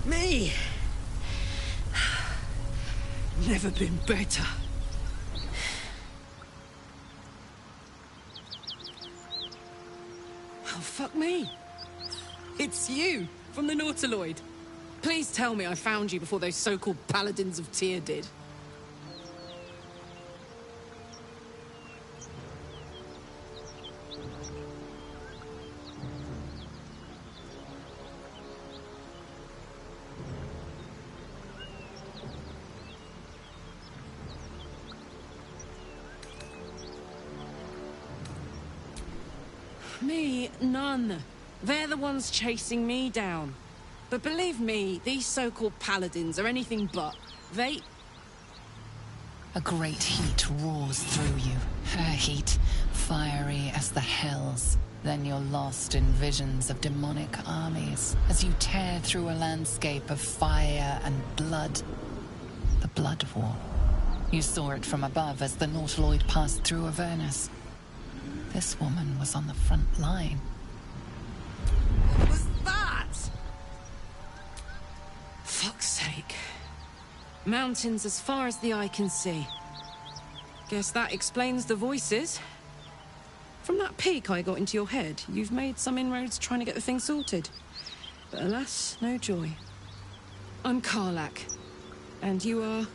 Me? Never been better. Oh, fuck me. It's you, from the Nautiloid. Please tell me I found you before those so-called Paladins of Tyr did. Me, none. They're the ones chasing me down. But believe me, these so-called paladins are anything but. They... A great heat roars through you. Her heat, fiery as the hells. Then you're lost in visions of demonic armies as you tear through a landscape of fire and blood. The Blood War. You saw it from above as the Nautiloid passed through Avernus. This woman was on the front line. What was that? Fuck's sake. Mountains as far as the eye can see. Guess that explains the voices. From that peek I got into your head, you've made some inroads trying to get the thing sorted. But alas, no joy. I'm Karlach. And you are...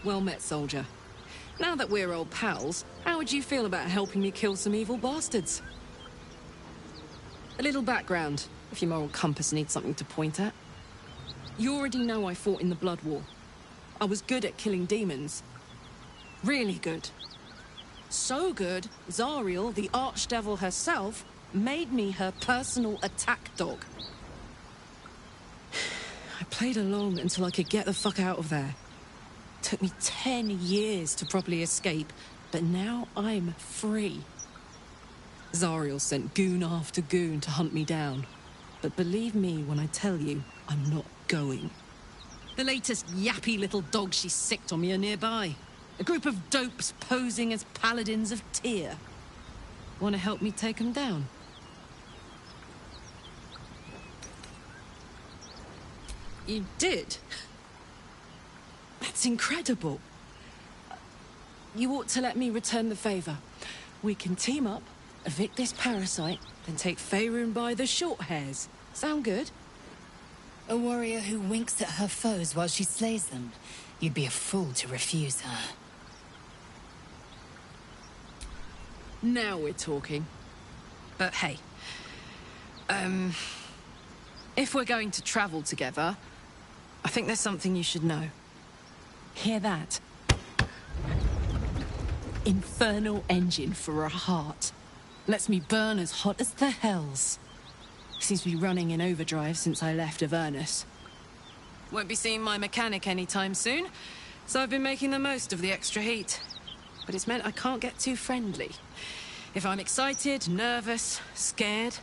Well met, soldier. Now that we're old pals, how would you feel about helping me kill some evil bastards? A little background, if your moral compass needs something to point at. You already know I fought in the Blood War. I was good at killing demons. Really good. So good, Zariel, the Archdevil herself, made me her personal attack dog. I played along until I could get the fuck out of there. Took me 10 years to properly escape, but now I'm free. Zariel sent goon after goon to hunt me down. But believe me when I tell you, I'm not going. The latest yappy little dog she sicked on me are nearby. A group of dopes posing as paladins of Tyr. Want to help me take them down? You did? That's incredible. You ought to let me return the favor. We can team up, evict this parasite, then take Faerun by the short hairs. Sound good? A warrior who winks at her foes while she slays them. You'd be a fool to refuse her. Now we're talking. But hey, if we're going to travel together, I think there's something you should know. Hear that? Infernal engine for a heart. Lets me burn as hot as the hells. Seems to be running in overdrive since I left Avernus. Won't be seeing my mechanic anytime soon, so I've been making the most of the extra heat. But it's meant I can't get too friendly. If I'm excited, nervous, scared,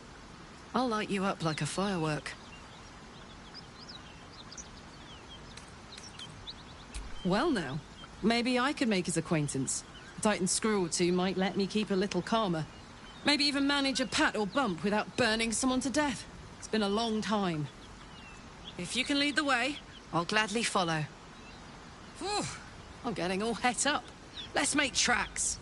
I'll light you up like a firework. Well now, maybe I could make his acquaintance. A Titan screw or two might let me keep a little calmer. Maybe even manage a pat or bump without burning someone to death. It's been a long time. If you can lead the way, I'll gladly follow. Whew, I'm getting all het up. Let's make tracks.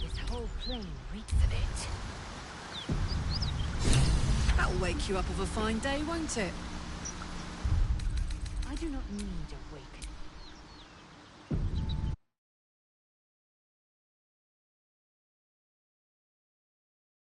This whole plain reeks of it. That'll wake you up of a fine day, won't it? I do not need a wake